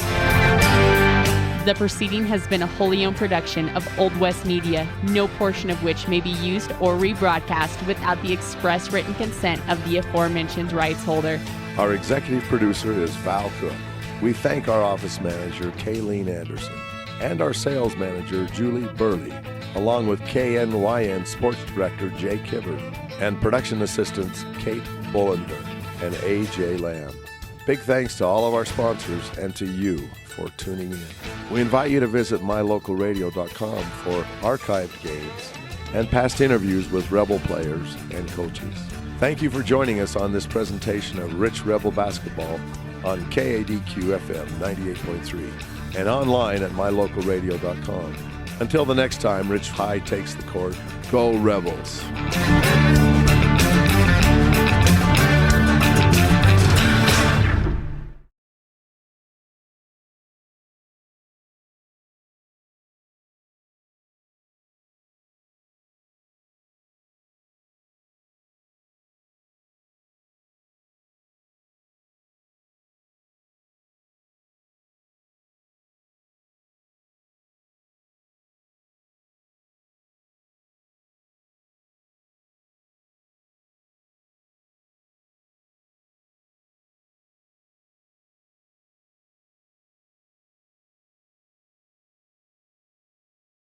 The proceeding has been a wholly owned production of Old West Media, no portion of which may be used or rebroadcast without the express written consent of the aforementioned rights holder. Our executive producer is Val Cook. We thank our office manager, Kayleen Anderson, and our sales manager, Julie Burley, along with KNYN Sports Director, Jay Kibbard, and production assistants, Kate Bullender and AJ Lamb. Big thanks to all of our sponsors and to you for tuning in. We invite you to visit mylocalradio.com for archived games and past interviews with Rebel players and coaches. Thank you for joining us on this presentation of Rich Rebel Basketball on KADQ FM 98.3 and online at mylocalradio.com. Until the next time Rich High takes the court, go Rebels!